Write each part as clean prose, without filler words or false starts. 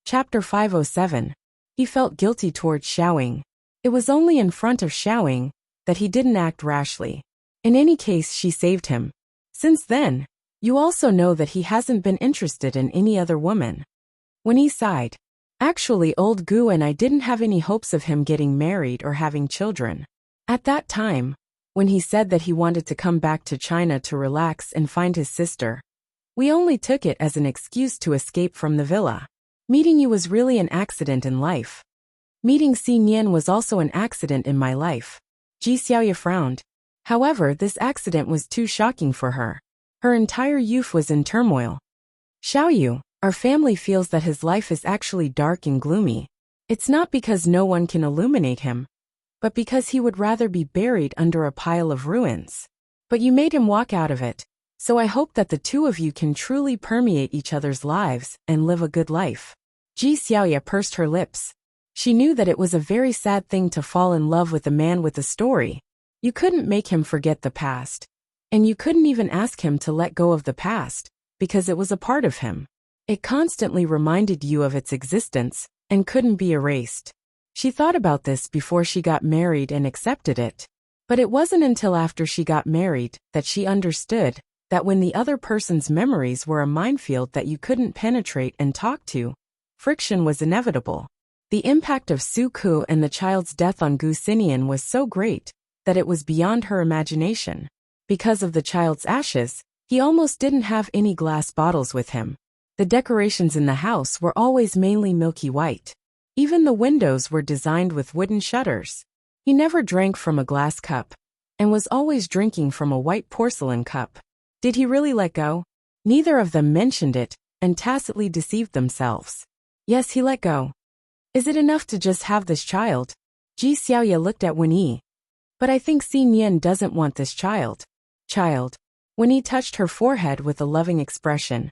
Chapter 507. He felt guilty towards Xiaoying. It was only in front of Xiaoying that he didn't act rashly. In any case, she saved him. Since then, you also know that he hasn't been interested in any other woman. When he sighed, actually, old Gu and I didn't have any hopes of him getting married or having children. At that time, when he said that he wanted to come back to China to relax and find his sister, we only took it as an excuse to escape from the villa. Meeting you was really an accident in life. Meeting Xi Nian was also an accident in my life. Ji Xiaoye frowned. However, this accident was too shocking for her. Her entire youth was in turmoil. Xiaoyu, our family feels that his life is actually dark and gloomy. It's not because no one can illuminate him, but because he would rather be buried under a pile of ruins. But you made him walk out of it, so I hope that the two of you can truly permeate each other's lives and live a good life. Ji Xiaoye pursed her lips. She knew that it was a very sad thing to fall in love with a man with a story. You couldn't make him forget the past. And you couldn't even ask him to let go of the past, because it was a part of him. It constantly reminded you of its existence, and couldn't be erased. She thought about this before she got married and accepted it. But it wasn't until after she got married that she understood that when the other person's memories were a minefield that you couldn't penetrate and talk to, friction was inevitable. The impact of Su Ku and the child's death on Gu Xinian was so great that it was beyond her imagination. Because of the child's ashes, he almost didn't have any glass bottles with him. The decorations in the house were always mainly milky white. Even the windows were designed with wooden shutters. He never drank from a glass cup, and was always drinking from a white porcelain cup. Did he really let go? Neither of them mentioned it, and tacitly deceived themselves. Yes, he let go. Is it enough to just have this child? Ji Xiaoye looked at Wen Yi. But I think Xi Nian doesn't want this child. Child. Wen Yi touched her forehead with a loving expression.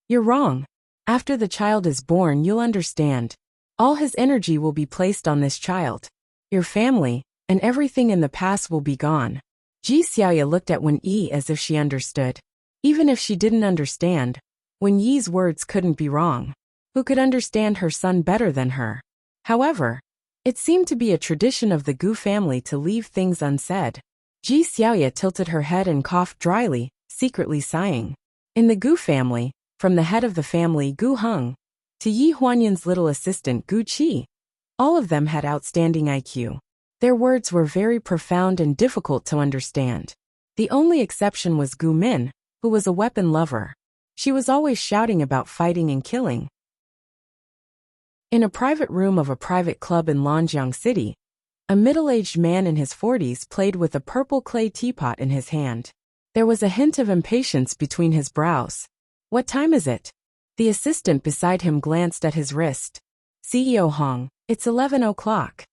You're wrong. After the child is born, you'll understand. All his energy will be placed on this child. Your family, and everything in the past will be gone. Ji Xiaoye looked at Wen Yi as if she understood. Even if she didn't understand, Wen Yi's words couldn't be wrong. Who could understand her son better than her? However, it seemed to be a tradition of the Gu family to leave things unsaid. Ji Xiaoye tilted her head and coughed dryly, secretly sighing. In the Gu family, from the head of the family Gu Heng, to Yi Huanyan's little assistant Gu Qi, all of them had outstanding IQ. Their words were very profound and difficult to understand. The only exception was Gu Min, who was a weapon lover. She was always shouting about fighting and killing. In a private room of a private club in Lanjiang City, a middle-aged man in his 40s played with a purple clay teapot in his hand. There was a hint of impatience between his brows. What time is it? The assistant beside him glanced at his wrist. CEO Hong, it's 11 o'clock.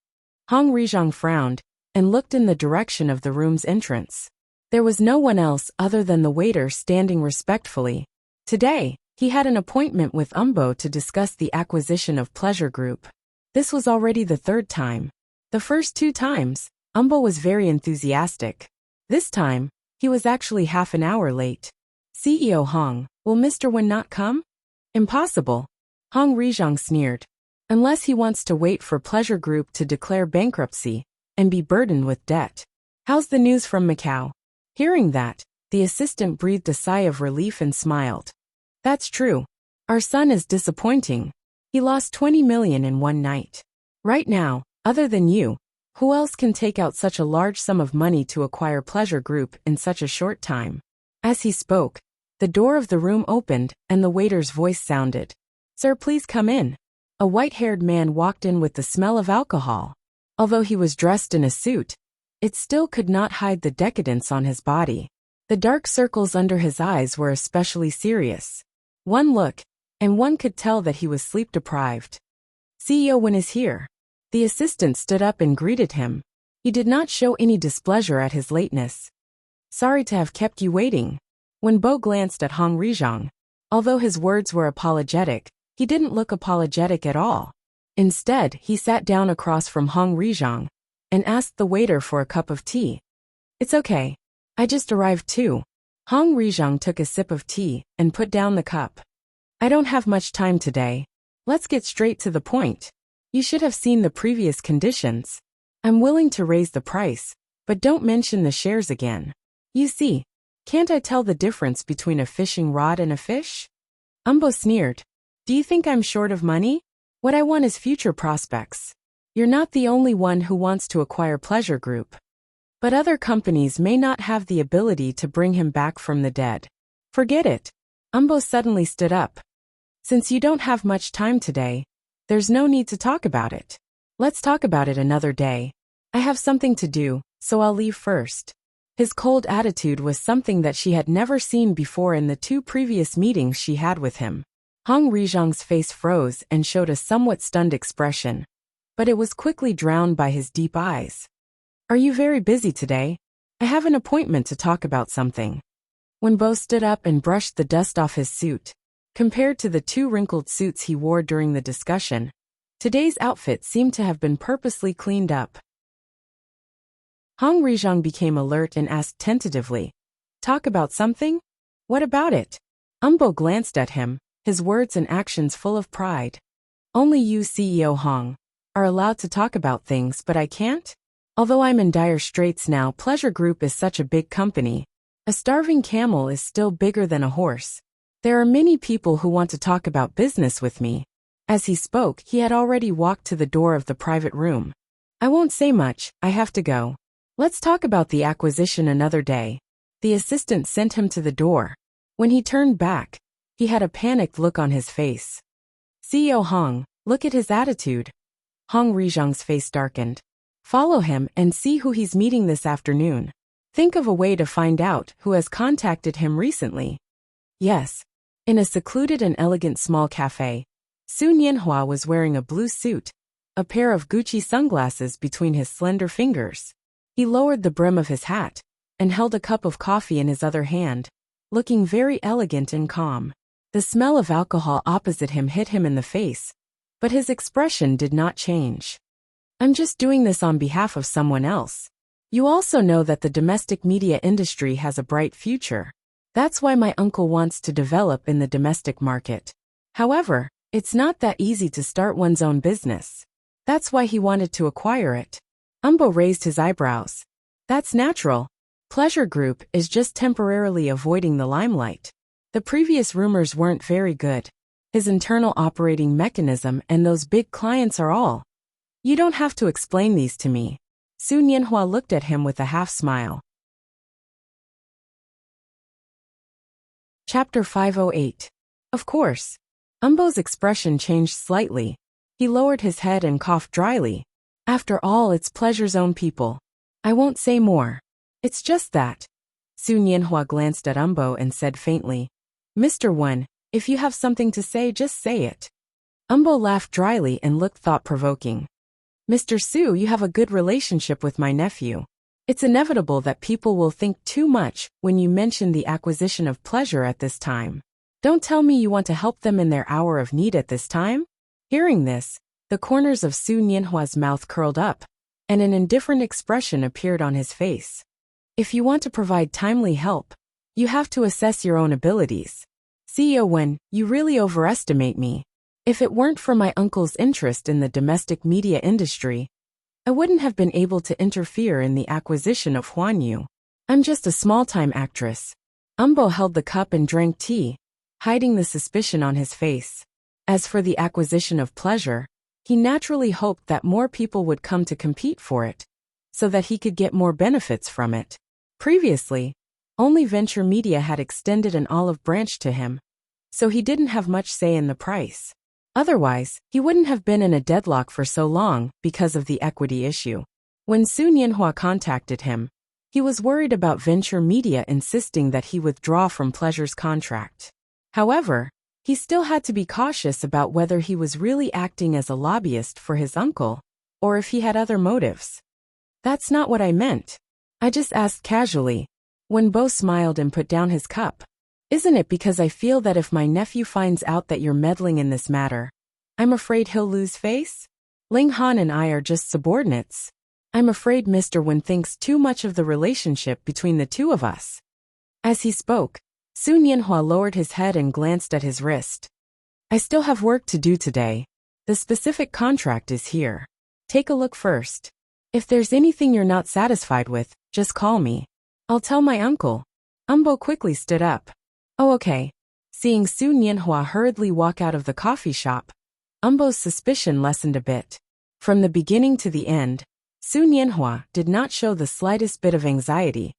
Hong Rizhang frowned and looked in the direction of the room's entrance. There was no one else other than the waiter standing respectfully. Today, he had an appointment with Umbo to discuss the acquisition of Pleasure Group. This was already the third time. The first 2 times, Umbo was very enthusiastic. This time, he was actually half an hour late. CEO Hong, will Mr. Wen not come? Impossible. Hong Rizhang sneered. Unless he wants to wait for Pleasure Group to declare bankruptcy and be burdened with debt. How's the news from Macau? Hearing that, the assistant breathed a sigh of relief and smiled. That's true. Our son is disappointing. He lost 20 million in one night. Right now, other than you, who else can take out such a large sum of money to acquire Pleasure Group in such a short time? As he spoke, the door of the room opened and the waiter's voice sounded. Sir, please come in. A white-haired man walked in with the smell of alcohol. Although he was dressed in a suit, it still could not hide the decadence on his body. The dark circles under his eyes were especially serious. One look, and one could tell that he was sleep-deprived. CEO Wen is here. The assistant stood up and greeted him. He did not show any displeasure at his lateness. Sorry to have kept you waiting. When Bo glanced at Hong Rizhang, although his words were apologetic, he didn't look apologetic at all. Instead, he sat down across from Hong Rizhang and asked the waiter for a cup of tea. It's okay. I just arrived too. Hong Rizhang took a sip of tea and put down the cup. I don't have much time today. Let's get straight to the point. You should have seen the previous conditions. I'm willing to raise the price, but don't mention the shares again. You see, can't I tell the difference between a fishing rod and a fish? Umbo sneered. Do you think I'm short of money? What I want is future prospects. You're not the only one who wants to acquire Pleasure Group. But other companies may not have the ability to bring him back from the dead. Forget it. Umbo suddenly stood up. Since you don't have much time today, there's no need to talk about it. Let's talk about it another day. I have something to do, so I'll leave first. His cold attitude was something that she had never seen before in the 2 previous meetings she had with him. Hong Rizhong's face froze and showed a somewhat stunned expression, but it was quickly drowned by his deep eyes. Are you very busy today? I have an appointment to talk about something. When Bo stood up and brushed the dust off his suit, compared to the 2 wrinkled suits he wore during the discussion, today's outfit seemed to have been purposely cleaned up. Hong Rizhong became alert and asked tentatively, Talk about something? What about it? Umbo glanced at him, his words and actions full of pride. Only you, CEO Hong, are allowed to talk about things, but I can't? Although I'm in dire straits now, Pleasure Group is such a big company. A starving camel is still bigger than a horse. There are many people who want to talk about business with me. As he spoke, he had already walked to the door of the private room. I won't say much, I have to go. Let's talk about the acquisition another day. The assistant sent him to the door. When he turned back, he had a panicked look on his face. CEO Hong, look at his attitude. Hong Rizhong's face darkened. Follow him and see who he's meeting this afternoon. Think of a way to find out who has contacted him recently. Yes. In a secluded and elegant small cafe, Su Nianhua was wearing a blue suit, a pair of Gucci sunglasses between his slender fingers. He lowered the brim of his hat and held a cup of coffee in his other hand, looking very elegant and calm. The smell of alcohol opposite him hit him in the face, but his expression did not change. I'm just doing this on behalf of someone else. You also know that the domestic media industry has a bright future. That's why my uncle wants to develop in the domestic market. However, it's not that easy to start one's own business. That's why he wanted to acquire it. Umbo raised his eyebrows. That's natural. Pleasure Group is just temporarily avoiding the limelight. The previous rumors weren't very good. His internal operating mechanism and those big clients are all. You don't have to explain these to me. Su Nianhua looked at him with a half-smile. Chapter 508. Of course. Umbo's expression changed slightly. He lowered his head and coughed dryly. After all, it's Pleasure's own people. I won't say more. It's just that. Su Nianhua glanced at Umbo and said faintly, Mr. Wen, if you have something to say, just say it. Umbo laughed dryly and looked thought-provoking. Mr. Su, you have a good relationship with my nephew. It's inevitable that people will think too much when you mention the acquisition of Pleasure at this time. Don't tell me you want to help them in their hour of need at this time? Hearing this, the corners of Su Nianhua's mouth curled up, and an indifferent expression appeared on his face. If you want to provide timely help, you have to assess your own abilities. CEO Wen, you really overestimate me. If it weren't for my uncle's interest in the domestic media industry, I wouldn't have been able to interfere in the acquisition of Huanyu. I'm just a small-time actress. Umbo held the cup and drank tea, hiding the suspicion on his face. As for the acquisition of Pleasure, he naturally hoped that more people would come to compete for it, so that he could get more benefits from it. Previously, only Venture Media had extended an olive branch to him, so he didn't have much say in the price. Otherwise, he wouldn't have been in a deadlock for so long because of the equity issue. When Su Nianhua contacted him, he was worried about Venture Media insisting that he withdraw from Pleasure's contract. However, he still had to be cautious about whether he was really acting as a lobbyist for his uncle, or if he had other motives. That's not what I meant. I just asked casually. When Bo smiled and put down his cup. Isn't it because I feel that if my nephew finds out that you're meddling in this matter, I'm afraid he'll lose face? Ling Han and I are just subordinates. I'm afraid Mr. Wen thinks too much of the relationship between the two of us. As he spoke, Su Nianhua lowered his head and glanced at his wrist. I still have work to do today. The specific contract is here. Take a look first. If there's anything you're not satisfied with, just call me. I'll tell my uncle. Umbo quickly stood up. Oh, okay. Seeing Su Nianhua hurriedly walk out of the coffee shop, Umbo's suspicion lessened a bit. From the beginning to the end, Su Nianhua did not show the slightest bit of anxiety,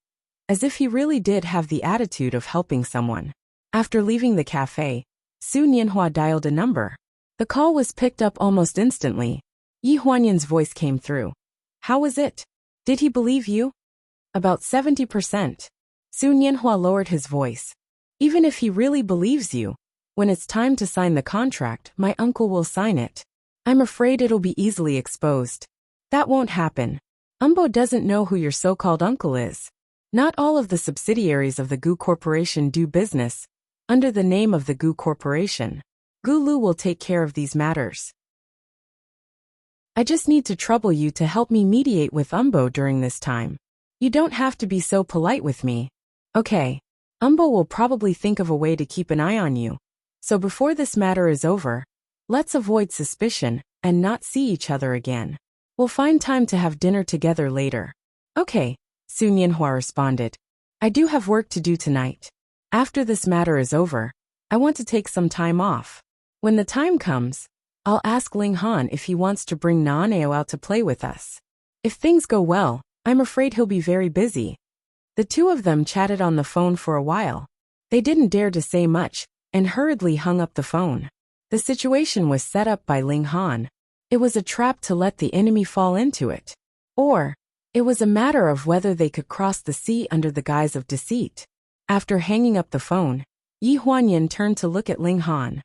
as if he really did have the attitude of helping someone. After leaving the cafe, Su Nianhua dialed a number. The call was picked up almost instantly. Yi Huanyan's voice came through. How was it? Did he believe you? About 70%. Su Nianhua lowered his voice. Even if he really believes you, when it's time to sign the contract, my uncle will sign it. I'm afraid it'll be easily exposed. That won't happen. Umbo doesn't know who your so-called uncle is. Not all of the subsidiaries of the Gu Corporation do business under the name of the Gu Corporation. Gu Lu will take care of these matters. I just need to trouble you to help me mediate with Umbo during this time. You don't have to be so polite with me. Okay. Umbo will probably think of a way to keep an eye on you. So before this matter is over, let's avoid suspicion and not see each other again. We'll find time to have dinner together later. Okay, Su Nianhua responded. I do have work to do tonight. After this matter is over, I want to take some time off. When the time comes, I'll ask Ling Han if he wants to bring Naaneo out to play with us. If things go well, I'm afraid he'll be very busy. The two of them chatted on the phone for a while. They didn't dare to say much, and hurriedly hung up the phone. The situation was set up by Ling Han. It was a trap to let the enemy fall into it. Or, it was a matter of whether they could cross the sea under the guise of deceit. After hanging up the phone, Yi Huanyan turned to look at Ling Han.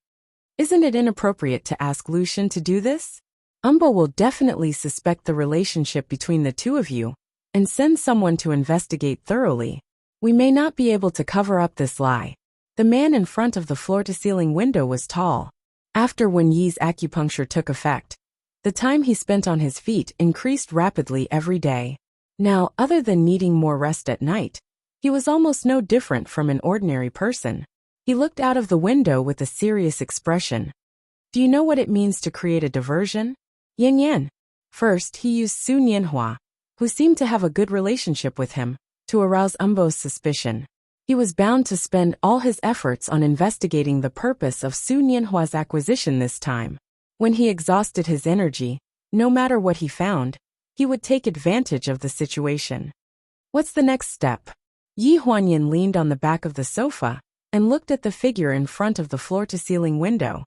Isn't it inappropriate to ask Lucian to do this? Umbo will definitely suspect the relationship between the two of you, and send someone to investigate thoroughly. We may not be able to cover up this lie. The man in front of the floor-to-ceiling window was tall. After Wen Yi's acupuncture took effect, the time he spent on his feet increased rapidly every day. Now, other than needing more rest at night, he was almost no different from an ordinary person. He looked out of the window with a serious expression. Do you know what it means to create a diversion? Yin Yan. First, he used Su Nianhua, who seemed to have a good relationship with him, to arouse Umbo's suspicion. He was bound to spend all his efforts on investigating the purpose of Su Nianhua's acquisition this time. When he exhausted his energy, no matter what he found, he would take advantage of the situation. What's the next step? Yi Huanyan leaned on the back of the sofa and looked at the figure in front of the floor-to-ceiling window.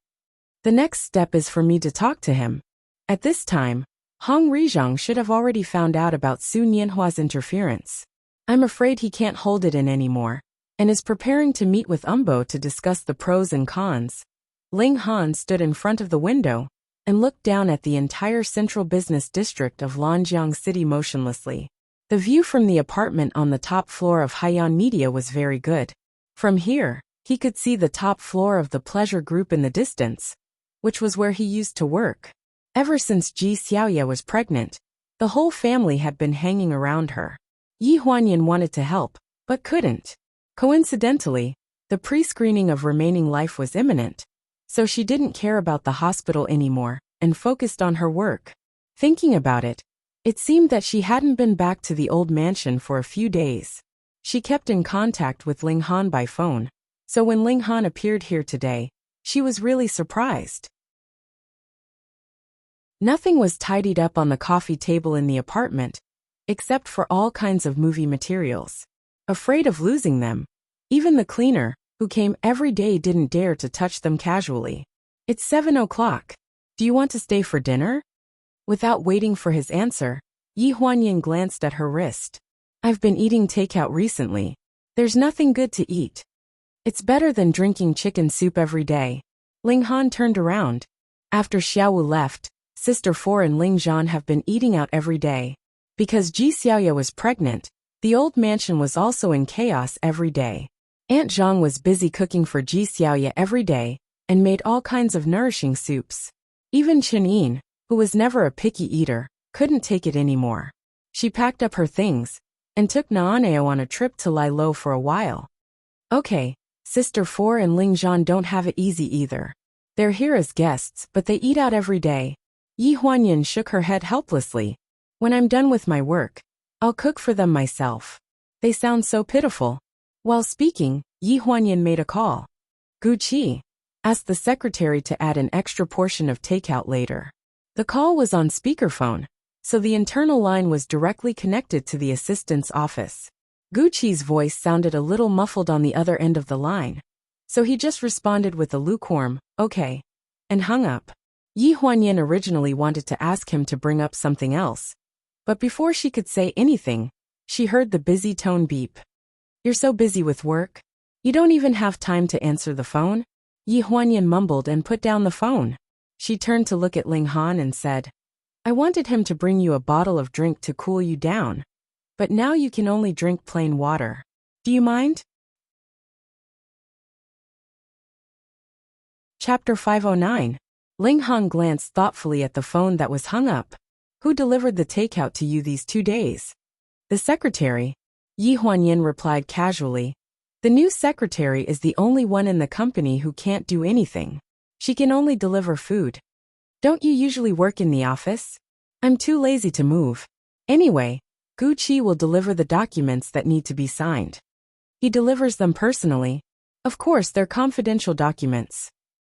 The next step is for me to talk to him. At this time, Hong Rizhang should have already found out about Su Nianhua's interference. I'm afraid he can't hold it in anymore, and is preparing to meet with Umbo to discuss the pros and cons. Ling Han stood in front of the window and looked down at the entire central business district of Lanjiang City motionlessly. The view from the apartment on the top floor of Haiyan Media was very good. From here, he could see the top floor of the pleasure group in the distance, which was where he used to work. Ever since Ji Xiaoya was pregnant, the whole family had been hanging around her. Yi Huanyan wanted to help, but couldn't. Coincidentally, the pre-screening of Remaining Life was imminent, so she didn't care about the hospital anymore and focused on her work. Thinking about it, it seemed that she hadn't been back to the old mansion for a few days. She kept in contact with Ling Han by phone, so when Ling Han appeared here today, she was really surprised. Nothing was tidied up on the coffee table in the apartment, except for all kinds of movie materials. Afraid of losing them, even the cleaner, who came every day, didn't dare to touch them casually. It's 7 o'clock. Do you want to stay for dinner? Without waiting for his answer, Yi Huanyan glanced at her wrist. I've been eating takeout recently. There's nothing good to eat. It's better than drinking chicken soup every day. Ling Han turned around. After Xiaowu left, Sister Four and Ling Zhan have been eating out every day. Because Ji Xiaoya was pregnant, the old mansion was also in chaos every day. Aunt Zhang was busy cooking for Ji Xiaoya every day, and made all kinds of nourishing soups. Even Chen Yin, who was never a picky eater, couldn't take it anymore. She packed up her things, and took Naaneo on a trip to lie low for a while. Okay, Sister Four and Ling Zhan don't have it easy either. They're here as guests, but they eat out every day. Yi Huanyan shook her head helplessly. When I'm done with my work, I'll cook for them myself. They sound so pitiful. While speaking, Yi Huanyan made a call. Guqi asked the secretary to add an extra portion of takeout later. The call was on speakerphone, so the internal line was directly connected to the assistant's office. Guqi's voice sounded a little muffled on the other end of the line, so he just responded with a lukewarm, okay, and hung up. Yi Huanyan originally wanted to ask him to bring up something else, but before she could say anything, she heard the busy tone beep. You're so busy with work? You don't even have time to answer the phone? Yi Huanyan mumbled and put down the phone. She turned to look at Ling Han and said, I wanted him to bring you a bottle of drink to cool you down, but now you can only drink plain water. Do you mind? Chapter 509. Ling Han glanced thoughtfully at the phone that was hung up. Who delivered the takeout to you these 2 days? The secretary. Yi Huanyan replied casually. The new secretary is the only one in the company who can't do anything. She can only deliver food. Don't you usually work in the office? I'm too lazy to move. Anyway, Guqi will deliver the documents that need to be signed. He delivers them personally. Of course, they're confidential documents.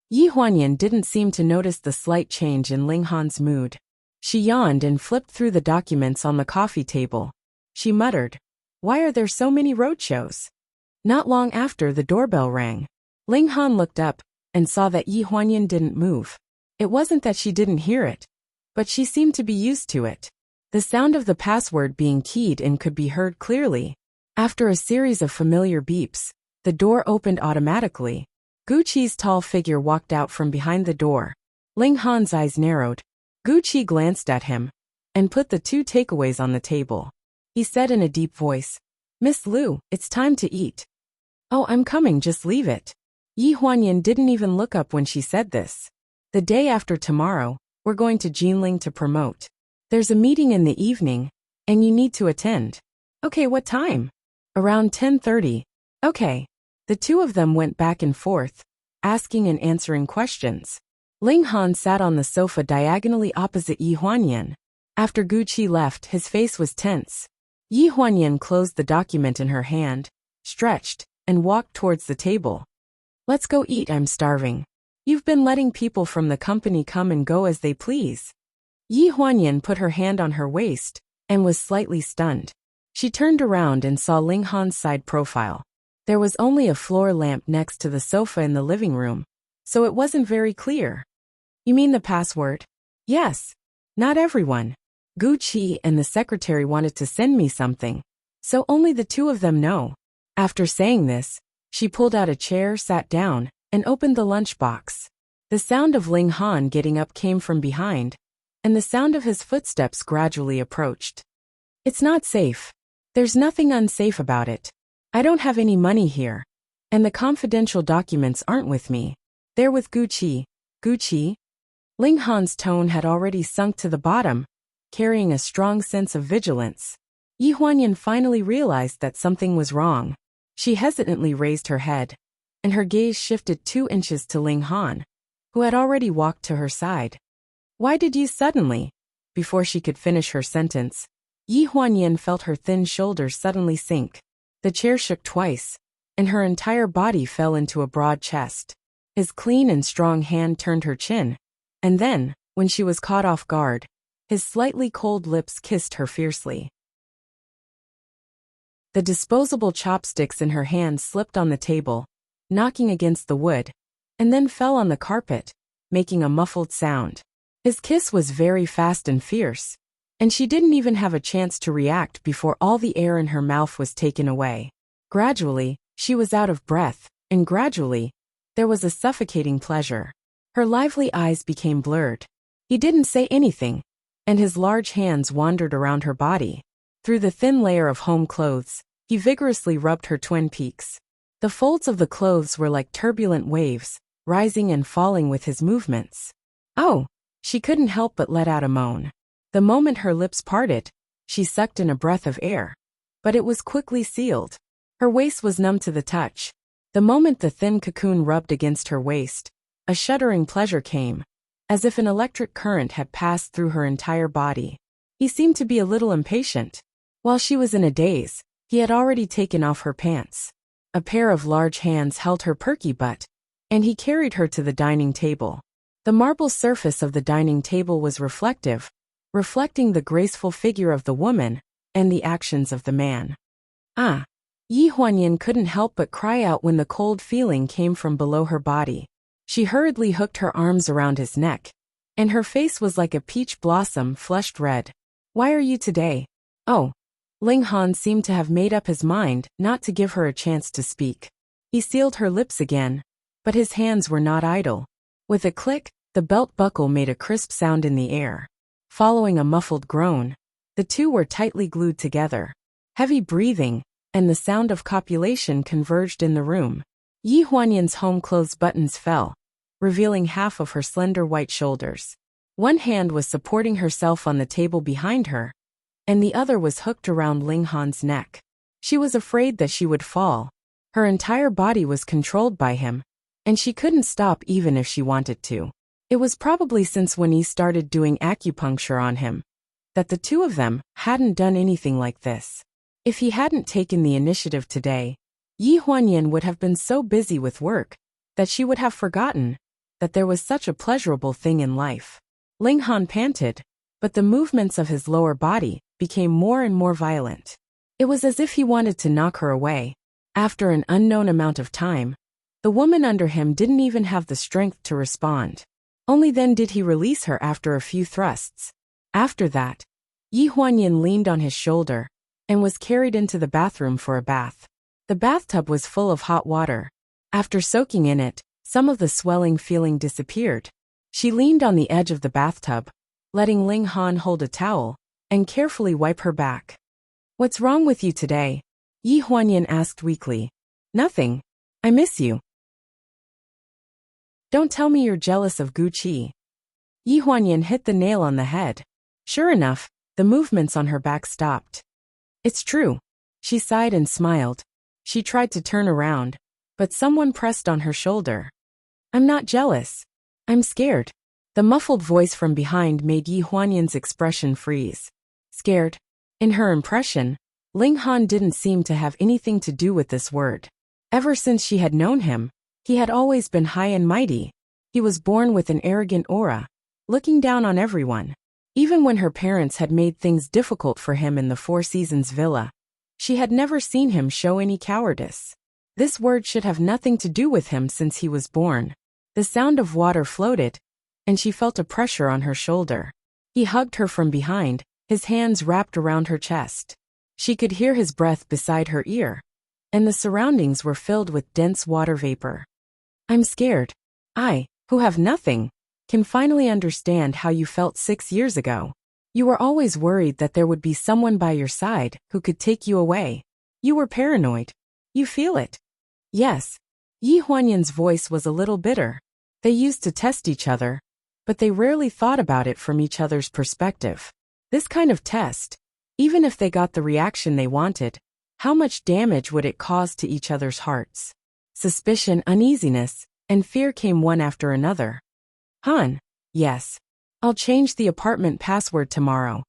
Yi Huanyan didn't seem to notice the slight change in Ling Han's mood. She yawned and flipped through the documents on the coffee table. She muttered, Why are there so many roadshows? Not long after, the doorbell rang. Ling Han looked up and saw that Yi Huanyan didn't move. It wasn't that she didn't hear it, but she seemed to be used to it. The sound of the password being keyed in could be heard clearly. After a series of familiar beeps, the door opened automatically. Guqi's tall figure walked out from behind the door. Ling Han's eyes narrowed. Guqi glanced at him and put the 2 takeaways on the table. He said in a deep voice, Miss Liu, it's time to eat. Oh, I'm coming, just leave it. Yi Huanyan didn't even look up when she said this. The day after tomorrow, we're going to Jinling to promote. There's a meeting in the evening, and you need to attend. Okay, what time? Around 10:30. Okay. The two of them went back and forth, asking and answering questions. Ling Han sat on the sofa diagonally opposite Yi Huanyan. After Guqi left, his face was tense. Yi Huanyan closed the document in her hand, stretched, and walked towards the table. Let's go eat, I'm starving. You've been letting people from the company come and go as they please. Yi Huanyan put her hand on her waist, and was slightly stunned. She turned around and saw Ling Han's side profile. There was only a floor lamp next to the sofa in the living room, so it wasn't very clear. You mean the password? Yes. Not everyone. Guqi and the secretary wanted to send me something, so only the 2 of them know. After saying this, she pulled out a chair, sat down, and opened the lunchbox. The sound of Ling Han getting up came from behind, and the sound of his footsteps gradually approached. It's not safe. There's nothing unsafe about it. I don't have any money here, and the confidential documents aren't with me. They're with Guqi. Guqi? Ling Han's tone had already sunk to the bottom, carrying a strong sense of vigilance. Yi Huanyan finally realized that something was wrong. She hesitantly raised her head, and her gaze shifted 2 inches to Ling Han, who had already walked to her side. Why did you suddenly? Before she could finish her sentence, Yi Huanyan felt her thin shoulders suddenly sink. The chair shook twice, and her entire body fell into a broad chest. His clean and strong hand turned her chin, and then, when she was caught off guard, his slightly cold lips kissed her fiercely. The disposable chopsticks in her hand slipped on the table, knocking against the wood, and then fell on the carpet, making a muffled sound. His kiss was very fast and fierce, and she didn't even have a chance to react before all the air in her mouth was taken away. Gradually, she was out of breath, and gradually, there was a suffocating pleasure. Her lively eyes became blurred. He didn't say anything, and his large hands wandered around her body. Through the thin layer of home clothes, he vigorously rubbed her twin peaks. The folds of the clothes were like turbulent waves, rising and falling with his movements. Oh! She couldn't help but let out a moan. The moment her lips parted, she sucked in a breath of air. But it was quickly sealed. Her waist was numb to the touch. The moment the thin cocoon rubbed against her waist, A shuddering pleasure came, as if an electric current had passed through her entire body. He seemed to be a little impatient. While she was in a daze, he had already taken off her pants. A pair of large hands held her perky butt, and he carried her to the dining table. The marble surface of the dining table was reflective, reflecting the graceful figure of the woman and the actions of the man. Ah! Yi Huanyan couldn't help but cry out when the cold feeling came from below her body. She hurriedly hooked her arms around his neck, and her face was like a peach blossom flushed red. Why are you today? Oh. Ling Han seemed to have made up his mind not to give her a chance to speak. He sealed her lips again, but his hands were not idle. With a click, the belt buckle made a crisp sound in the air. Following a muffled groan, the two were tightly glued together. Heavy breathing and the sound of copulation converged in the room. Yi Huanyan's home clothes buttons fell, revealing half of her slender white shoulders. One hand was supporting herself on the table behind her, and the other was hooked around Ling Han's neck. She was afraid that she would fall. Her entire body was controlled by him, and she couldn't stop even if she wanted to. It was probably since when he started doing acupuncture on him that the two of them hadn't done anything like this. If he hadn't taken the initiative today, Yi Huanyan would have been so busy with work that she would have forgotten that there was such a pleasurable thing in life. Ling Han panted, but the movements of his lower body became more and more violent. It was as if he wanted to knock her away. After an unknown amount of time, the woman under him didn't even have the strength to respond. Only then did he release her after a few thrusts. After that, Yi Huanyan leaned on his shoulder and was carried into the bathroom for a bath. The bathtub was full of hot water. After soaking in it, some of the swelling feeling disappeared. She leaned on the edge of the bathtub, letting Ling Han hold a towel and carefully wipe her back. What's wrong with you today? Yi Huanyan asked weakly. Nothing. I miss you. Don't tell me you're jealous of Gu Qi. Yi Huanyan hit the nail on the head. Sure enough, the movements on her back stopped. It's true. She sighed and smiled. She tried to turn around, but someone pressed on her shoulder. I'm not jealous. I'm scared. The muffled voice from behind made Yi Huanyan's expression freeze. Scared? In her impression, Ling Han didn't seem to have anything to do with this word. Ever since she had known him, he had always been high and mighty. He was born with an arrogant aura, looking down on everyone. Even when her parents had made things difficult for him in the Four Seasons villa, she had never seen him show any cowardice. This word should have nothing to do with him since he was born. The sound of water floated, and she felt a pressure on her shoulder. He hugged her from behind, his hands wrapped around her chest. She could hear his breath beside her ear, and the surroundings were filled with dense water vapor. I'm scared. I, who have nothing, can finally understand how you felt 6 years ago. You were always worried that there would be someone by your side who could take you away. You were paranoid. You feel it. Yes. Yi Huanyan's voice was a little bitter. They used to test each other, but they rarely thought about it from each other's perspective. This kind of test, even if they got the reaction they wanted, how much damage would it cause to each other's hearts? Suspicion, uneasiness, and fear came one after another. Han, yes. I'll change the apartment password tomorrow.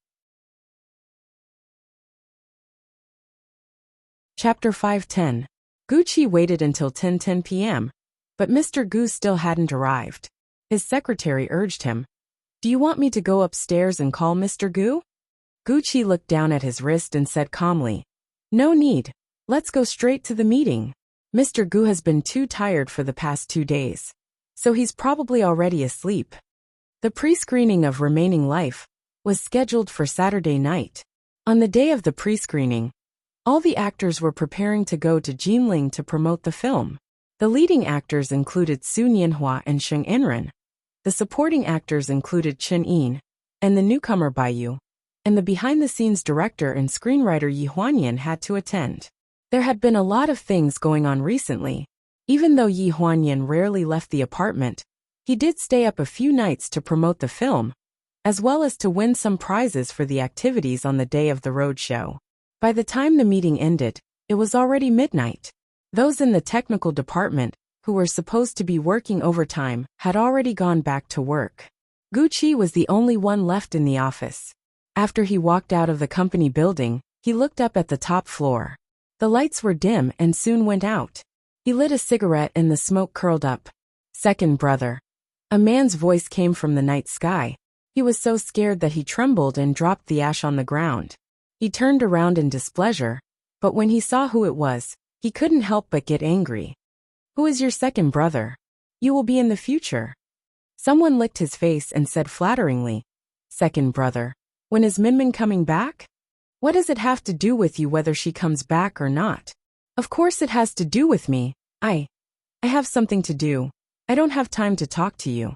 Chapter 5:10. Gu Qi waited until 10:10 p.m., but Mr. Gu still hadn't arrived. His secretary urged him. Do you want me to go upstairs and call Mr. Gu? Gu Qi looked down at his wrist and said calmly. No need. Let's go straight to the meeting. Mr. Gu has been too tired for the past 2 days, so he's probably already asleep. The pre-screening of Remaining Life was scheduled for Saturday night. On the day of the pre-screening, all the actors were preparing to go to Jinling to promote the film. The leading actors included Su Nianhua and Sheng Enren. The supporting actors included Chen Yin and the newcomer Baiyu, and the behind-the-scenes director and screenwriter Yi Huanyan had to attend. There had been a lot of things going on recently. Even though Yi Huanyan rarely left the apartment, he did stay up a few nights to promote the film, as well as to win some prizes for the activities on the day of the road show. By the time the meeting ended, it was already midnight. Those in the technical department, who were supposed to be working overtime, had already gone back to work. Gucci was the only one left in the office. After he walked out of the company building, he looked up at the top floor. The lights were dim and soon went out. He lit a cigarette and the smoke curled up. "Second brother." A man's voice came from the night sky. He was so scared that he trembled and dropped the ash on the ground. He turned around in displeasure, but when he saw who it was, he couldn't help but get angry. "Who is your second brother? You will be in the future." Someone licked his face and said flatteringly, "Second brother. When is Minmin coming back? What does it have to do with you whether she comes back or not?" "Of course it has to do with me. I have something to do. I don't have time to talk to you."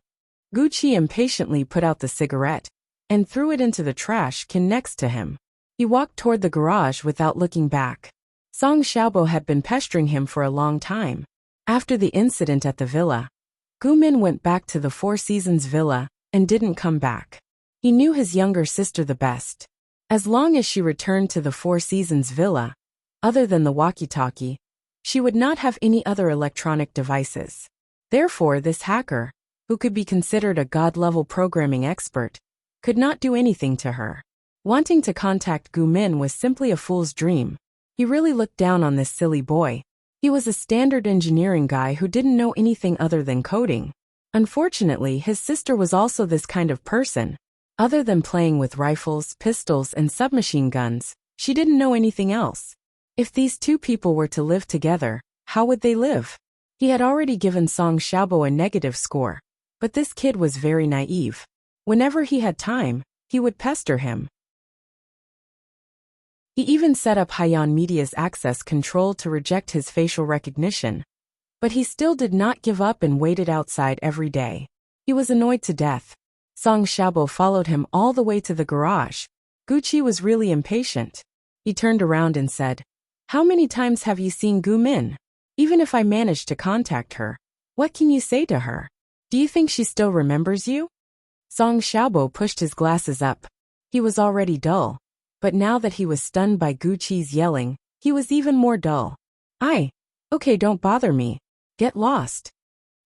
Gucci impatiently put out the cigarette and threw it into the trash can next to him. He walked toward the garage without looking back. Song Xiaobo had been pestering him for a long time. After the incident at the villa, Gu Min went back to the Four Seasons villa and didn't come back. He knew his younger sister the best. As long as she returned to the Four Seasons villa, other than the walkie-talkie, she would not have any other electronic devices. Therefore, this hacker, who could be considered a god-level programming expert, could not do anything to her. Wanting to contact Gu Min was simply a fool's dream. He really looked down on this silly boy. He was a standard engineering guy who didn't know anything other than coding. Unfortunately, his sister was also this kind of person. Other than playing with rifles, pistols, and submachine guns, she didn't know anything else. If these two people were to live together, how would they live? He had already given Song Xiaobo a negative score, but this kid was very naive. Whenever he had time, he would pester him. He even set up Haiyan Media's access control to reject his facial recognition. But he still did not give up and waited outside every day. He was annoyed to death. Song Xiaobo followed him all the way to the garage. Gucci was really impatient. He turned around and said, "How many times have you seen Gu Min? Even if I manage to contact her, what can you say to her? Do you think she still remembers you?" Song Xiaobo pushed his glasses up. He was already dull. But now that he was stunned by Gucci's yelling, he was even more dull. Okay, don't bother me. Get lost."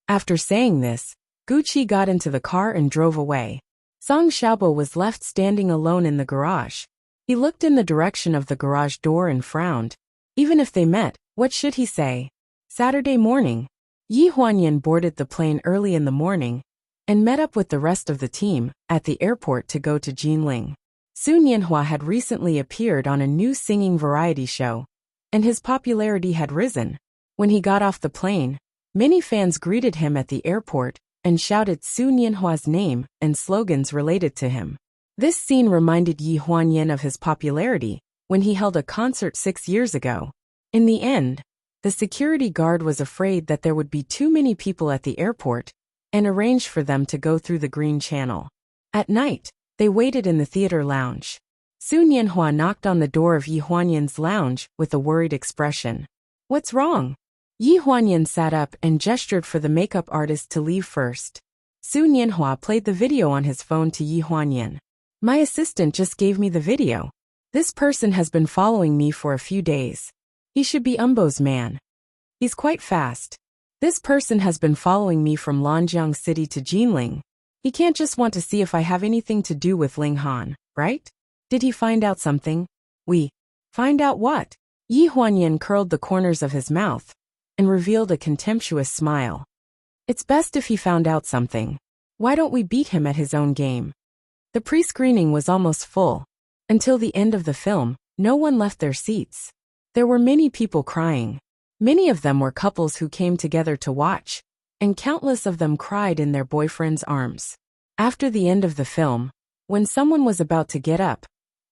After saying this, Gucci got into the car and drove away. Song Xiaobo was left standing alone in the garage. He looked in the direction of the garage door and frowned. Even if they met, what should he say? Saturday morning. Yi Huanyan boarded the plane early in the morning and met up with the rest of the team at the airport to go to Jinling. Su Nianhua had recently appeared on a new singing variety show, and his popularity had risen. When he got off the plane, many fans greeted him at the airport and shouted Su Nianhua's name and slogans related to him. This scene reminded Yi Huanyan of his popularity when he held a concert 6 years ago. In the end, the security guard was afraid that there would be too many people at the airport and arranged for them to go through the Green Channel. At night, they waited in the theater lounge. Su Nianhua knocked on the door of Yi Huanyan's lounge with a worried expression. "What's wrong?" Yi Huanyan sat up and gestured for the makeup artist to leave first. Su Nianhua played the video on his phone to Yi Huanyan. "My assistant just gave me the video. This person has been following me for a few days. He should be Umbo's man. He's quite fast. This person has been following me from Lanjiang City to Jinling. He can't just want to see if I have anything to do with Ling Han, right? Did he find out something?" "We find out what?" Yi Huanyan curled the corners of his mouth and revealed a contemptuous smile. "It's best if he found out something. Why don't we beat him at his own game?" The pre-screening was almost full. Until the end of the film, no one left their seats. There were many people crying. Many of them were couples who came together to watch, and countless of them cried in their boyfriend's arms. After the end of the film, when someone was about to get up,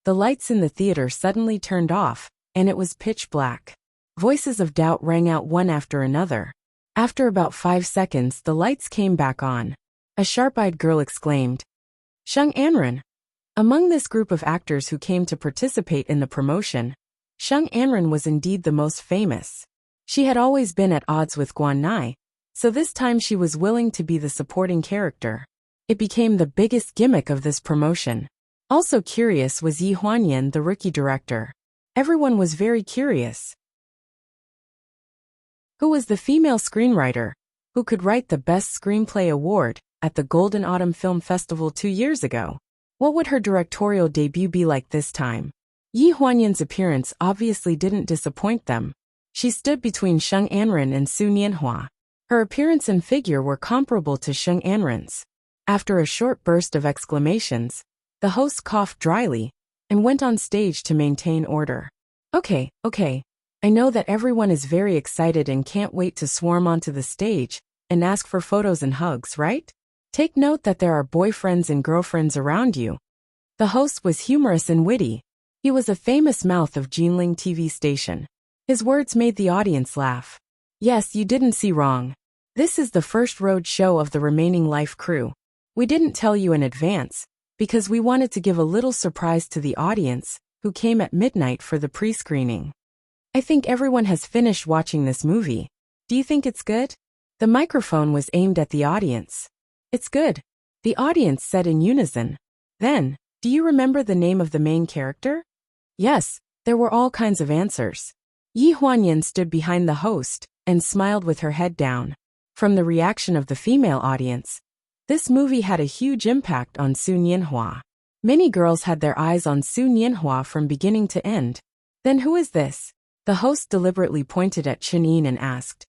the lights in the theater suddenly turned off, and it was pitch black. Voices of doubt rang out one after another. After about 5 seconds, the lights came back on. A sharp-eyed girl exclaimed, "Sheng Anren!" Among this group of actors who came to participate in the promotion, Sheng Anren was indeed the most famous. She had always been at odds with Guan Nai, so this time she was willing to be the supporting character. It became the biggest gimmick of this promotion. Also curious was Yi Huanyan, the rookie director. Everyone was very curious. Who was the female screenwriter who could write the Best Screenplay award at the Golden Autumn Film Festival 2 years ago. What would her directorial debut be like this time? Yi Huanyan's appearance obviously didn't disappoint them. She stood between Sheng Anren and Su Nianhua. Her appearance and figure were comparable to Sheng Anren's. After a short burst of exclamations, the host coughed dryly and went on stage to maintain order. Okay. I know that everyone is very excited and can't wait to swarm onto the stage and ask for photos and hugs, right? Take note that there are boyfriends and girlfriends around you. The host was humorous and witty. He was a famous mouth of Jinling TV station. His words made the audience laugh. Yes, you didn't see wrong. This is the first road show of the remaining life crew. We didn't tell you in advance, because we wanted to give a little surprise to the audience, who came at midnight for the pre-screening. I think everyone has finished watching this movie. Do you think it's good? The microphone was aimed at the audience. It's good, the audience said in unison. Then, do you remember the name of the main character? Yes, there were all kinds of answers. Yi Huanyan stood behind the host and smiled with her head down. From the reaction of the female audience, this movie had a huge impact on Su Nianhua. Many girls had their eyes on Su Nianhua from beginning to end. Then who is this? The host deliberately pointed at Chen Yin and asked,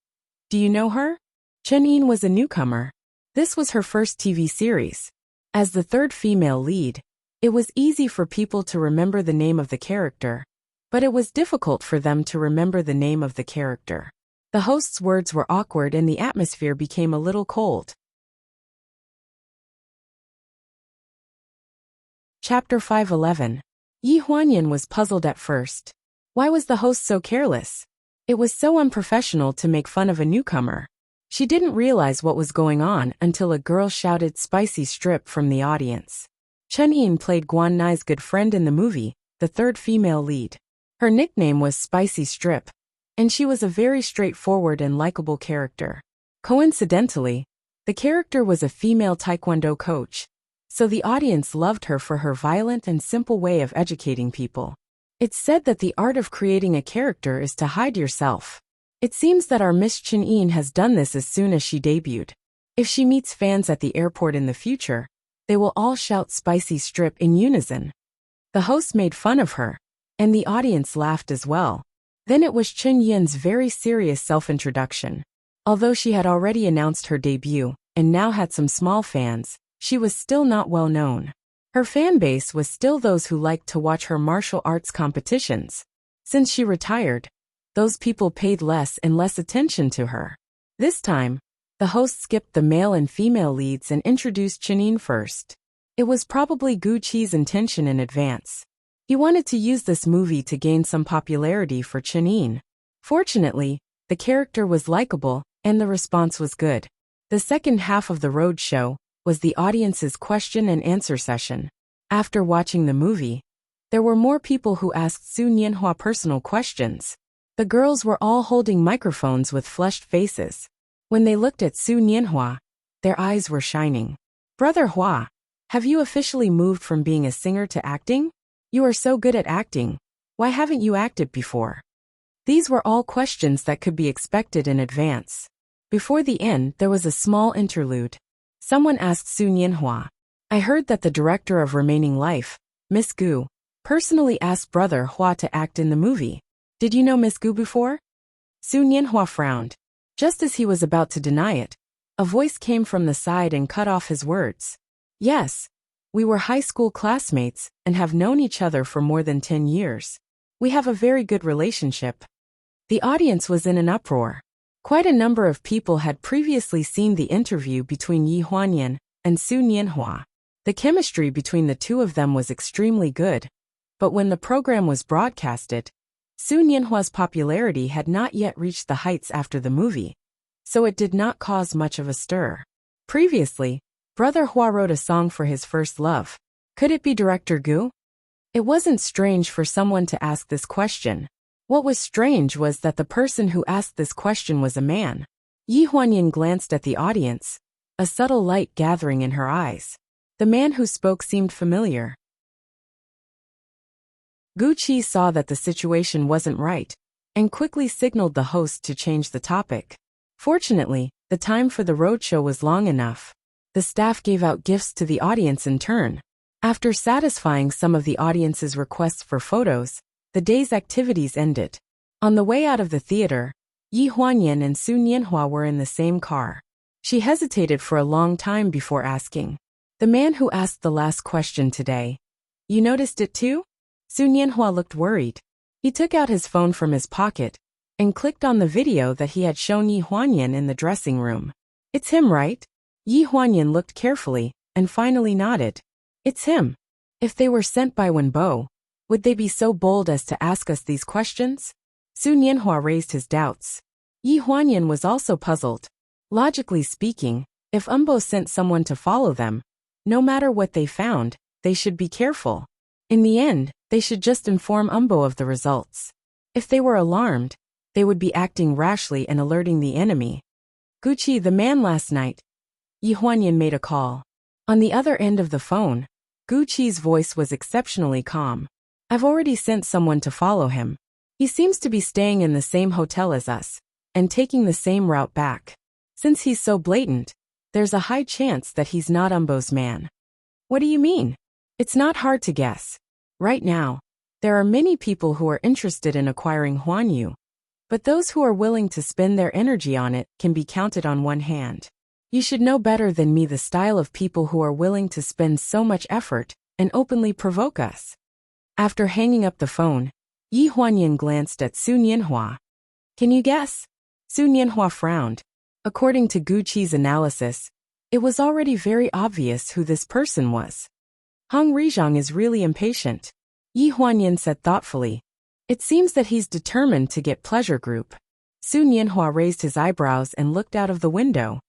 "Do you know her?" Chen Yin was a newcomer. This was her first TV series. As the third female lead, it was easy for people to remember the name of the character, but it was difficult for them to remember the name of the character. The host's words were awkward and the atmosphere became a little cold. Chapter 5:11. Yi Huanyan was puzzled at first. Why was the host so careless? It was so unprofessional to make fun of a newcomer. She didn't realize what was going on until a girl shouted "spicy strip" from the audience. Chen Yin played Guan Nai's good friend in the movie, the third female lead. Her nickname was Spicy Strip, and she was a very straightforward and likable character. Coincidentally, the character was a female taekwondo coach, so the audience loved her for her violent and simple way of educating people. It's said that the art of creating a character is to hide yourself. It seems that our Miss Chen Yin has done this as soon as she debuted. If she meets fans at the airport in the future, they will all shout "Spicy Strip" in unison. The host made fun of her, and the audience laughed as well. Then it was Chen Yin's very serious self-introduction. Although she had already announced her debut, and now had some small fans, she was still not well known. Her fan base was still those who liked to watch her martial arts competitions. Since she retired, those people paid less and less attention to her. This time, the host skipped the male and female leads and introduced Chen Yin first. It was probably Gu Qi's intention in advance. He wanted to use this movie to gain some popularity for Chen Yin. Fortunately, the character was likable, and the response was good. The second half of the road show was the audience's question and answer session. After watching the movie, there were more people who asked Su Nianhua personal questions. The girls were all holding microphones with flushed faces. When they looked at Su Nianhua, their eyes were shining. "Brother Hua, have you officially moved from being a singer to acting? You are so good at acting. Why haven't you acted before?" These were all questions that could be expected in advance. Before the end, there was a small interlude. Someone asked Su Nianhua, "I heard that the director of Remaining Life, Miss Gu, personally asked Brother Hua to act in the movie. Did you know Miss Gu before?" Su Nianhua frowned. Just as he was about to deny it, a voice came from the side and cut off his words. "Yes, we were high school classmates and have known each other for more than 10 years. We have a very good relationship." The audience was in an uproar. Quite a number of people had previously seen the interview between Yi Huanyan and Su Nianhua. The chemistry between the two of them was extremely good, but when the program was broadcasted, Su Nianhua's popularity had not yet reached the heights after the movie, so it did not cause much of a stir. Previously, Brother Hua wrote a song for his first love. Could it be Director Gu? It wasn't strange for someone to ask this question. What was strange was that the person who asked this question was a man. Yi Huanyan glanced at the audience, a subtle light gathering in her eyes. The man who spoke seemed familiar. Gu Qi saw that the situation wasn't right, and quickly signaled the host to change the topic. Fortunately, The time for the roadshow was long enough. The staff gave out gifts to the audience in turn. After satisfying some of the audience's requests for photos, the day's activities ended. On the way out of the theater, Yi Huanyan and Su Nianhua were in the same car. She hesitated for a long time before asking. The man who asked the last question today. You noticed it too? Su Nianhua looked worried. He took out his phone from his pocket and clicked on the video that he had shown Yi Huanyan in the dressing room. It's him, right? Yi Huanyan looked carefully and finally nodded. It's him. If they were sent by Wenbo, would they be so bold as to ask us these questions? Su Nianhua raised his doubts. Yi Huanyan was also puzzled. Logically speaking, if Wenbo sent someone to follow them, no matter what they found, they should be careful. In the end, they should just inform Wenbo of the results. If they were alarmed, they would be acting rashly and alerting the enemy. Gucci, the man last night. Yi Huanyan made a call. On the other end of the phone, Gucci's voice was exceptionally calm. I've already sent someone to follow him. He seems to be staying in the same hotel as us and taking the same route back. Since he's so blatant, there's a high chance that he's not Wenbo's man. What do you mean? It's not hard to guess. Right now, there are many people who are interested in acquiring Huanyu, but those who are willing to spend their energy on it can be counted on one hand. You should know better than me the style of people who are willing to spend so much effort and openly provoke us. After hanging up the phone, Yi Huanyan glanced at Su Nianhua. Can you guess? Su Nianhua frowned. According to Gucci's analysis, it was already very obvious who this person was. Hong Rizhang is really impatient, Yi Huanyan said thoughtfully. It seems that he's determined to get pleasure group. Su Nianhua raised his eyebrows and looked out of the window.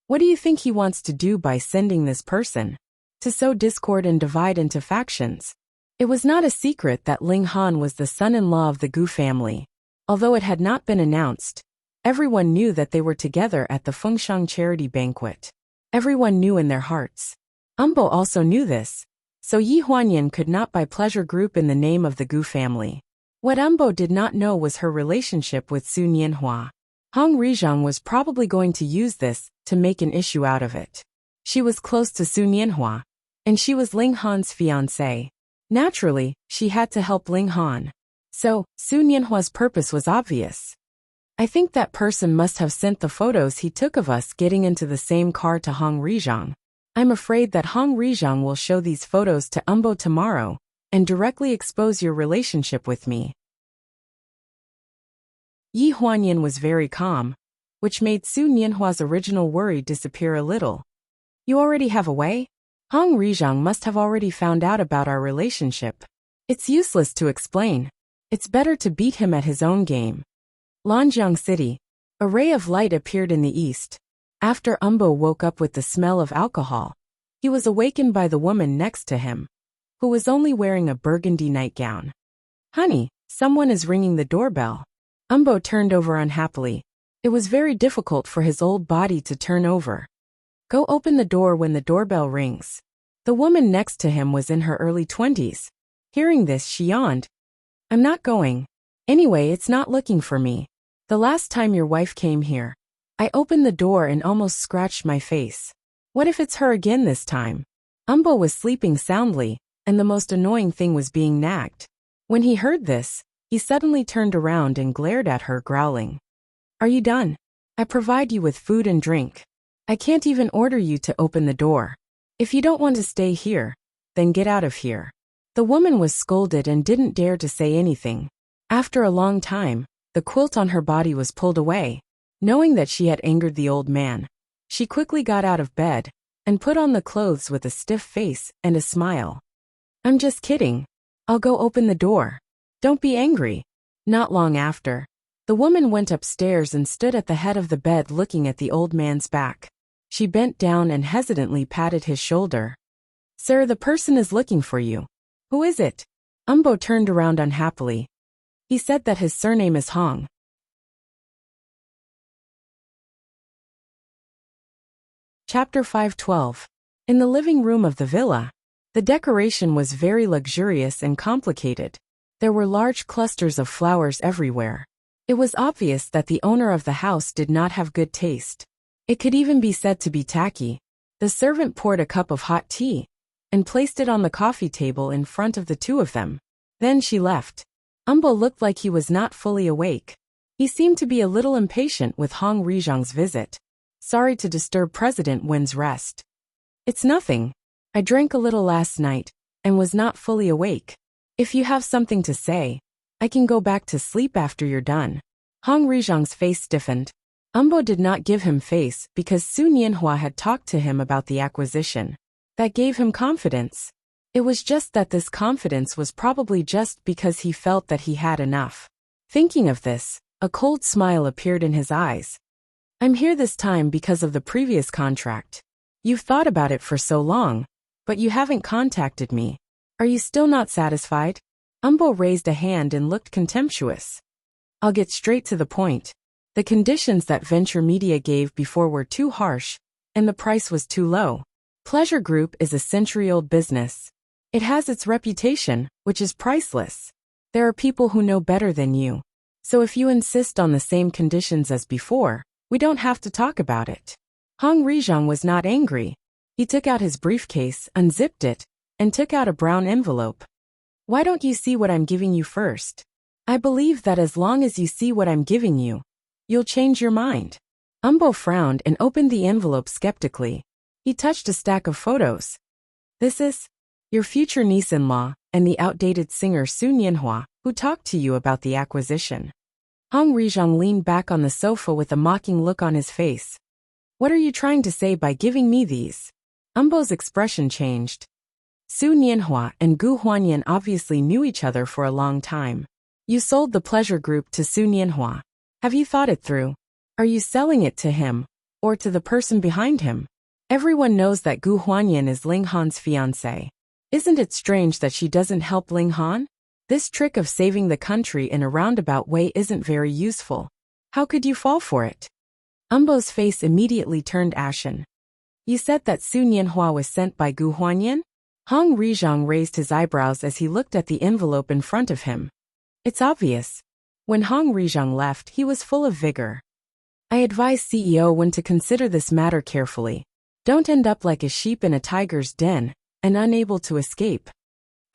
What do you think he wants to do by sending this person? To sow discord and divide into factions. It was not a secret that Ling Han was the son-in-law of the Gu family. Although it had not been announced, everyone knew that they were together at the Fengshang charity banquet. Everyone knew in their hearts. Wenbo also knew this, so Yi Huanyan could not buy pleasure group in the name of the Gu family. What Wenbo did not know was her relationship with Su Nianhua. Hong Rizhang was probably going to use this to make an issue out of it. She was close to Su Nianhua, and she was Ling Han's fiancée. Naturally, she had to help Ling Han. So, Su Nianhua's purpose was obvious. I think that person must have sent the photos he took of us getting into the same car to Hong Rizhang. I'm afraid that Hong Rizhang will show these photos to Wenbo tomorrow and directly expose your relationship with me. Yi Huanyan was very calm, which made Su Nianhua's original worry disappear a little. You already have a way? Hong Rizhang must have already found out about our relationship. It's useless to explain. It's better to beat him at his own game. Lanjiang City. A ray of light appeared in the east. After Wenbo woke up with the smell of alcohol, he was awakened by the woman next to him, who was only wearing a burgundy nightgown. Honey, someone is ringing the doorbell. Wenbo turned over unhappily. It was very difficult for his old body to turn over. Go open the door when the doorbell rings. The woman next to him was in her early 20s. Hearing this, she yawned. I'm not going. Anyway, it's not looking for me. The last time your wife came here, I opened the door and almost scratched my face. What if it's her again this time? Wenbo was sleeping soundly, and the most annoying thing was being nagged. When he heard this, he suddenly turned around and glared at her, growling. Are you done? I provide you with food and drink. I can't even order you to open the door. If you don't want to stay here, then get out of here. The woman was scolded and didn't dare to say anything. After a long time, the quilt on her body was pulled away. Knowing that she had angered the old man, she quickly got out of bed and put on the clothes with a stiff face and a smile. I'm just kidding. I'll go open the door. Don't be angry. Not long after, the woman went upstairs and stood at the head of the bed looking at the old man's back. She bent down and hesitantly patted his shoulder. Sir, the person is looking for you. Who is it? Wenbo turned around unhappily. He said that his surname is Hong. Chapter 512. In the living room of the villa, the decoration was very luxurious and complicated. There were large clusters of flowers everywhere. It was obvious that the owner of the house did not have good taste. It could even be said to be tacky. The servant poured a cup of hot tea and placed it on the coffee table in front of the two of them. Then she left. Umbo looked like he was not fully awake. He seemed to be a little impatient with Hong Rizhong's visit. Sorry to disturb President Wen's rest. It's nothing. I drank a little last night and was not fully awake. If you have something to say, I can go back to sleep after you're done. Hong Rizhong's face stiffened. Umbo did not give him face because Su Nianhua had talked to him about the acquisition. That gave him confidence. It was just that this confidence was probably just because he felt that he had enough. Thinking of this, a cold smile appeared in his eyes. I'm here this time because of the previous contract. You've thought about it for so long, but you haven't contacted me. Are you still not satisfied? Umbo raised a hand and looked contemptuous. I'll get straight to the point. The conditions that Venture Media gave before were too harsh, and the price was too low. Pleasure Group is a century-old business. It has its reputation, which is priceless. There are people who know better than you. So if you insist on the same conditions as before, we don't have to talk about it. Hong Rizhong was not angry. He took out his briefcase, unzipped it, and took out a brown envelope. Why don't you see what I'm giving you first? I believe that as long as you see what I'm giving you, you'll change your mind. Umbo frowned and opened the envelope skeptically. He touched a stack of photos. This is your future niece-in-law and the outdated singer Su Nianhua, who talked to you about the acquisition. Hong Rizhong leaned back on the sofa with a mocking look on his face. What are you trying to say by giving me these? Umbo's expression changed. Su Nianhua and Gu Huanyan obviously knew each other for a long time. You sold the Pleasure Group to Su Nianhua. Have you thought it through? Are you selling it to him, or to the person behind him? Everyone knows that Gu Huanyan is Ling Han's fiancé. Isn't it strange that she doesn't help Ling Han? This trick of saving the country in a roundabout way isn't very useful. How could you fall for it? Umbo's face immediately turned ashen. You said that Su Nianhua was sent by Gu Huanyan? Hong Rizhong raised his eyebrows as he looked at the envelope in front of him. It's obvious. When Hong Rizhong left, he was full of vigor. I advise CEO Wen to consider this matter carefully. Don't end up like a sheep in a tiger's den, and unable to escape.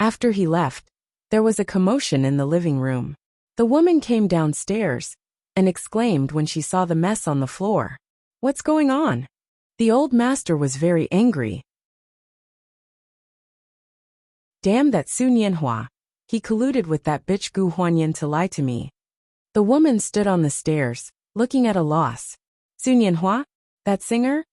After he left, there was a commotion in the living room. The woman came downstairs and exclaimed when she saw the mess on the floor. What's going on? The old master was very angry. Damn that Su Nianhua. He colluded with that bitch Gu Huanyan to lie to me. The woman stood on the stairs, looking at a loss. Su Nianhua? That singer?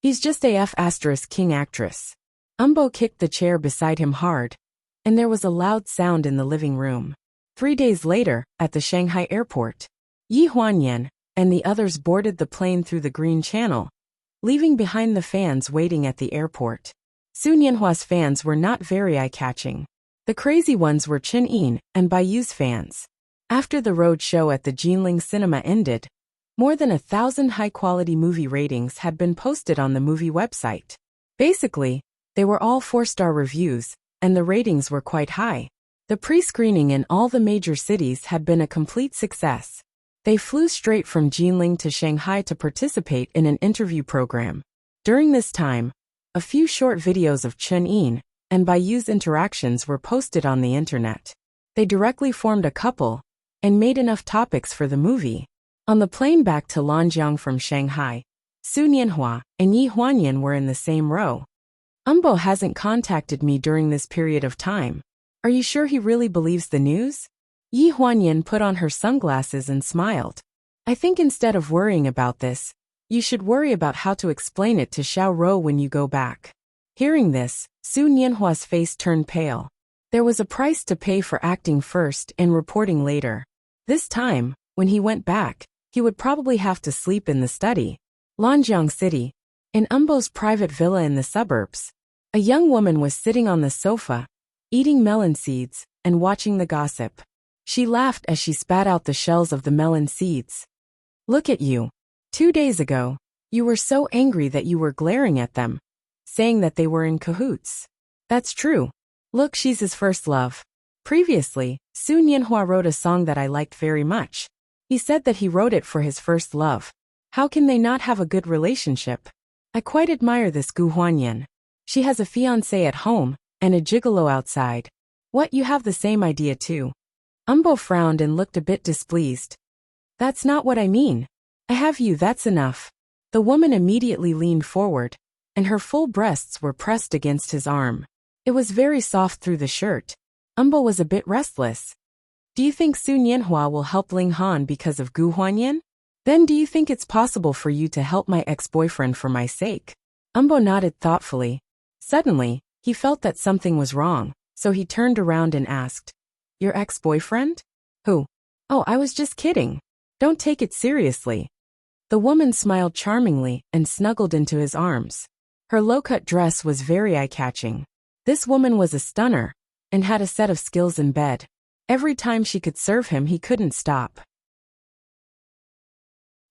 He's just AF * king actress. Umbo kicked the chair beside him hard, and there was a loud sound in the living room. 3 days later, at the Shanghai airport, Yi Huanyan and the others boarded the plane through the Green Channel, leaving behind the fans waiting at the airport. Su Nianhua's fans were not very eye-catching. The crazy ones were Chen Yin and Baiyu's fans. After the road show at the Jinling Cinema ended, more than 1,000 high-quality movie ratings had been posted on the movie website. Basically, they were all 4-star reviews, and the ratings were quite high. The pre-screening in all the major cities had been a complete success. They flew straight from Jinling to Shanghai to participate in an interview program. During this time, a few short videos of Chen Yin and Baiyu's interactions were posted on the internet. They directly formed a couple and made enough topics for the movie. On the plane back to Lanjiang from Shanghai, Su Nianhua and Yi Huanyan were in the same row. Umbo hasn't contacted me during this period of time. Are you sure he really believes the news? Yi Huanyan put on her sunglasses and smiled. I think instead of worrying about this, you should worry about how to explain it to Xiao Rou when you go back. Hearing this, Su Nianhua's face turned pale. There was a price to pay for acting first and reporting later. This time, when he went back, he would probably have to sleep in the study. Lanjiang City, in Umbo's private villa in the suburbs, a young woman was sitting on the sofa, eating melon seeds and watching the gossip. She laughed as she spat out the shells of the melon seeds. Look at you. 2 days ago, you were so angry that you were glaring at them, saying that they were in cahoots. That's true. Look, she's his first love. Previously, Su Nianhua wrote a song that I liked very much. He said that he wrote it for his first love. How can they not have a good relationship? I quite admire this Gu Huanyan. She has a fiancé at home, and a gigolo outside. What, you have the same idea too? Umbo frowned and looked a bit displeased. That's not what I mean. I have you, that's enough. The woman immediately leaned forward, and her full breasts were pressed against his arm. It was very soft through the shirt. Umbo was a bit restless. Do you think Su Nianhua will help Ling Han because of Gu Huanyan? Then do you think it's possible for you to help my ex-boyfriend for my sake? Umbo nodded thoughtfully. Suddenly, he felt that something was wrong, so he turned around and asked, Your ex-boyfriend? Who? Oh, I was just kidding. Don't take it seriously. The woman smiled charmingly and snuggled into his arms. Her low-cut dress was very eye-catching. This woman was a stunner, and had a set of skills in bed. Every time she could serve him, he couldn't stop.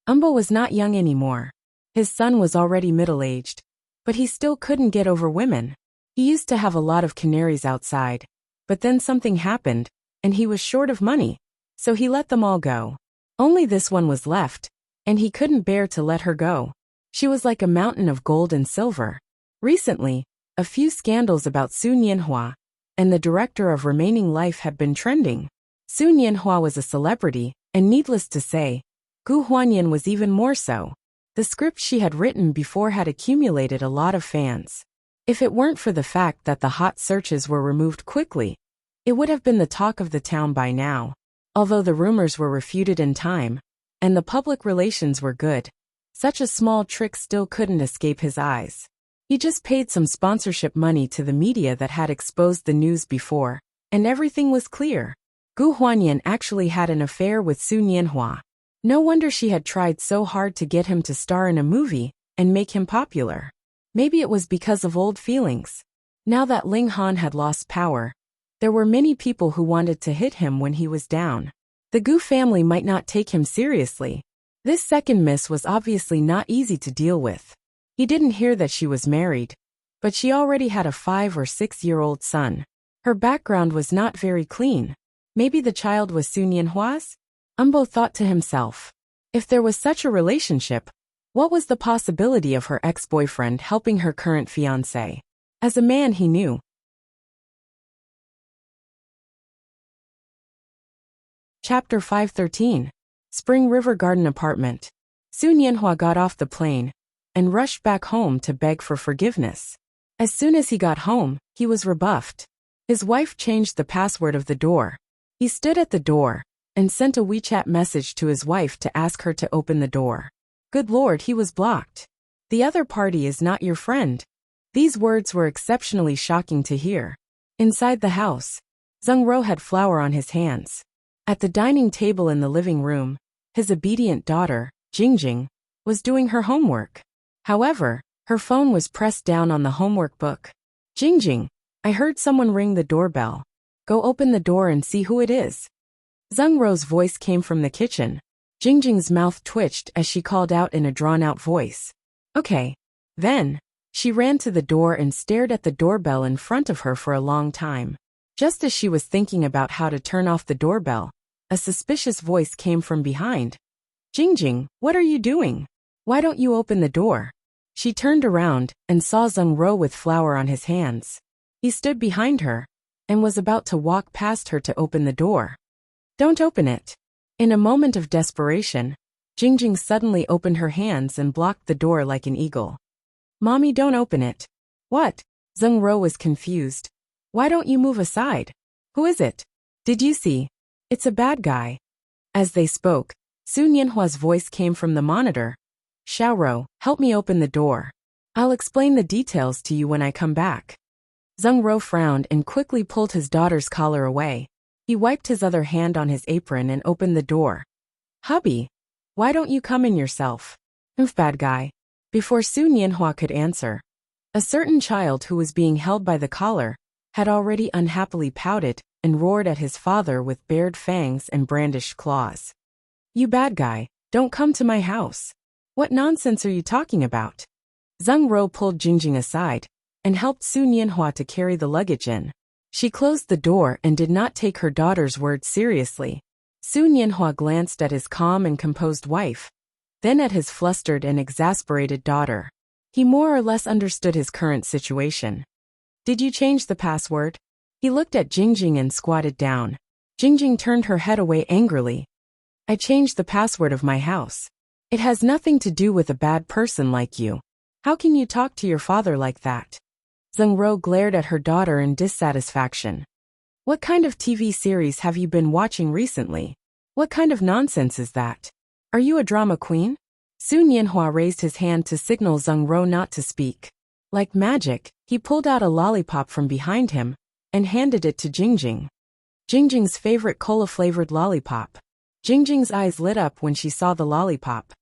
Umbo was not young anymore. His son was already middle-aged, but he still couldn't get over women. He used to have a lot of canaries outside, but then something happened, and he was short of money, so he let them all go. Only this one was left, and he couldn't bear to let her go. She was like a mountain of gold and silver. Recently, a few scandals about Su Nianhua and the director of Remaining Life had been trending. Su Nianhua was a celebrity, and needless to say, Gu Huanyan was even more so. The script she had written before had accumulated a lot of fans. If it weren't for the fact that the hot searches were removed quickly, it would have been the talk of the town by now. Although the rumors were refuted in time, and the public relations were good, such a small trick still couldn't escape his eyes. He just paid some sponsorship money to the media that had exposed the news before, and everything was clear. Gu Huanyan actually had an affair with Su Nianhua. No wonder she had tried so hard to get him to star in a movie and make him popular. Maybe it was because of old feelings. Now that Ling Han had lost power, there were many people who wanted to hit him when he was down. The Gu family might not take him seriously. This second miss was obviously not easy to deal with. He didn't hear that she was married, but she already had a 5 or 6-year-old son. Her background was not very clean. Maybe the child was Su Nianhua's? Umbo thought to himself. If there was such a relationship, what was the possibility of her ex-boyfriend helping her current fiancé? As a man, he knew. Chapter 513. Spring River Garden Apartment. Su Nianhua got off the plane and rushed back home to beg for forgiveness. As soon as he got home, he was rebuffed. His wife changed the password of the door. He stood at the door and sent a WeChat message to his wife to ask her to open the door. Good Lord, he was blocked. The other party is not your friend. These words were exceptionally shocking to hear. Inside the house, Zheng Ro had flour on his hands. At the dining table in the living room, his obedient daughter, Jingjing, was doing her homework. However, her phone was pressed down on the homework book. Jingjing, I heard someone ring the doorbell. Go open the door and see who it is. Zheng Ro's voice came from the kitchen. Jingjing's mouth twitched as she called out in a drawn-out voice. Okay. Then, she ran to the door and stared at the doorbell in front of her for a long time. Just as she was thinking about how to turn off the doorbell, a suspicious voice came from behind. Jingjing, what are you doing? Why don't you open the door? She turned around and saw Zheng Ro with flour on his hands. He stood behind her and was about to walk past her to open the door. Don't open it. In a moment of desperation, Jingjing suddenly opened her hands and blocked the door like an eagle. Mommy, don't open it. What? Zheng Ro was confused. Why don't you move aside? Who is it? Did you see? It's a bad guy. As they spoke, Su Nianhua's voice came from the monitor. Xiaoro, help me open the door. I'll explain the details to you when I come back. Zheng Ro frowned and quickly pulled his daughter's collar away. He wiped his other hand on his apron and opened the door. Hubby, why don't you come in yourself? Bad guy. Before Su Nianhua could answer, a certain child who was being held by the collar had already unhappily pouted and roared at his father with bared fangs and brandished claws. You bad guy, don't come to my house. What nonsense are you talking about? Zheng Ro pulled Jingjing aside and helped Su Nianhua to carry the luggage in. She closed the door and did not take her daughter's words seriously. Su Nianhua glanced at his calm and composed wife then at his flustered and exasperated daughter. He more or less understood his current situation. Did you change the password? He looked at Jingjing and squatted down. Jingjing turned her head away angrily. I changed the password of my house. It has nothing to do with a bad person like you. How can you talk to your father like that? Zheng Ro glared at her daughter in dissatisfaction. What kind of TV series have you been watching recently? What kind of nonsense is that? Are you a drama queen? Su Nianhua raised his hand to signal Zheng Ro not to speak. Like magic, he pulled out a lollipop from behind him and handed it to Jingjing. Jingjing's favorite cola-flavored lollipop. Jingjing's eyes lit up when she saw the lollipop.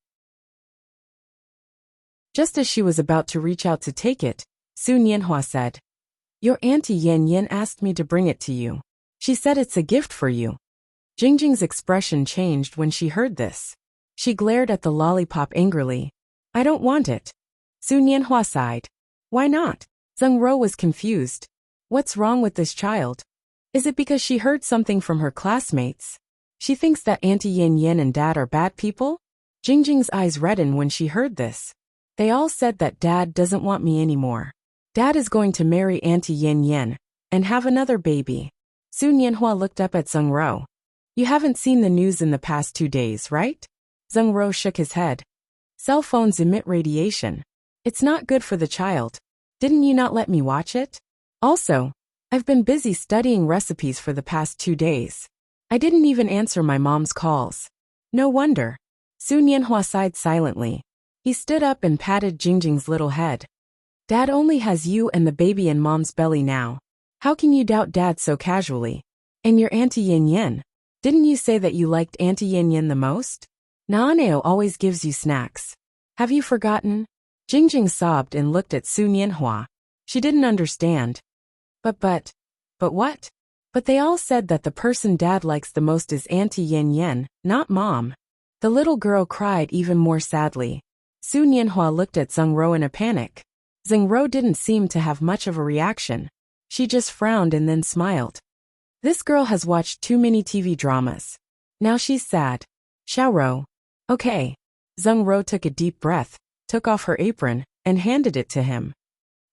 Just as she was about to reach out to take it, Su Nianhua said, Your Auntie Yan Yan asked me to bring it to you. She said it's a gift for you. Jingjing's expression changed when she heard this. She glared at the lollipop angrily. I don't want it. Su Nianhua sighed. Why not? Zheng Ro was confused. What's wrong with this child? Is it because she heard something from her classmates? She thinks that Auntie Yan Yan and Dad are bad people? Jingjing's eyes reddened when she heard this. They all said that Dad doesn't want me anymore. Dad is going to marry Auntie Yan Yan and have another baby. Su Nianhua looked up at Zheng Ro. You haven't seen the news in the past 2 days, right? Zheng Ro shook his head. Cell phones emit radiation. It's not good for the child. Didn't you not let me watch it? Also, I've been busy studying recipes for the past 2 days. I didn't even answer my mom's calls. No wonder. Su Nianhua sighed silently. He stood up and patted Jingjing's little head. Dad only has you and the baby in Mom's belly now. How can you doubt Dad so casually? And your Auntie Yan Yan? Didn't you say that you liked Auntie Yan Yan the most? Naaneo always gives you snacks. Have you forgotten? Jingjing sobbed and looked at Su Nianhua. She didn't understand. But what? But they all said that the person Dad likes the most is Auntie Yan Yan, not Mom. The little girl cried even more sadly. Su Nianhua looked at Zheng Ro in a panic. Zheng Ro didn't seem to have much of a reaction. She just frowned and then smiled. This girl has watched too many TV dramas. Now she's sad. Xiao Ro. Okay. Zheng Ro took a deep breath, took off her apron, and handed it to him.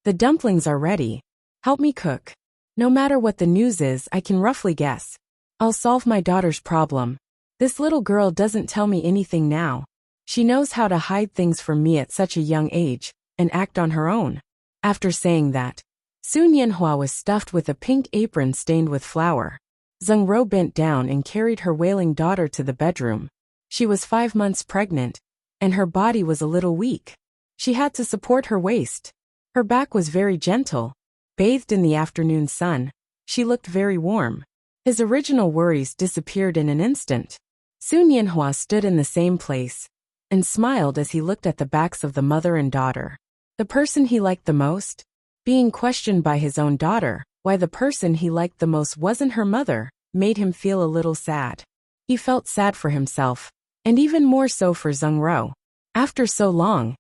The dumplings are ready. Help me cook. No matter what the news is, I can roughly guess. I'll solve my daughter's problem. This little girl doesn't tell me anything now. She knows how to hide things from me at such a young age and act on her own. After saying that, Su Nianhua was stuffed with a pink apron stained with flour. Zheng Ro bent down and carried her wailing daughter to the bedroom. She was 5 months pregnant, and her body was a little weak. She had to support her waist. Her back was very gentle. Bathed in the afternoon sun, she looked very warm. His original worries disappeared in an instant. Su Nianhua stood in the same place and smiled as he looked at the backs of the mother and daughter. The person he liked the most? Being questioned by his own daughter, why the person he liked the most wasn't her mother, made him feel a little sad. He felt sad for himself, and even more so for Zheng Ro. After so long,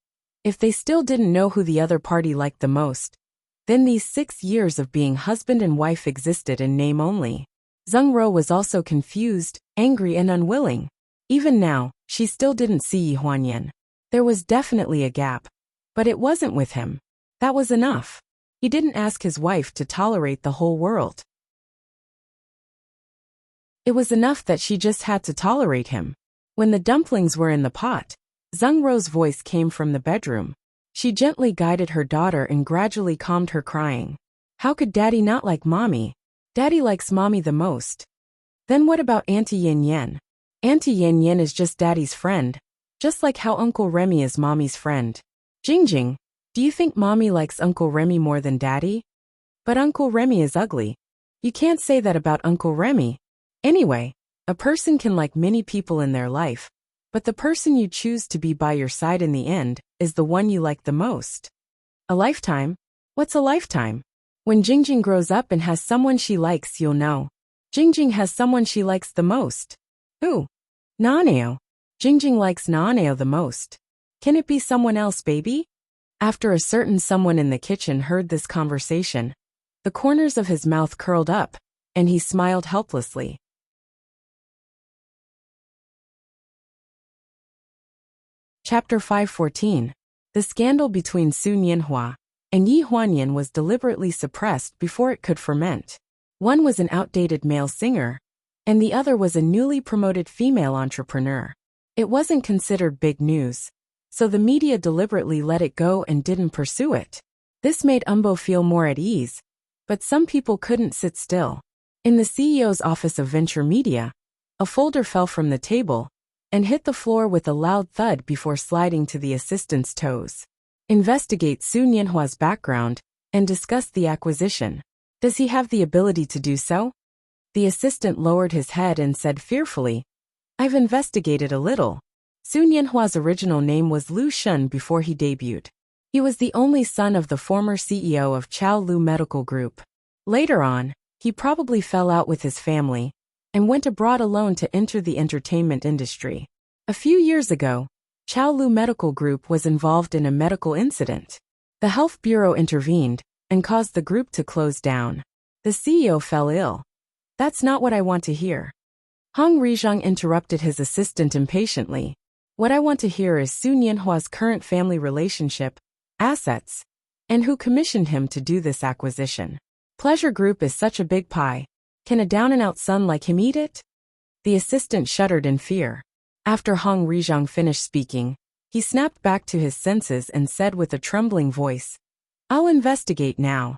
if they still didn't know who the other party liked the most, then these 6 years of being husband and wife existed in name only. Zheng Ro was also confused, angry and unwilling. Even now, she still didn't see Yi Huanyan. There was definitely a gap. But it wasn't with him. That was enough. He didn't ask his wife to tolerate the whole world. It was enough that she just had to tolerate him. When the dumplings were in the pot, Zheng Ro's voice came from the bedroom. She gently guided her daughter and gradually calmed her crying. How could Daddy not like Mommy? Daddy likes Mommy the most. Then what about Auntie Yan Yan? Auntie Yan Yan is just Daddy's friend, just like how Uncle Remy is Mommy's friend. Jingjing, do you think Mommy likes Uncle Remy more than Daddy? But Uncle Remy is ugly. You can't say that about Uncle Remy. Anyway, a person can like many people in their life, but the person you choose to be by your side in the end is the one you like the most. A lifetime? What's a lifetime? When Jingjing grows up and has someone she likes, you'll know. Jingjing has someone she likes the most. Who? Naaneo. Jingjing likes Naaneo the most. Can it be someone else, baby? After a certain someone in the kitchen heard this conversation, the corners of his mouth curled up, and he smiled helplessly. Chapter 514. The scandal between Su Nianhua and Yi Huanyan was deliberately suppressed before it could ferment. One was an outdated male singer, and the other was a newly promoted female entrepreneur. It wasn't considered big news, so the media deliberately let it go and didn't pursue it. This made Umbo feel more at ease, but some people couldn't sit still. In the CEO's office of Venture Media, a folder fell from the table and hit the floor with a loud thud before sliding to the assistant's toes. Investigate Su Nianhua's background and discuss the acquisition. Does he have the ability to do so? The assistant lowered his head and said fearfully, I've investigated a little. Su Nianhua's original name was Lu Shun before he debuted. He was the only son of the former CEO of Chao Lu Medical Group. Later on, he probably fell out with his family and went abroad alone to enter the entertainment industry. A few years ago, Chao Lu Medical Group was involved in a medical incident. The Health Bureau intervened and caused the group to close down. The CEO fell ill. That's not what I want to hear. Hong Rizhang interrupted his assistant impatiently. What I want to hear is Su Nianhua's current family relationship, assets, and who commissioned him to do this acquisition. Pleasure Group is such a big pie. Can a down-and-out son like him eat it? The assistant shuddered in fear. After Hong Rizhang finished speaking, he snapped back to his senses and said with a trembling voice, I'll investigate now.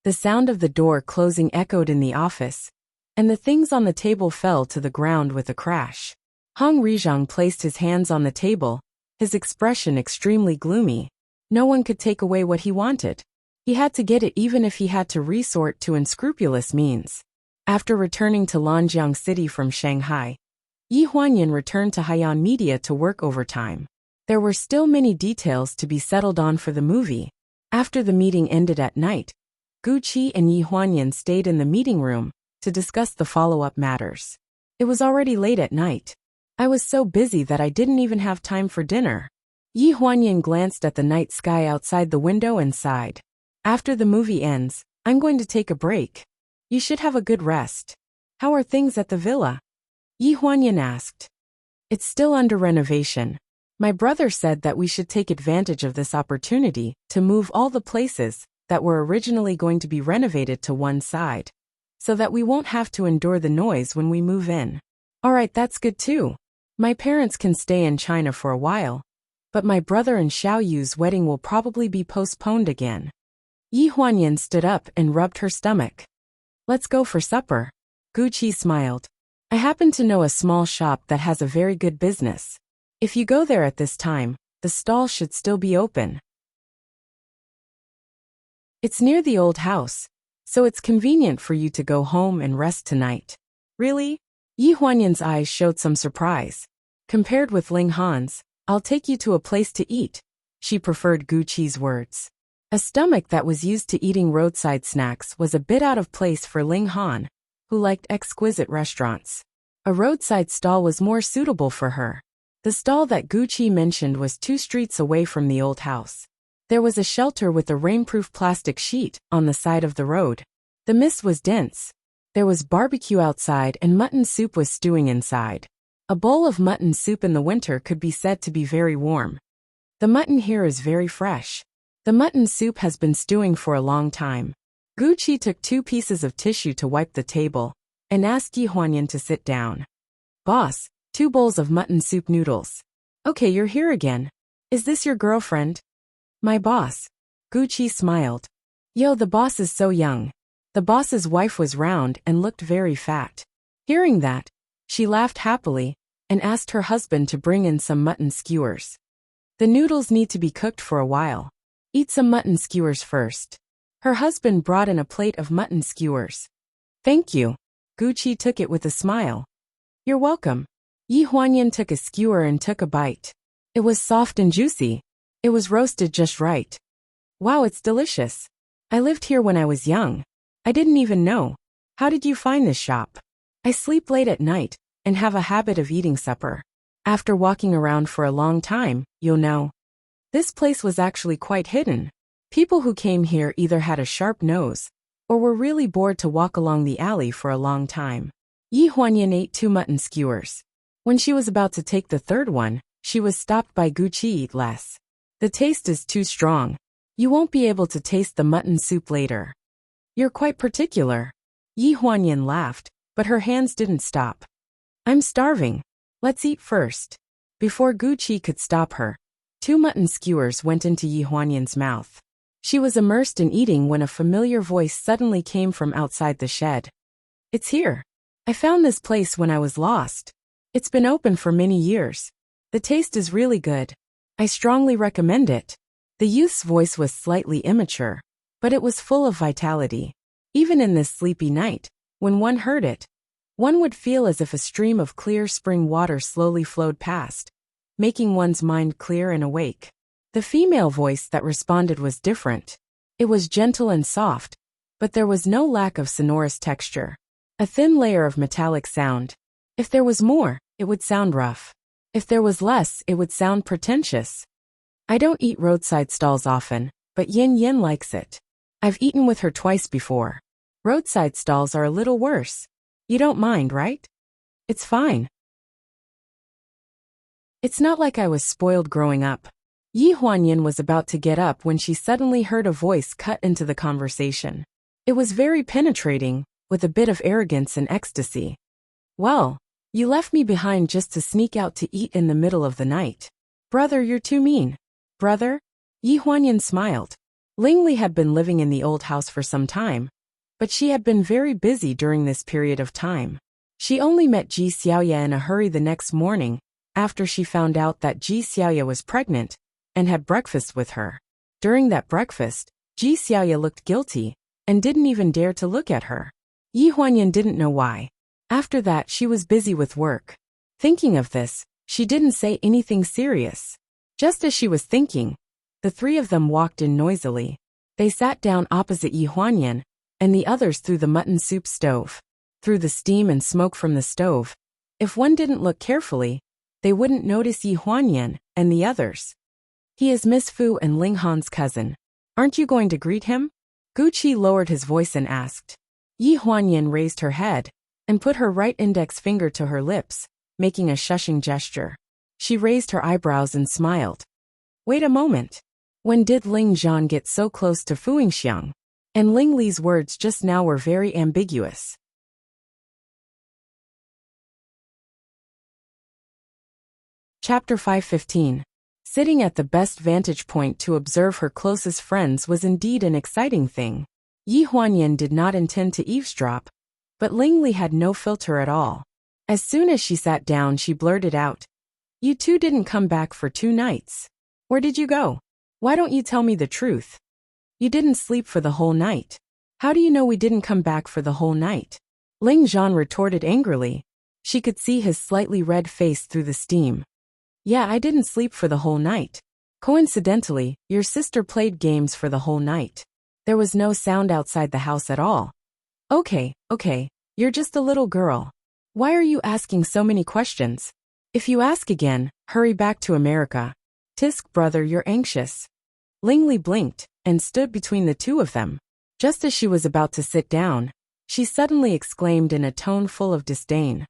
The sound of the door closing echoed in the office, and the things on the table fell to the ground with a crash. Hong Rizhang placed his hands on the table, his expression extremely gloomy. No one could take away what he wanted. He had to get it even if he had to resort to unscrupulous means. After returning to Lanjiang City from Shanghai, Yi Huanyan returned to Haiyan Media to work overtime. There were still many details to be settled on for the movie. After the meeting ended at night, Gu Qi and Yi Huanyan stayed in the meeting room to discuss the follow-up matters. It was already late at night. I was so busy that I didn't even have time for dinner. Yi Huanyan glanced at the night sky outside the window and sighed. After the movie ends, I'm going to take a break. You should have a good rest. How are things at the villa? Yi Huanyan asked. It's still under renovation. My brother said that we should take advantage of this opportunity to move all the places that were originally going to be renovated to one side, so that we won't have to endure the noise when we move in. Alright, that's good too. My parents can stay in China for a while, but my brother and Xiao Yu's wedding will probably be postponed again. Yi Huanyan stood up and rubbed her stomach. Let's go for supper. Gu Qi smiled. I happen to know a small shop that has a very good business. If you go there at this time, the stall should still be open. It's near the old house, so it's convenient for you to go home and rest tonight. Really? Yi Huanyan's eyes showed some surprise. Compared with Ling Han's, I'll take you to a place to eat. She preferred Gu Qi's words. A stomach that was used to eating roadside snacks was a bit out of place for Ling Han, who liked exquisite restaurants. A roadside stall was more suitable for her. The stall that Gu Qi mentioned was 2 streets away from the old house. There was a shelter with a rainproof plastic sheet on the side of the road. The mist was dense. There was barbecue outside and mutton soup was stewing inside. A bowl of mutton soup in the winter could be said to be very warm. The mutton here is very fresh. The mutton soup has been stewing for a long time. Gu Qi took 2 pieces of tissue to wipe the table and asked Yi Huanyan to sit down. Boss, 2 bowls of mutton soup noodles. Okay, you're here again. Is this your girlfriend? My boss. Gu Qi smiled. Yo, the boss is so young. The boss's wife was round and looked very fat. Hearing that, she laughed happily and asked her husband to bring in some mutton skewers. The noodles need to be cooked for a while. Eat some mutton skewers first. Her husband brought in a plate of mutton skewers. Thank you. Gu Qi took it with a smile. You're welcome. Yi Huanyan took a skewer and took a bite. It was soft and juicy. It was roasted just right. Wow, it's delicious. I lived here when I was young. I didn't even know. How did you find this shop? I sleep late at night and have a habit of eating supper. After walking around for a long time, you'll know. This place was actually quite hidden. People who came here either had a sharp nose or were really bored to walk along the alley for a long time. Yi Huanyan ate 2 mutton skewers. When she was about to take the third one, she was stopped by Gucci. Eat less. The taste is too strong. You won't be able to taste the mutton soup later. You're quite particular. Yi Huanyan laughed, but her hands didn't stop. I'm starving. Let's eat first. Before Gucci could stop her, 2 mutton skewers went into Yi Huanyan's mouth. She was immersed in eating when a familiar voice suddenly came from outside the shed. It's here. I found this place when I was lost. It's been open for many years. The taste is really good. I strongly recommend it. The youth's voice was slightly immature, but it was full of vitality. Even in this sleepy night, when one heard it, one would feel as if a stream of clear spring water slowly flowed past, making one's mind clear and awake. The female voice that responded was different. It was gentle and soft, but there was no lack of sonorous texture. A thin layer of metallic sound. If there was more, it would sound rough. If there was less, it would sound pretentious. I don't eat roadside stalls often, but Yin Yin likes it. I've eaten with her twice before. Roadside stalls are a little worse. You don't mind, right? It's fine. It's not like I was spoiled growing up. Yi Huanyan was about to get up when she suddenly heard a voice cut into the conversation. It was very penetrating, with a bit of arrogance and ecstasy. Well, you left me behind just to sneak out to eat in the middle of the night. Brother, you're too mean. Brother? Yi Huanyan smiled. Ling Li had been living in the old house for some time, but she had been very busy during this period of time. She only met Ji Xiaoya in a hurry the next morning, after she found out that Ji Xiaoya was pregnant, and had breakfast with her. During that breakfast, Ji Xiaoya looked guilty, and didn't even dare to look at her. Yi Huanyan didn't know why. After that she was busy with work. Thinking of this, she didn't say anything serious. Just as she was thinking, the 3 of them walked in noisily. They sat down opposite Yi Huanyan, and the others through the mutton soup stove. Through the steam and smoke from the stove, if one didn't look carefully, they wouldn't notice Yi Huanyan and the others. He is Miss Fu and Ling Han's cousin. Aren't you going to greet him? Gucci lowered his voice and asked. Yi Huanyan raised her head and put her right index finger to her lips, making a shushing gesture. She raised her eyebrows and smiled. Wait a moment. When did Ling Zhan get so close to Fuingxiang? And Ling Li's words just now were very ambiguous. Chapter 515. Sitting at the best vantage point to observe her closest friends was indeed an exciting thing. Yi Huanyan did not intend to eavesdrop, but Ling Li had no filter at all. As soon as she sat down, she blurted out, You 2 didn't come back for 2 nights. Where did you go? Why don't you tell me the truth? You didn't sleep for the whole night. How do you know we didn't come back for the whole night? Ling Zhan retorted angrily. She could see his slightly red face through the steam. Yeah, I didn't sleep for the whole night. Coincidentally, your sister played games for the whole night. There was no sound outside the house at all. Okay, you're just a little girl. Why are you asking so many questions? If you ask again, hurry back to America. Tisk, brother, you're anxious. Ling Li blinked and stood between the 2 of them. Just as she was about to sit down, she suddenly exclaimed in a tone full of disdain.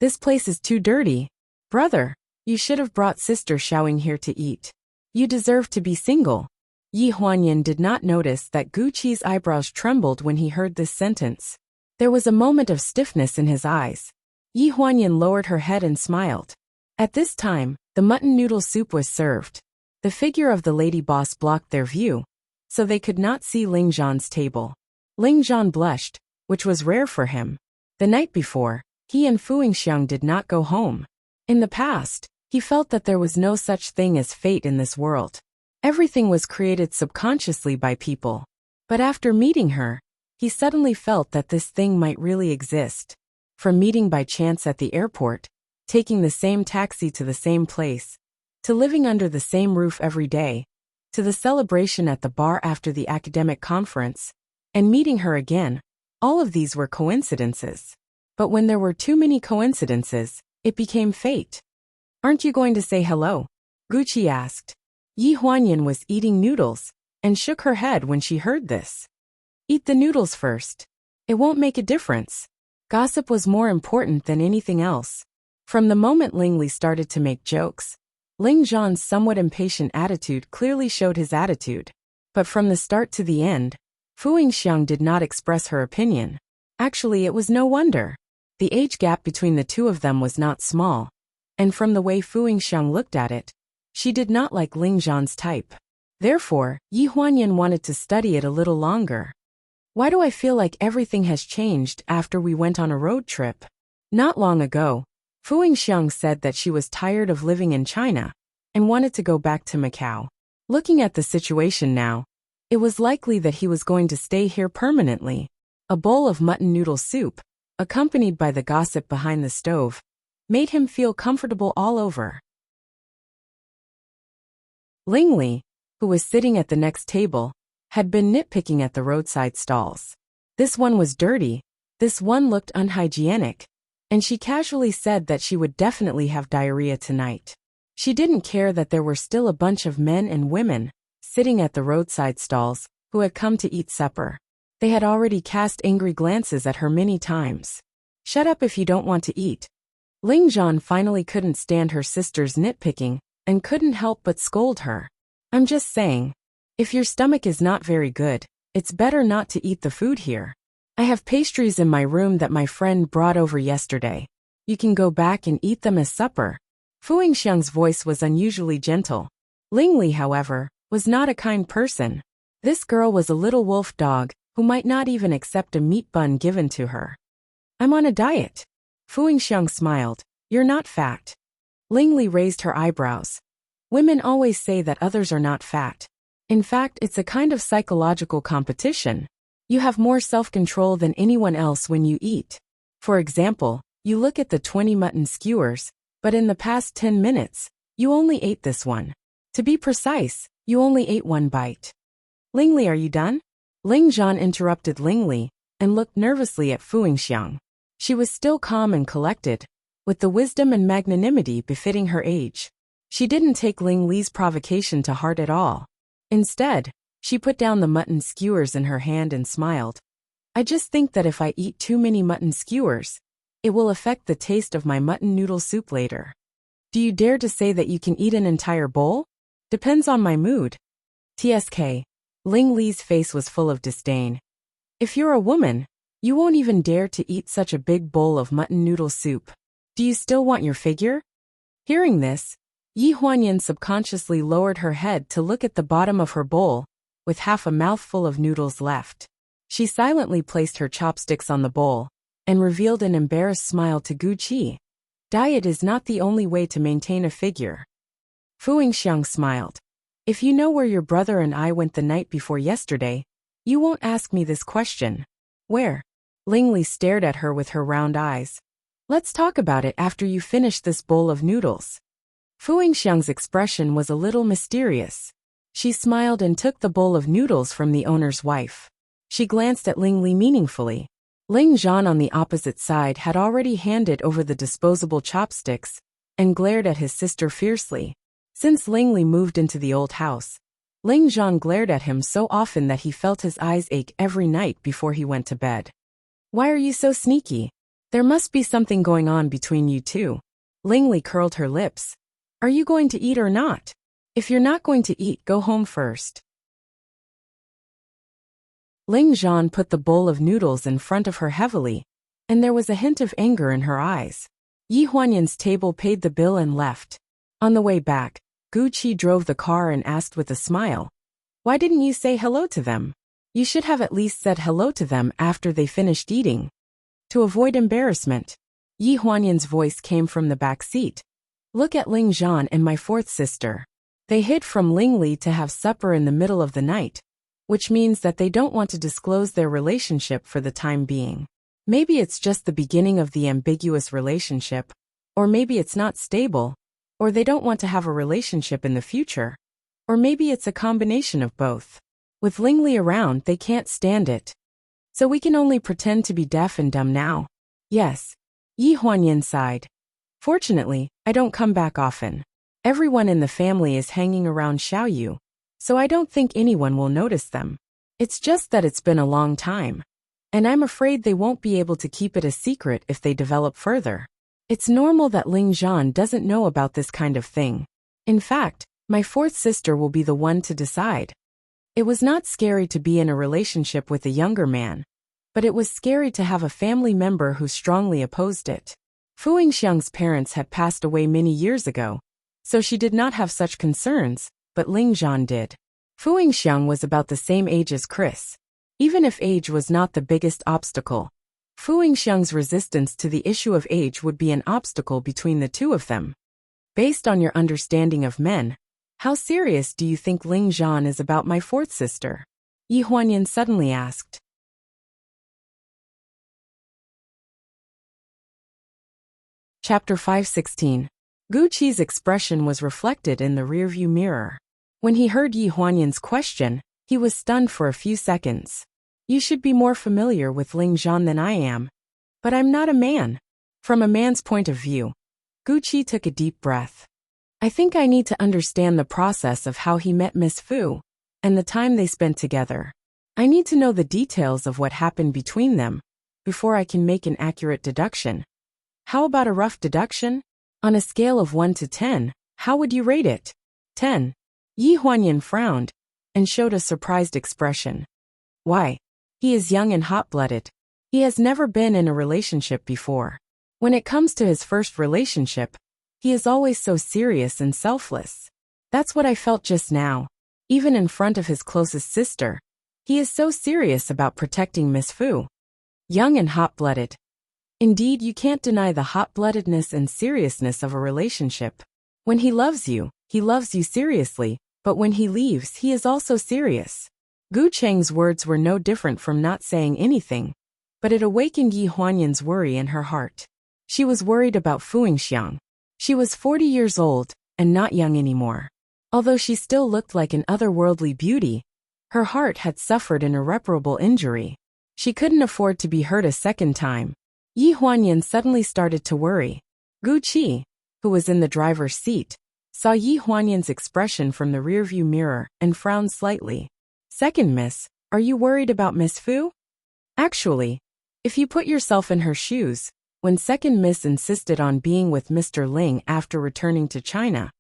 This place is too dirty. Brother, you should have brought Sister Xiaoying here to eat. You deserve to be single. Yi Huanyan did not notice that Guqi's eyebrows trembled when he heard this sentence. There was a moment of stiffness in his eyes. Yi Huanyan lowered her head and smiled. At this time, the mutton noodle soup was served. The figure of the lady boss blocked their view, so they could not see Ling Zhan's table. Ling Zhan blushed, which was rare for him. The night before, he and Fuingxiang did not go home. In the past, he felt that there was no such thing as fate in this world. Everything was created subconsciously by people. But after meeting her, he suddenly felt that this thing might really exist. From meeting by chance at the airport, taking the same taxi to the same place, to living under the same roof every day, to the celebration at the bar after the academic conference, and meeting her again, all of these were coincidences. But when there were too many coincidences, it became fate. Aren't you going to say hello? Gucci asked. Yi Huanyan was eating noodles, and shook her head when she heard this. Eat the noodles first. It won't make a difference. Gossip was more important than anything else. From the moment Ling Li started to make jokes, Ling Zhan's somewhat impatient attitude clearly showed his attitude. But from the start to the end, Fu Yingxiang did not express her opinion. Actually, it was no wonder. The age gap between the two of them was not small, and from the way Fu Yingxiang looked at it, she did not like Ling Zhan's type. Therefore, Yi Huanyan wanted to study it a little longer. Why do I feel like everything has changed after we went on a road trip? Not long ago, Fu Yingxiang said that she was tired of living in China and wanted to go back to Macau. Looking at the situation now, it was likely that he was going to stay here permanently. A bowl of mutton noodle soup, accompanied by the gossip behind the stove, made him feel comfortable all over. Ling Li, who was sitting at the next table, had been nitpicking at the roadside stalls. This one was dirty, this one looked unhygienic, and she casually said that she would definitely have diarrhea tonight. She didn't care that there were still a bunch of men and women sitting at the roadside stalls who had come to eat supper. They had already cast angry glances at her many times. Shut up if you don't want to eat. Ling Zhan finally couldn't stand her sister's nitpicking and couldn't help but scold her. I'm just saying, if your stomach is not very good, it's better not to eat the food here. I have pastries in my room that my friend brought over yesterday. You can go back and eat them as supper. Fu Yingxiang's voice was unusually gentle. Ling Li, however, was not a kind person. This girl was a little wolf dog who might not even accept a meat bun given to her. I'm on a diet. Fu Yingxiang smiled. You're not fat. Ling Li raised her eyebrows. Women always say that others are not fat. In fact, it's a kind of psychological competition. You have more self-control than anyone else when you eat. For example, you look at the 20 mutton skewers, but in the past 10 minutes, you only ate this one. To be precise, you only ate one bite. Ling Li, are you done? Ling Zhan interrupted Ling Li and looked nervously at Fu Yingxiang. She was still calm and collected, with the wisdom and magnanimity befitting her age. She didn't take Ling Li's provocation to heart at all. Instead, she put down the mutton skewers in her hand and smiled. I just think that if I eat too many mutton skewers, it will affect the taste of my mutton noodle soup later. Do you dare to say that you can eat an entire bowl? Depends on my mood. TSK. Ling Li's face was full of disdain. If you're a woman, you won't even dare to eat such a big bowl of mutton noodle soup. Do you still want your figure? Hearing this, Yi Huanyan subconsciously lowered her head to look at the bottom of her bowl, with half a mouthful of noodles left. She silently placed her chopsticks on the bowl and revealed an embarrassed smile to Gu Qi. Diet is not the only way to maintain a figure. Fu Yingxiang smiled. If you know where your brother and I went the night before yesterday, you won't ask me this question. Where? Ling Li stared at her with her round eyes. Let's talk about it after you finish this bowl of noodles. Fu Yingxiang's expression was a little mysterious. She smiled and took the bowl of noodles from the owner's wife. She glanced at Ling Li meaningfully. Ling Zhan on the opposite side had already handed over the disposable chopsticks and glared at his sister fiercely. Since Ling Li moved into the old house, Ling Zhan glared at him so often that he felt his eyes ache every night before he went to bed. Why are you so sneaky? There must be something going on between you two. Ling Li curled her lips. Are you going to eat or not? If you're not going to eat, go home first. Ling Zhan put the bowl of noodles in front of her heavily, and there was a hint of anger in her eyes. Yi Huanyan's table paid the bill and left. On the way back, Gu Qi drove the car and asked with a smile, why didn't you say hello to them? You should have at least said hello to them after they finished eating. To avoid embarrassment, Yi Huanyan's voice came from the back seat. Look at Ling Zhan and my fourth sister. They hid from Ling Li to have supper in the middle of the night, which means that they don't want to disclose their relationship for the time being. Maybe it's just the beginning of the ambiguous relationship, or maybe it's not stable, or they don't want to have a relationship in the future, or maybe it's a combination of both. With Ling Li around, they can't stand it. So we can only pretend to be deaf and dumb now. Yes. Yi Huanyan sighed. Fortunately, I don't come back often. Everyone in the family is hanging around Xiaoyu, so I don't think anyone will notice them. It's just that it's been a long time, and I'm afraid they won't be able to keep it a secret if they develop further. It's normal that Ling Zhan doesn't know about this kind of thing. In fact, my fourth sister will be the one to decide. It was not scary to be in a relationship with a younger man, but it was scary to have a family member who strongly opposed it. Fu Yingxiang's parents had passed away many years ago, so she did not have such concerns, but Ling Zhan did. Fu Yingxiang was about the same age as Chris. Even if age was not the biggest obstacle, Fu Yingxiang's resistance to the issue of age would be an obstacle between the two of them. Based on your understanding of men, how serious do you think Ling Zhan is about my fourth sister? Yi Huanyan suddenly asked. Chapter 516. Gu Qi's expression was reflected in the rearview mirror. When he heard Yi Huanyan's question, he was stunned for a few seconds. You should be more familiar with Ling Zhan than I am. But I'm not a man. From a man's point of view. Gu Qi took a deep breath. I think I need to understand the process of how he met Miss Fu, and the time they spent together. I need to know the details of what happened between them, before I can make an accurate deduction. How about a rough deduction? On a scale of 1 to 10, how would you rate it? 10. Yi Huanyan frowned, and showed a surprised expression. Why? He is young and hot-blooded. He has never been in a relationship before. When it comes to his first relationship, he is always so serious and selfless. That's what I felt just now. Even in front of his closest sister, he is so serious about protecting Miss Fu. Young and hot-blooded. Indeed, you can't deny the hot-bloodedness and seriousness of a relationship. When he loves you seriously, but when he leaves, he is also serious. Gu Cheng's words were no different from not saying anything, but it awakened Yi Huanyan's worry in her heart. She was worried about Fu Yingxiang. She was 40 years old, and not young anymore. Although she still looked like an otherworldly beauty, her heart had suffered an irreparable injury. She couldn't afford to be hurt a second time. Yi Huanyan suddenly started to worry. Gu Qi, who was in the driver's seat, saw Yi Huanyan's expression from the rearview mirror and frowned slightly. Second miss, are you worried about Miss Fu? Actually, if you put yourself in her shoes, when second miss insisted on being with Mr. Ling after returning to China,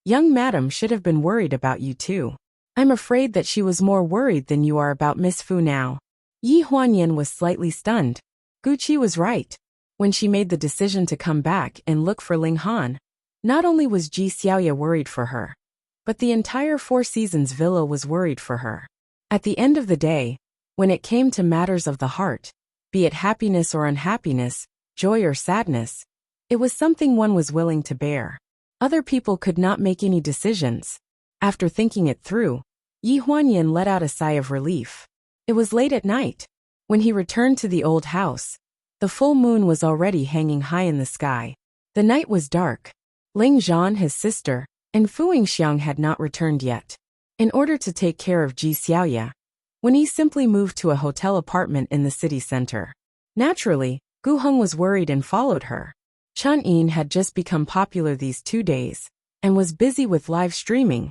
young madam should have been worried about you too. I'm afraid that she was more worried than you are about Miss Fu now. Yi Huanyan was slightly stunned. Gu Qi was right. When she made the decision to come back and look for Ling Han, not only was Ji Xiaoya worried for her, but the entire Four Seasons villa was worried for her. At the end of the day, when it came to matters of the heart, be it happiness or unhappiness, joy or sadness, it was something one was willing to bear. Other people could not make any decisions. After thinking it through, Yi Huanyan let out a sigh of relief. It was late at night. When he returned to the old house, the full moon was already hanging high in the sky. The night was dark. Ling Zhan, his sister, and Fu Yingxiang had not returned yet. In order to take care of Ji Xiaoya, Winnie simply moved to a hotel apartment in the city center. Naturally, Gu Heng was worried and followed her. Chun Yin had just become popular these 2 days, and was busy with live streaming,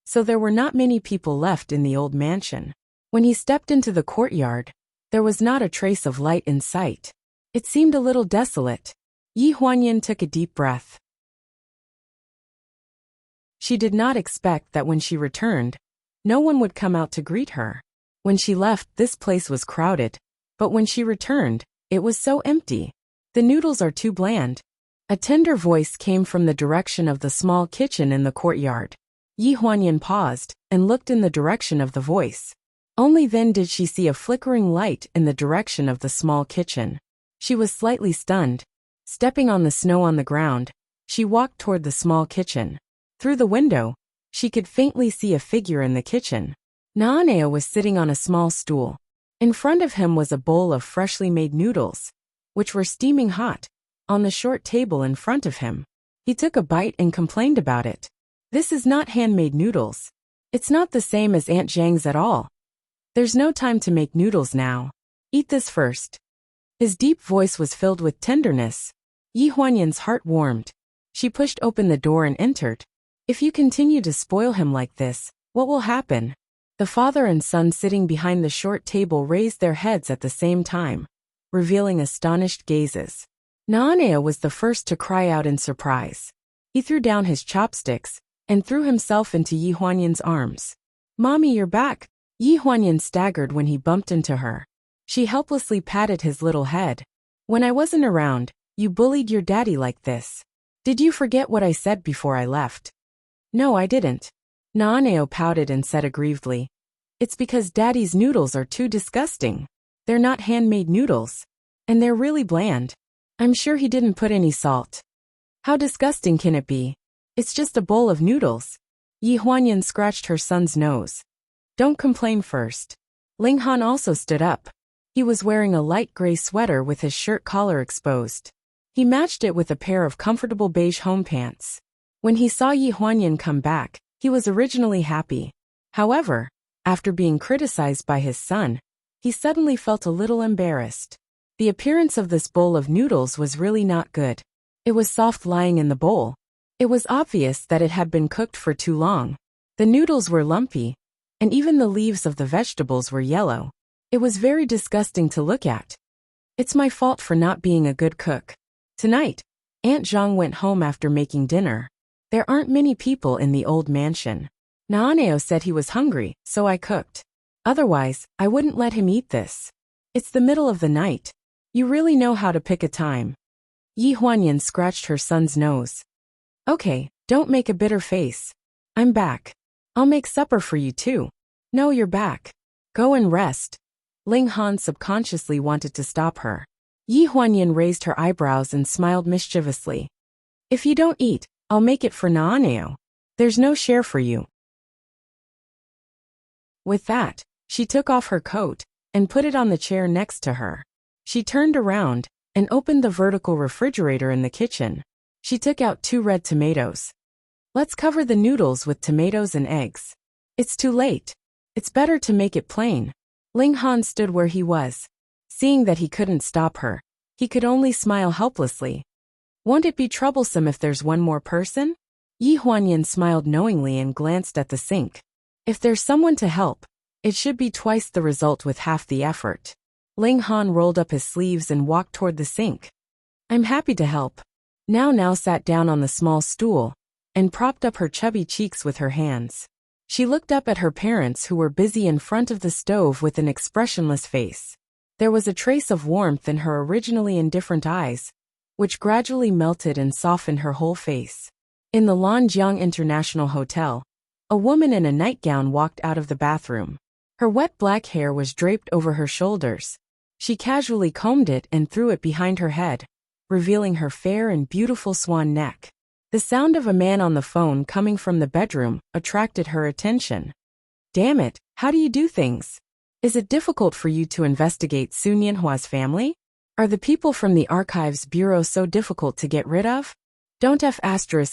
so there were not many people left in the old mansion. When he stepped into the courtyard, there was not a trace of light in sight. It seemed a little desolate. Yi Huanyan took a deep breath. She did not expect that when she returned, no one would come out to greet her. When she left, this place was crowded, but when she returned, it was so empty. The noodles are too bland. A tender voice came from the direction of the small kitchen in the courtyard. Yi Huanyan paused and looked in the direction of the voice. Only then did she see a flickering light in the direction of the small kitchen. She was slightly stunned. Stepping on the snow on the ground, she walked toward the small kitchen. Through the window, she could faintly see a figure in the kitchen. Naanea was sitting on a small stool. In front of him was a bowl of freshly made noodles, which were steaming hot, on the short table in front of him. He took a bite and complained about it. This is not handmade noodles. It's not the same as Aunt Zhang's at all. There's no time to make noodles now. Eat this first. His deep voice was filled with tenderness. Yi Huanyan's heart warmed. She pushed open the door and entered. If you continue to spoil him like this, what will happen? The father and son sitting behind the short table raised their heads at the same time, revealing astonished gazes. Naanea was the first to cry out in surprise. He threw down his chopsticks, and threw himself into Yi Huanyan's arms. "Mommy, you're back." Yi Huanyan staggered when he bumped into her. She helplessly patted his little head. "When I wasn't around, you bullied your daddy like this. Did you forget what I said before I left?" "No, I didn't." Naaneo pouted and said aggrievedly. "It's because daddy's noodles are too disgusting. They're not handmade noodles. And they're really bland. I'm sure he didn't put any salt." "How disgusting can it be? It's just a bowl of noodles." Yi Huanyan scratched her son's nose. "Don't complain first." Ling Han also stood up. He was wearing a light gray sweater with his shirt collar exposed. He matched it with a pair of comfortable beige home pants. When he saw Yi Huanyan come back, he was originally happy. However, after being criticized by his son, he suddenly felt a little embarrassed. The appearance of this bowl of noodles was really not good. It was soft lying in the bowl. It was obvious that it had been cooked for too long. The noodles were lumpy, and even the leaves of the vegetables were yellow. It was very disgusting to look at. "It's my fault for not being a good cook. Tonight, Aunt Zhang went home after making dinner. There aren't many people in the old mansion. Naaneo said he was hungry, so I cooked. Otherwise, I wouldn't let him eat this. It's the middle of the night. You really know how to pick a time." Yi Huanyan scratched her son's nose. "Okay, don't make a bitter face. I'm back. I'll make supper for you too." "No, you're back. Go and rest." Ling Han subconsciously wanted to stop her. Yi Huanyan raised her eyebrows and smiled mischievously. "If you don't eat, I'll make it for Naaneo. There's no share for you." With that, she took off her coat and put it on the chair next to her. She turned around and opened the vertical refrigerator in the kitchen. She took out 2 red tomatoes. "Let's cover the noodles with tomatoes and eggs." "It's too late. It's better to make it plain." Ling Han stood where he was. Seeing that he couldn't stop her, he could only smile helplessly. "Won't it be troublesome if there's one more person?" Yi Huanyan smiled knowingly and glanced at the sink. "If there's someone to help, it should be twice the result with half the effort." Ling Han rolled up his sleeves and walked toward the sink. "I'm happy to help." Now sat down on the small stool and propped up her chubby cheeks with her hands. She looked up at her parents who were busy in front of the stove with an expressionless face. There was a trace of warmth in her originally indifferent eyes, which gradually melted and softened her whole face. In the Lanjiang International Hotel, a woman in a nightgown walked out of the bathroom. Her wet black hair was draped over her shoulders. She casually combed it and threw it behind her head, revealing her fair and beautiful swan neck. The sound of a man on the phone coming from the bedroom attracted her attention. "Damn it, how do you do things? Is it difficult for you to investigate Su Nianhua's family? Are the people from the Archives Bureau so difficult to get rid of? Don't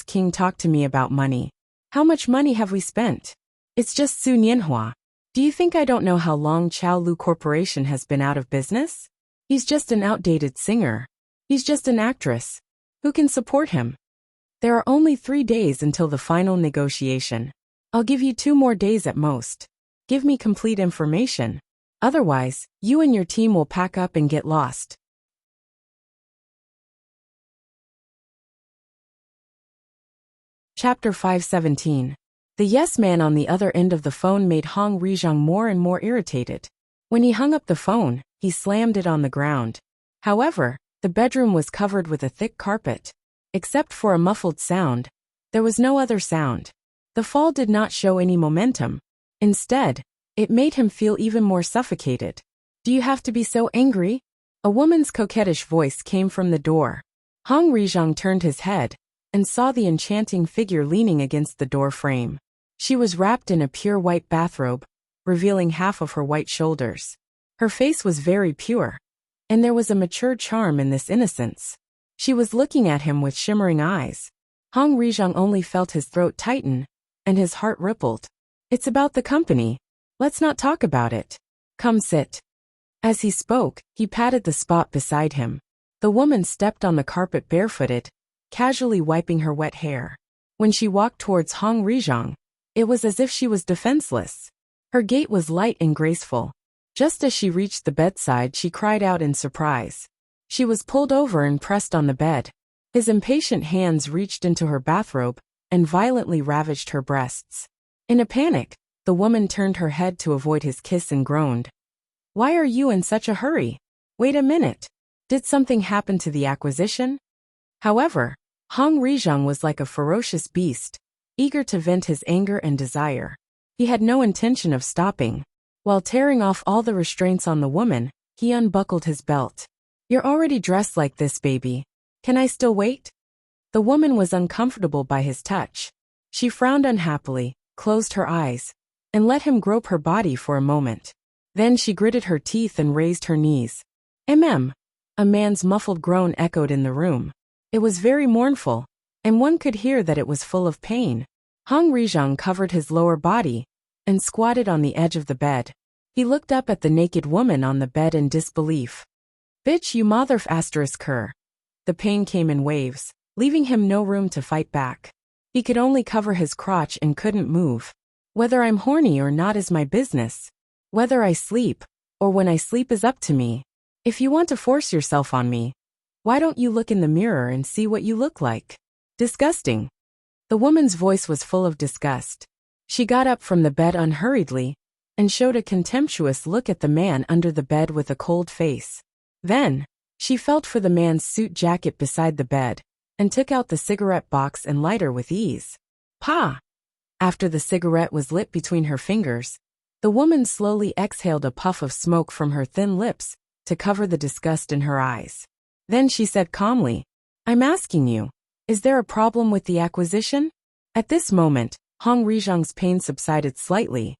King talk to me about money. How much money have we spent? It's just Su Nianhua. Do you think I don't know how long Chao Lu Corporation has been out of business? He's just an outdated singer. He's just an actress. Who can support him? There are only 3 days until the final negotiation. I'll give you 2 more days at most. Give me complete information. Otherwise, you and your team will pack up and get lost." Chapter 517. The yes man on the other end of the phone made Hong Rizhang more and more irritated. When he hung up the phone, he slammed it on the ground. However, the bedroom was covered with a thick carpet. Except for a muffled sound, there was no other sound. The fall did not show any momentum. Instead, it made him feel even more suffocated. "Do you have to be so angry?" A woman's coquettish voice came from the door. Hong Rizhang turned his head and saw the enchanting figure leaning against the door frame. She was wrapped in a pure white bathrobe, revealing half of her white shoulders. Her face was very pure, and there was a mature charm in this innocence. She was looking at him with shimmering eyes. Hong Rizhang only felt his throat tighten, and his heart rippled. "It's about the company. Let's not talk about it. Come sit." As he spoke, he patted the spot beside him. The woman stepped on the carpet barefooted, casually wiping her wet hair. When she walked towards Hong Rizhang, it was as if she was defenseless. Her gait was light and graceful. Just as she reached the bedside, she cried out in surprise. She was pulled over and pressed on the bed. His impatient hands reached into her bathrobe and violently ravaged her breasts. In a panic, the woman turned her head to avoid his kiss and groaned. "Why are you in such a hurry? Wait a minute. Did something happen to the acquisition?" However, Hong Rizhang was like a ferocious beast, eager to vent his anger and desire. He had no intention of stopping. While tearing off all the restraints on the woman, he unbuckled his belt. "You're already dressed like this, baby. Can I still wait?" The woman was uncomfortable by his touch. She frowned unhappily, closed her eyes, and let him grope her body for a moment. Then she gritted her teeth and raised her knees. A man's muffled groan echoed in the room. It was very mournful, and one could hear that it was full of pain. Hong Rizhang covered his lower body and squatted on the edge of the bed. He looked up at the naked woman on the bed in disbelief. "Bitch, you motherf ****. The pain came in waves, leaving him no room to fight back. He could only cover his crotch and couldn't move. "Whether I'm horny or not is my business. Whether I sleep, or when I sleep is up to me. If you want to force yourself on me, why don't you look in the mirror and see what you look like? Disgusting." The woman's voice was full of disgust. She got up from the bed unhurriedly and showed a contemptuous look at the man under the bed with a cold face. Then, she felt for the man's suit jacket beside the bed and took out the cigarette box and lighter with ease. "Pa!" After the cigarette was lit between her fingers, the woman slowly exhaled a puff of smoke from her thin lips to cover the disgust in her eyes. Then she said calmly, "I'm asking you, is there a problem with the acquisition?" At this moment, Hong Rizhang's pain subsided slightly.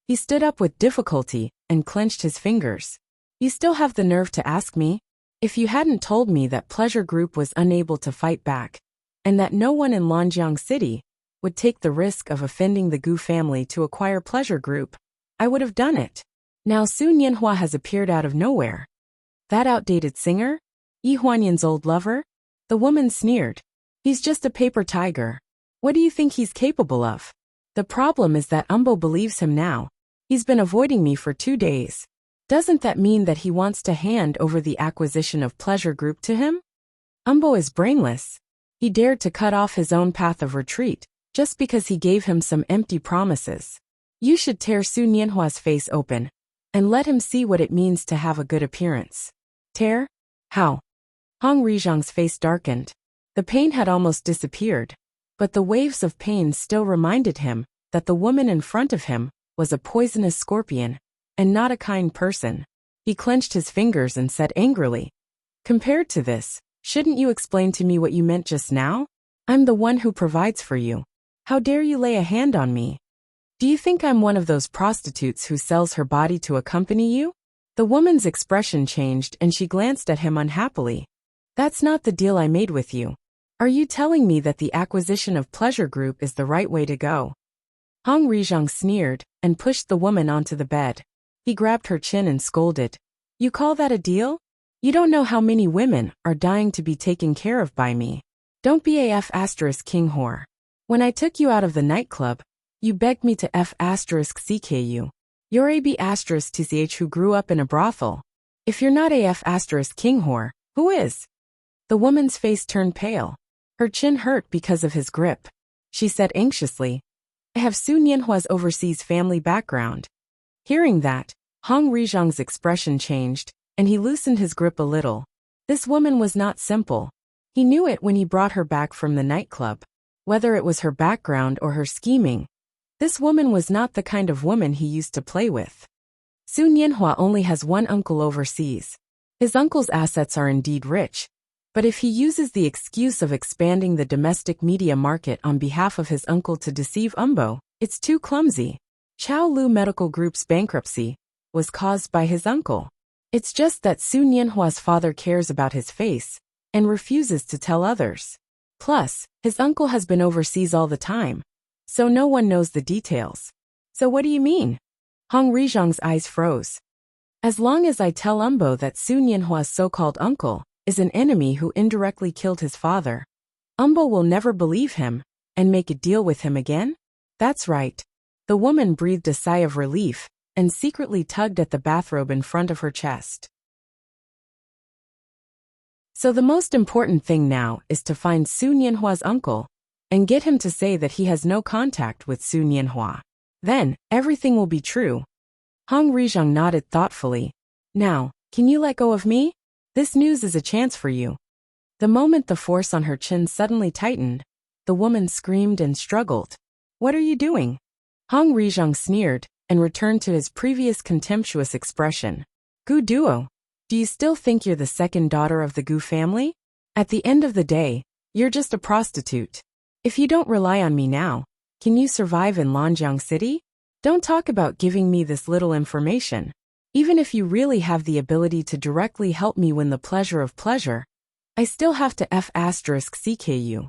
He stood up with difficulty and clenched his fingers. "You still have the nerve to ask me? If you hadn't told me that Pleasure Group was unable to fight back, and that no one in Lonjiang City would take the risk of offending the Gu family to acquire Pleasure Group, I would have done it. Now Su Nianhua has appeared out of nowhere. That outdated singer? Yi Huanyan's old lover?" The woman sneered. "He's just a paper tiger. What do you think he's capable of? The problem is that Umbo believes him now. He's been avoiding me for 2 days. Doesn't that mean that he wants to hand over the acquisition of Pleasure Group to him? Umbo is brainless. He dared to cut off his own path of retreat, just because he gave him some empty promises. You should tear Su Nianhua's face open, and let him see what it means to have a good appearance." "Tear? How?" Hong Rizhang's face darkened. The pain had almost disappeared, but the waves of pain still reminded him that the woman in front of him was a poisonous scorpion, and not a kind person. He clenched his fingers and said angrily, "Compared to this, shouldn't you explain to me what you meant just now? I'm the one who provides for you. How dare you lay a hand on me? Do you think I'm one of those prostitutes who sells her body to accompany you?" The woman's expression changed and she glanced at him unhappily. "That's not the deal I made with you. Are you telling me that the acquisition of Pleasure Group is the right way to go?" Hong Rizhang sneered and pushed the woman onto the bed. He grabbed her chin and scolded. "You call that a deal? You don't know how many women are dying to be taken care of by me. Don't be a F***king whore. When I took you out of the nightclub, you begged me to F***ck you. You're a B***tch who grew up in a brothel. If you're not a F***king whore, who is?" The woman's face turned pale. Her chin hurt because of his grip. She said anxiously, "I have Su Nianhua's overseas family background." Hearing that, Hong Rizhang's expression changed, and he loosened his grip a little. This woman was not simple. He knew it when he brought her back from the nightclub. Whether it was her background or her scheming, this woman was not the kind of woman he used to play with. Su Nianhua only has one uncle overseas. His uncle's assets are indeed rich, but if he uses the excuse of expanding the domestic media market on behalf of his uncle to deceive Umbo, it's too clumsy. Chao Lu Medical Group's bankruptcy was caused by his uncle. It's just that Su Nianhua's father cares about his face and refuses to tell others. Plus, his uncle has been overseas all the time, so no one knows the details. So what do you mean? Hong Rizhang's eyes froze. As long as I tell Umbo that Su Nianhua's so-called uncle is an enemy who indirectly killed his father, Umbo will never believe him and make a deal with him again? That's right. The woman breathed a sigh of relief and secretly tugged at the bathrobe in front of her chest. So the most important thing now is to find Su Nianhua's uncle and get him to say that he has no contact with Su Nianhua. Then, everything will be true. Hong Rizhang nodded thoughtfully. Now, can you let go of me? This news is a chance for you. The moment the force on her chin suddenly tightened, the woman screamed and struggled. What are you doing? Hong Rizhang sneered and returned to his previous contemptuous expression. Gu Duo, do you still think you're the second daughter of the Gu family? At the end of the day, you're just a prostitute. If you don't rely on me now, can you survive in Lanjiang City? Don't talk about giving me this little information. Even if you really have the ability to directly help me win the pleasure of pleasure, I still have to *CK you.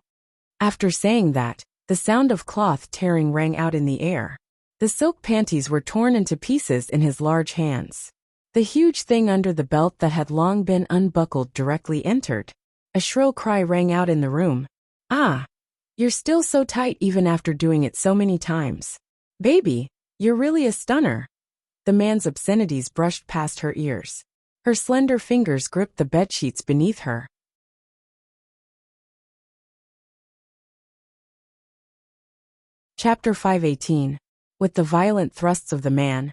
After saying that, the sound of cloth tearing rang out in the air. The silk panties were torn into pieces in his large hands. The huge thing under the belt that had long been unbuckled directly entered. A shrill cry rang out in the room. Ah! You're still so tight even after doing it so many times. Baby, you're really a stunner. The man's obscenities brushed past her ears. Her slender fingers gripped the bedsheets beneath her. Chapter 518. With the violent thrusts of the man,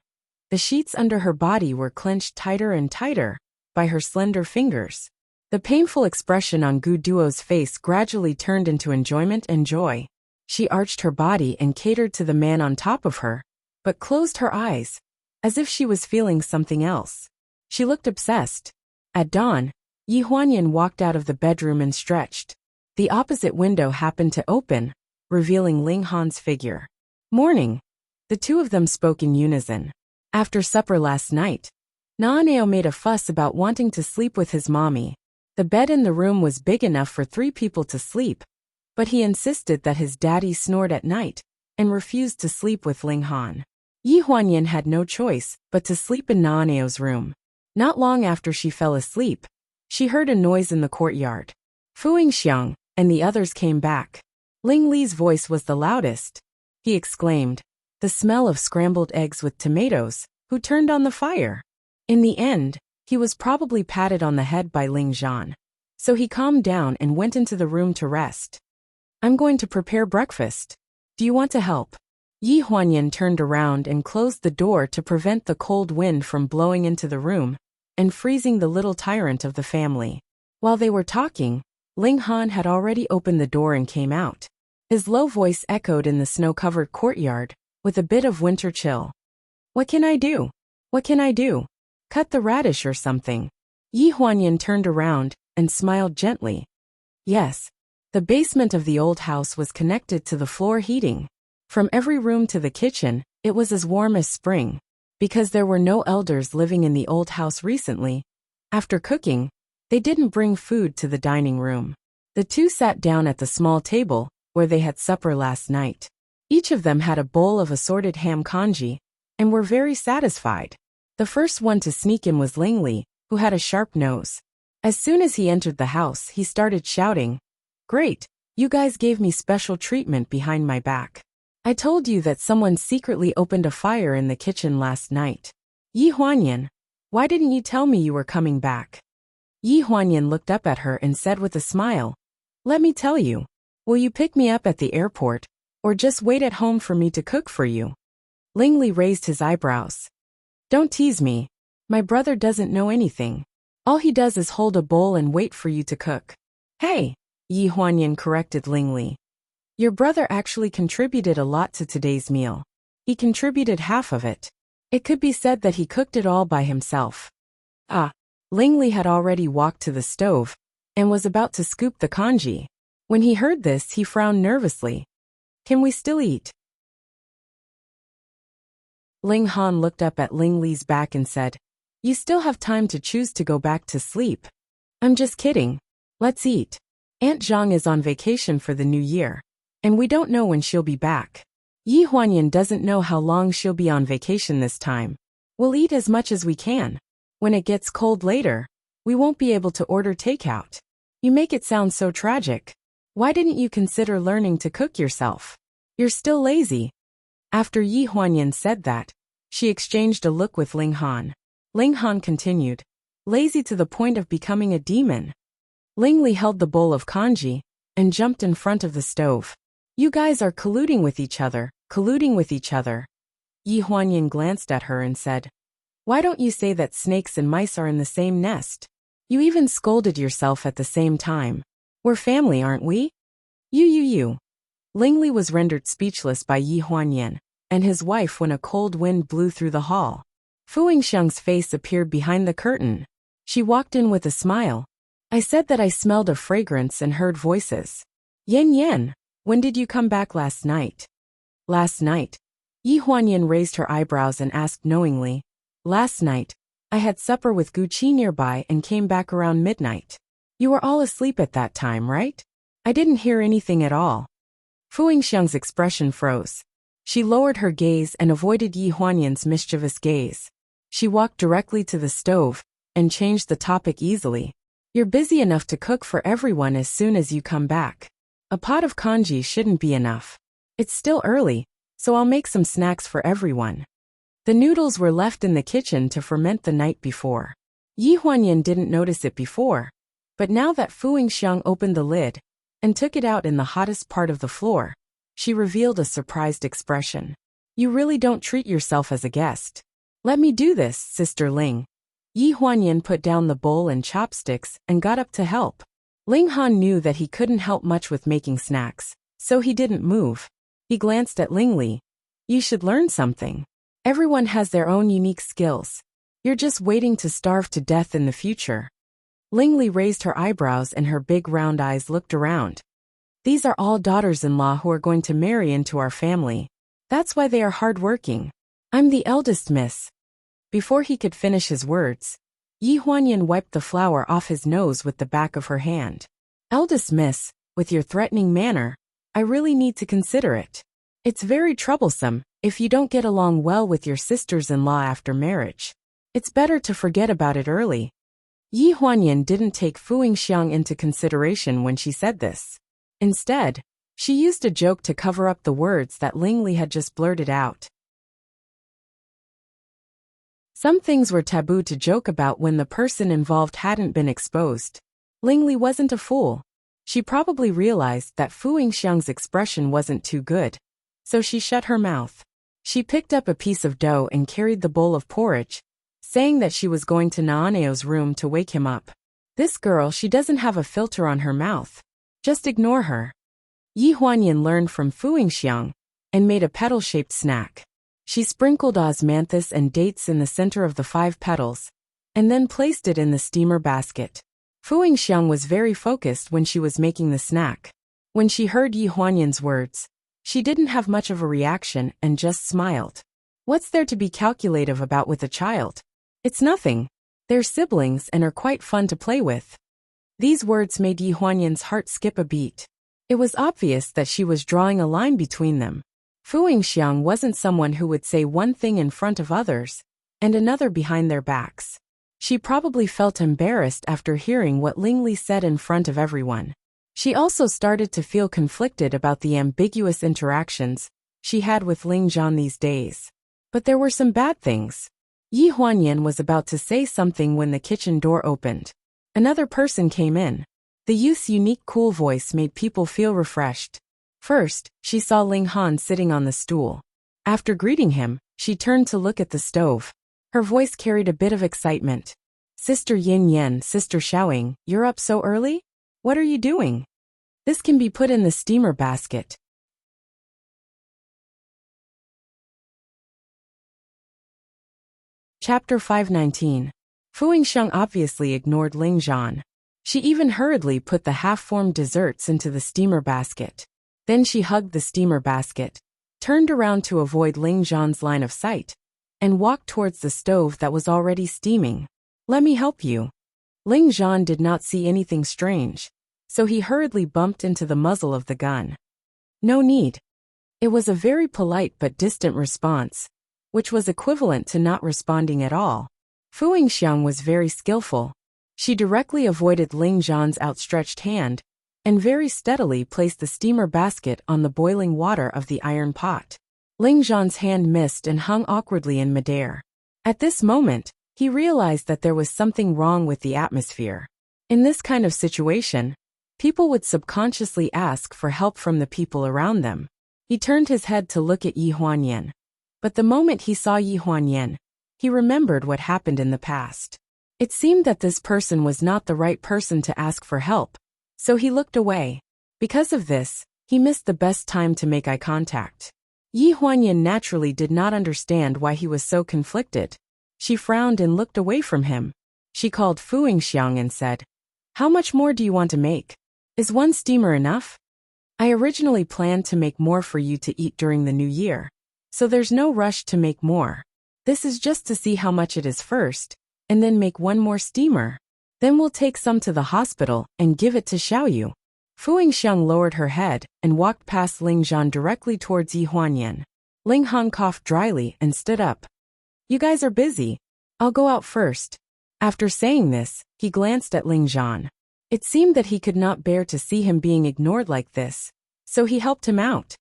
the sheets under her body were clenched tighter and tighter by her slender fingers. The painful expression on Gu Duo's face gradually turned into enjoyment and joy. She arched her body and catered to the man on top of her, but closed her eyes, as if she was feeling something else. She looked obsessed. At dawn, Yi Huanyan walked out of the bedroom and stretched. The opposite window happened to open, revealing Ling Han's figure. Morning. The two of them spoke in unison. After supper last night, Naaneo made a fuss about wanting to sleep with his mommy. The bed in the room was big enough for 3 people to sleep, but he insisted that his daddy snored at night and refused to sleep with Ling Han. Yi Huanyan had no choice but to sleep in Naaneo's room. Not long after she fell asleep, she heard a noise in the courtyard. Fu Yingxiang and the others came back. Ling Li's voice was the loudest. He exclaimed, "The smell of scrambled eggs with tomatoes, who turned on the fire?" In the end, he was probably patted on the head by Ling Zhan. So he calmed down and went into the room to rest. "I'm going to prepare breakfast. Do you want to help?" Yi Huanyan turned around and closed the door to prevent the cold wind from blowing into the room and freezing the little tyrant of the family. While they were talking, Ling Han had already opened the door and came out. His low voice echoed in the snow-covered courtyard, with a bit of winter chill. "What can I do? What can I do? Cut the radish or something." Yi Huanyan turned around and smiled gently. Yes, the basement of the old house was connected to the floor heating. From every room to the kitchen, it was as warm as spring. Because there were no elders living in the old house recently, after cooking, they didn't bring food to the dining room. The two sat down at the small table where they had supper last night. Each of them had a bowl of assorted ham congee, and were very satisfied. The first one to sneak in was Ling Li, who had a sharp nose. As soon as he entered the house, he started shouting, "Great, you guys gave me special treatment behind my back. I told you that someone secretly opened a fire in the kitchen last night. Yi Huanyan, why didn't you tell me you were coming back?" Yi Huanyan looked up at her and said with a smile, "Let me tell you. Will you pick me up at the airport, or just wait at home for me to cook for you?" Ling Li raised his eyebrows. "Don't tease me. My brother doesn't know anything. All he does is hold a bowl and wait for you to cook." "Hey," Yi Huanyan corrected Ling Li. "Your brother actually contributed a lot to today's meal. He contributed half of it. It could be said that he cooked it all by himself." Ah, Ling Li had already walked to the stove and was about to scoop the congee. When he heard this, he frowned nervously. "Can we still eat?" Ling Han looked up at Ling Li's back and said, "You still have time to choose to go back to sleep." "I'm just kidding. Let's eat. Aunt Zhang is on vacation for the new year, and we don't know when she'll be back. Yi Huanyan doesn't know how long she'll be on vacation this time. We'll eat as much as we can. When it gets cold later, we won't be able to order takeout. You make it sound so tragic. Why didn't you consider learning to cook yourself? You're still lazy." After Yi Huanyan said that, she exchanged a look with Ling Han. Ling Han continued, "Lazy to the point of becoming a demon." Ling Li held the bowl of congee and jumped in front of the stove. You guys are colluding with each other, colluding with each other. Yi Huanyan glanced at her and said, why don't you say that snakes and mice are in the same nest? You even scolded yourself at the same time. We're family, aren't we? You. Ling Li was rendered speechless by Yi Huanyan and his wife when a cold wind blew through the hall. Fu Yingxiang's face appeared behind the curtain. She walked in with a smile. I said that I smelled a fragrance and heard voices. Yan, when did you come back last night? Last night. Yi Huanyan raised her eyebrows and asked knowingly. Last night, I had supper with Gu Qi nearby and came back around midnight. You were all asleep at that time, right? I didn't hear anything at all. Fu Yingxiang's expression froze. She lowered her gaze and avoided Yi Huanyan's mischievous gaze. She walked directly to the stove and changed the topic easily. You're busy enough to cook for everyone as soon as you come back. A pot of congee shouldn't be enough. It's still early, so I'll make some snacks for everyone. The noodles were left in the kitchen to ferment the night before. Yi Huanyan didn't notice it before, but now that Fu Yingxiang opened the lid and took it out in the hottest part of the floor, she revealed a surprised expression. You really don't treat yourself as a guest. Let me do this, Sister Ling. Yi Huanyan put down the bowl and chopsticks and got up to help. Ling Han knew that he couldn't help much with making snacks, so he didn't move. He glanced at Ling Li. You should learn something. Everyone has their own unique skills. You're just waiting to starve to death in the future. Ling Li raised her eyebrows and her big round eyes looked around. These are all daughters-in-law who are going to marry into our family. That's why they are hardworking. I'm the eldest, miss. Before he could finish his words, Yi Huanyan wiped the flour off his nose with the back of her hand. Eldest miss, with your threatening manner, I really need to consider it. It's very troublesome if you don't get along well with your sisters-in-law after marriage. It's better to forget about it early. Yi Huanyan didn't take Fu Yingxiang into consideration when she said this. Instead, she used a joke to cover up the words that Ling Li had just blurted out. Some things were taboo to joke about when the person involved hadn't been exposed. Ling Li wasn't a fool. She probably realized that Fu Yingxiang's expression wasn't too good, so she shut her mouth. She picked up a piece of dough and carried the bowl of porridge, saying that she was going to Naaneo's room to wake him up. This girl, she doesn't have a filter on her mouth. Just ignore her. Yi Huanyan learned from Fu Yingxiang and made a petal-shaped snack. She sprinkled osmanthus and dates in the center of the 5 petals, and then placed it in the steamer basket. Fu Yingxiang was very focused when she was making the snack. When she heard Yi Huanyan's words, she didn't have much of a reaction and just smiled. What's there to be calculative about with a child? It's nothing. They're siblings and are quite fun to play with. These words made Yi Huanyan's heart skip a beat. It was obvious that she was drawing a line between them. Fu Yingxiang wasn't someone who would say one thing in front of others and another behind their backs. She probably felt embarrassed after hearing what Ling Li said in front of everyone. She also started to feel conflicted about the ambiguous interactions she had with Ling Zhan these days. But there were some bad things. Yi Huanyan was about to say something when the kitchen door opened. Another person came in. The youth's unique cool voice made people feel refreshed. First, she saw Ling Han sitting on the stool. After greeting him, she turned to look at the stove. Her voice carried a bit of excitement. Sister Yin Yan, Sister Xiaoying, you're up so early? What are you doing? This can be put in the steamer basket. Chapter 519. Fu Yingxiang obviously ignored Ling Zhan. She even hurriedly put the half-formed desserts into the steamer basket. Then she hugged the steamer basket, turned around to avoid Ling Zhan's line of sight, and walked towards the stove that was already steaming. Let me help you. Ling Zhan did not see anything strange, so he hurriedly bumped into the muzzle of the gun. No need. It was a very polite but distant response, which was equivalent to not responding at all. Fu Yingxiang was very skillful. She directly avoided Ling Zhan's outstretched hand and very steadily placed the steamer basket on the boiling water of the iron pot. Ling Zhan's hand missed and hung awkwardly in midair. At this moment, he realized that there was something wrong with the atmosphere. In this kind of situation, people would subconsciously ask for help from the people around them. He turned his head to look at Yi Huanyan. But the moment he saw Yi Huanyan, he remembered what happened in the past. It seemed that this person was not the right person to ask for help, so he looked away. Because of this, he missed the best time to make eye contact. Yi Huanyan naturally did not understand why he was so conflicted. She frowned and looked away from him. She called Fu Yingxiang and said, "How much more do you want to make? Is one steamer enough? I originally planned to make more for you to eat during the new year, so there's no rush to make more. This is just to see how much it is first, and then make one more steamer. Then we'll take some to the hospital and give it to Xiaoyu." Fu Yingxiang lowered her head and walked past Ling Zhan directly towards Yi Huanyan. Ling Han coughed dryly and stood up. "You guys are busy. I'll go out first." After saying this, he glanced at Ling Zhan. It seemed that he could not bear to see him being ignored like this, so he helped him out.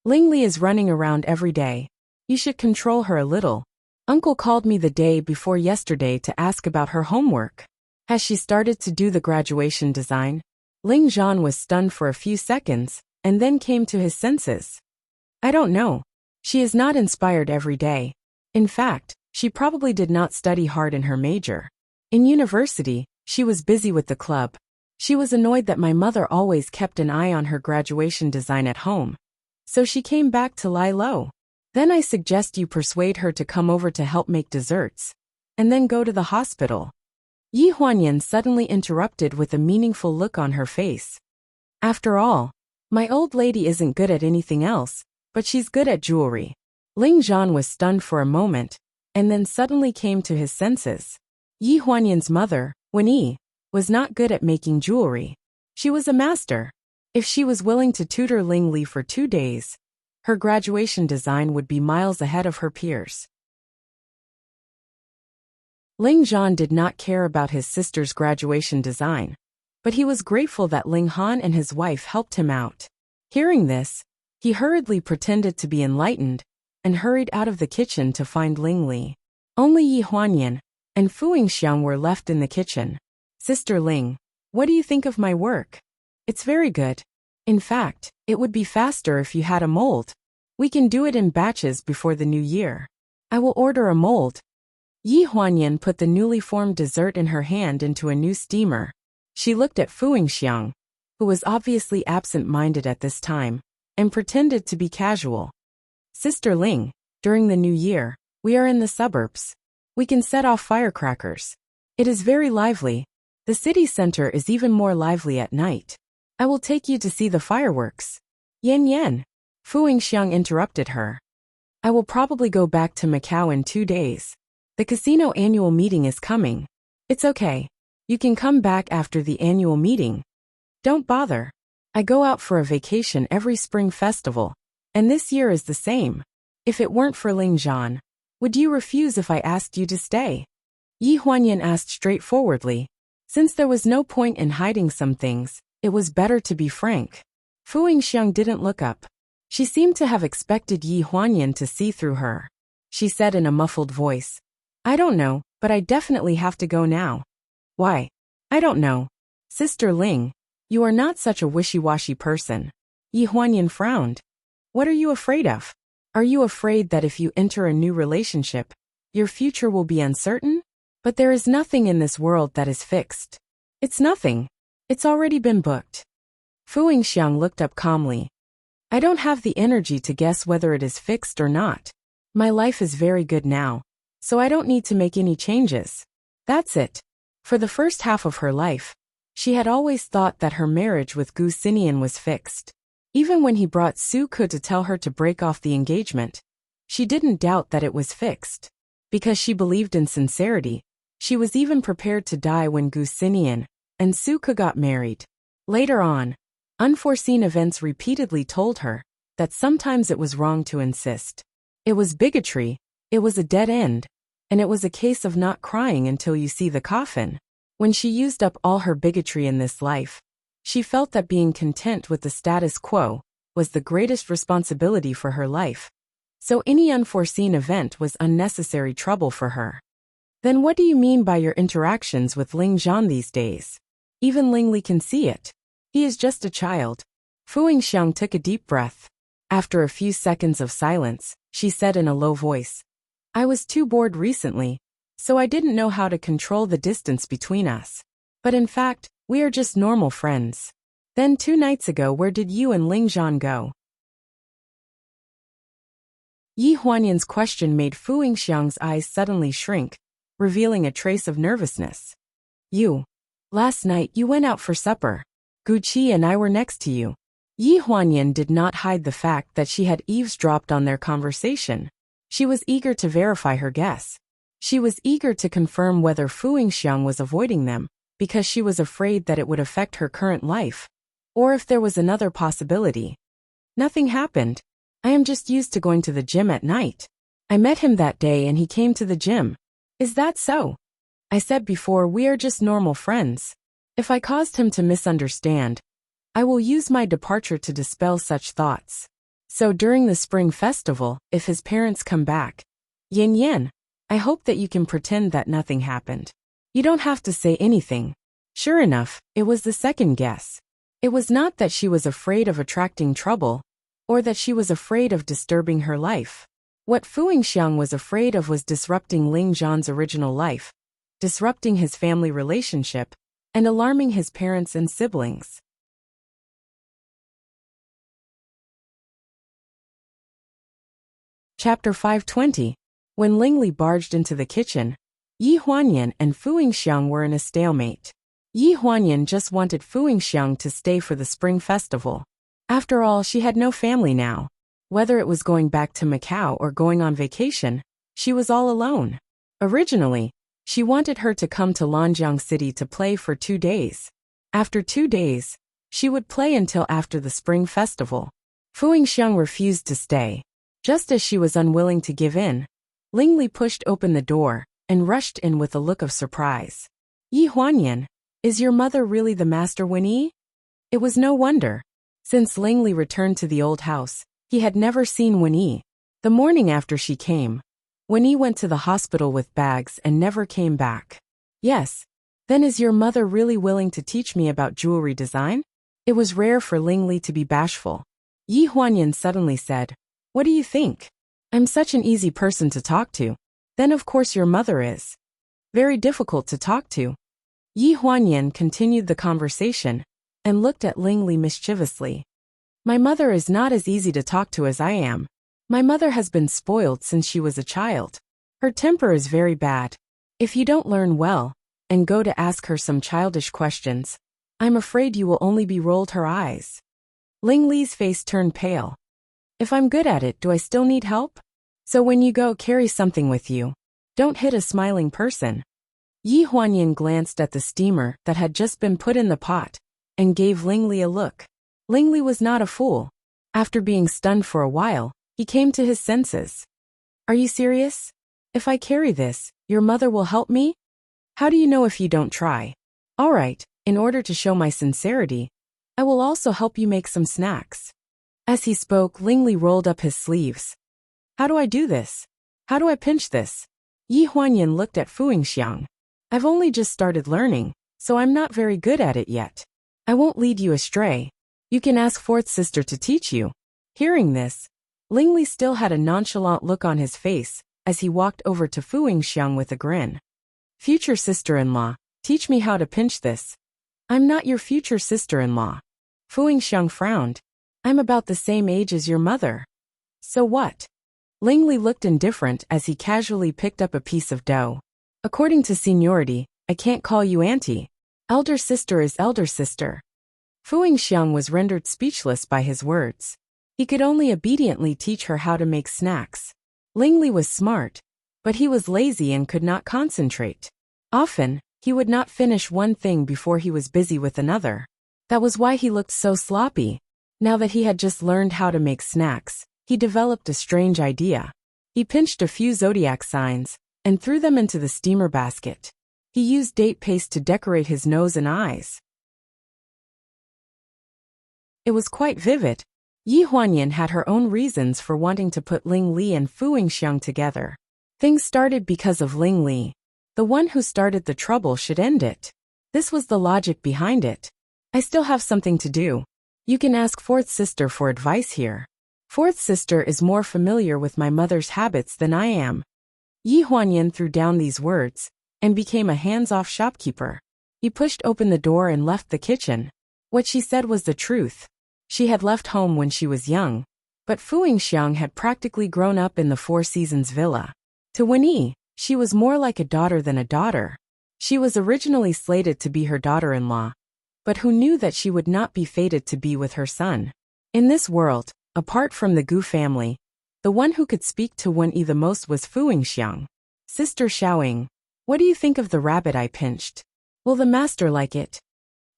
"Ling Li is running around every day. You should control her a little. Uncle called me the day before yesterday to ask about her homework. Has she started to do the graduation design?" Ling Zhan was stunned for a few seconds, and then came to his senses. "I don't know. She is not inspired every day. In fact, she probably did not study hard in her major. In university, she was busy with the club. She was annoyed that my mother always kept an eye on her graduation design at home. So she came back to lie low. Then I suggest you persuade her to come over to help make desserts, and then go to the hospital." Yi Huanyan suddenly interrupted with a meaningful look on her face. "After all, my old lady isn't good at anything else, but she's good at jewelry." Ling Zhan was stunned for a moment, and then suddenly came to his senses. Yi Huanyan's mother, Wen Yi, was not good at making jewelry. She was a master. If she was willing to tutor Ling Li for 2 days, her graduation design would be miles ahead of her peers. Ling Zhan did not care about his sister's graduation design, but he was grateful that Ling Han and his wife helped him out. Hearing this, he hurriedly pretended to be enlightened and hurried out of the kitchen to find Ling Li. Only Yi Huanyan and Fu Yingxiang were left in the kitchen. "Sister Ling, what do you think of my work?" "It's very good. In fact, it would be faster if you had a mold. We can do it in batches before the new year. I will order a mold." Yi Huanyan put the newly formed dessert in her hand into a new steamer. She looked at Fu Yingxiang, who was obviously absent-minded at this time, and pretended to be casual. "Sister Ling, during the new year, we are in the suburbs. We can set off firecrackers. It is very lively. The city center is even more lively at night. I will take you to see the fireworks." "Yan," Fu Yingxiang interrupted her. "I will probably go back to Macau in 2 days. The casino annual meeting is coming. It's okay. You can come back after the annual meeting. Don't bother. I go out for a vacation every spring festival, and this year is the same. If it weren't for Ling Zhan, would you refuse if I asked you to stay?" Yi Huanyan asked straightforwardly. Since there was no point in hiding some things, it was better to be frank. Fu Yingxiang didn't look up. She seemed to have expected Yi Huanyan to see through her. She said in a muffled voice, "I don't know, but I definitely have to go now." "Why?" "I don't know. Sister Ling, you are not such a wishy-washy person." Yi Huanyan frowned. "What are you afraid of? Are you afraid that if you enter a new relationship, your future will be uncertain? But there is nothing in this world that is fixed. It's nothing. It's already been booked." Fu Yingxiang looked up calmly. "I don't have the energy to guess whether it is fixed or not. My life is very good now, so I don't need to make any changes. That's it." For the first half of her life, she had always thought that her marriage with Gu Xinian was fixed. Even when he brought Su Ke to tell her to break off the engagement, she didn't doubt that it was fixed. Because she believed in sincerity, she was even prepared to die when Gu Xinian and Su Ke got married. Later on, unforeseen events repeatedly told her that sometimes it was wrong to insist. It was bigotry, it was a dead end, and it was a case of not crying until you see the coffin. When she used up all her bigotry in this life, she felt that being content with the status quo was the greatest responsibility for her life. So any unforeseen event was unnecessary trouble for her. "Then what do you mean by your interactions with Ling Zhan these days?" Even Ling Li can see it. He is just a child. Fu Yingxiang took a deep breath. After a few seconds of silence, she said in a low voice, I was too bored recently, so I didn't know how to control the distance between us. But in fact, we are just normal friends. Then 2 nights ago, where did you and Ling Zhan go? Yi Huanyan's question made Fu Yingxiang's eyes suddenly shrink, revealing a trace of nervousness. Last night you went out for supper. Gu Qi and I were next to you. Yi Huanyan did not hide the fact that she had eavesdropped on their conversation. She was eager to verify her guess. She was eager to confirm whether Fu Yingxiang was avoiding them, because she was afraid that it would affect her current life, or if there was another possibility. Nothing happened. I am just used to going to the gym at night. I met him that day and he came to the gym. Is that so? I said before, we are just normal friends. If I caused him to misunderstand, I will use my departure to dispel such thoughts. So during the spring festival, if his parents come back, Yin Yan, I hope that you can pretend that nothing happened. You don't have to say anything. Sure enough, it was the second guess. It was not that she was afraid of attracting trouble, or that she was afraid of disturbing her life. What Fu Yingxiang was afraid of was disrupting Ling Zhan's original life, disrupting his family relationship, and alarming his parents and siblings. Chapter 520. When Ling Li barged into the kitchen, Yi Huanyan and Fu Yingxiang were in a stalemate. Yi Huanyan just wanted Fu Yingxiang to stay for the spring festival. After all, she had no family now. Whether it was going back to Macau or going on vacation, she was all alone. Originally, she wanted her to come to Lanjiang City to play for 2 days. After 2 days, she would play until after the spring festival. Fu Yingxiang refused to stay. Just as she was unwilling to give in, Ling Li pushed open the door and rushed in with a look of surprise. Yi Huanyan, is your mother really the Master Wen? It was no wonder. Since Ling Li returned to the old house, he had never seen Wen. The morning after she came, Wen went to the hospital with bags and never came back. Yes. Then is your mother really willing to teach me about jewelry design? It was rare for Ling Li to be bashful. Yi Huanyan suddenly said, what do you think? I'm such an easy person to talk to. Then of course your mother is very difficult to talk to. Yi Huanyan continued the conversation and looked at Ling Li mischievously. My mother is not as easy to talk to as I am. My mother has been spoiled since she was a child. Her temper is very bad. If you don't learn well and go to ask her some childish questions, I'm afraid you will only be rolled her eyes. Ling Li's face turned pale. If I'm good at it, do I still need help? So when you go, carry something with you. Don't hit a smiling person. Yi Huanyan glanced at the steamer that had just been put in the pot and gave Ling Li a look. Ling Li was not a fool. After being stunned for a while, he came to his senses. Are you serious? If I carry this, your mother will help me? How do you know if you don't try? All right, in order to show my sincerity, I will also help you make some snacks. As he spoke, Ling Li rolled up his sleeves. How do I do this? How do I pinch this? Yi Huanyan looked at Fu Yingxiang. I've only just started learning, so I'm not very good at it yet. I won't lead you astray. You can ask fourth sister to teach you. Hearing this, Ling Li still had a nonchalant look on his face as he walked over to Fu Yingxiang with a grin. Future sister-in-law, teach me how to pinch this. I'm not your future sister-in-law. Fu Yingxiang frowned. I'm about the same age as your mother. So what? Ling Li looked indifferent as he casually picked up a piece of dough. According to seniority, I can't call you auntie. Elder sister is elder sister. Fu Yingxiang was rendered speechless by his words. He could only obediently teach her how to make snacks. Ling Li was smart, but he was lazy and could not concentrate. Often, he would not finish one thing before he was busy with another. That was why he looked so sloppy. Now that he had just learned how to make snacks, he developed a strange idea. He pinched a few zodiac signs and threw them into the steamer basket. He used date paste to decorate his nose and eyes. It was quite vivid. Yi Huanyan had her own reasons for wanting to put Ling Li and Fu Yingxiang together. Things started because of Ling Li. The one who started the trouble should end it. This was the logic behind it. I still have something to do. You can ask fourth sister for advice here. Fourth sister is more familiar with my mother's habits than I am. Yi Huanyan threw down these words and became a hands-off shopkeeper. He pushed open the door and left the kitchen. What she said was the truth. She had left home when she was young, but Fu Yingxiang had practically grown up in the Four Seasons villa. To Winnie, she was more like a daughter than a daughter. She was originally slated to be her daughter-in-law, but who knew that she would not be fated to be with her son? In this world, apart from the Gu family, the one who could speak to Winnie the most was Fu Yingxiang. Sister Xiaoying, what do you think of the rabbit I pinched? Will the master like it?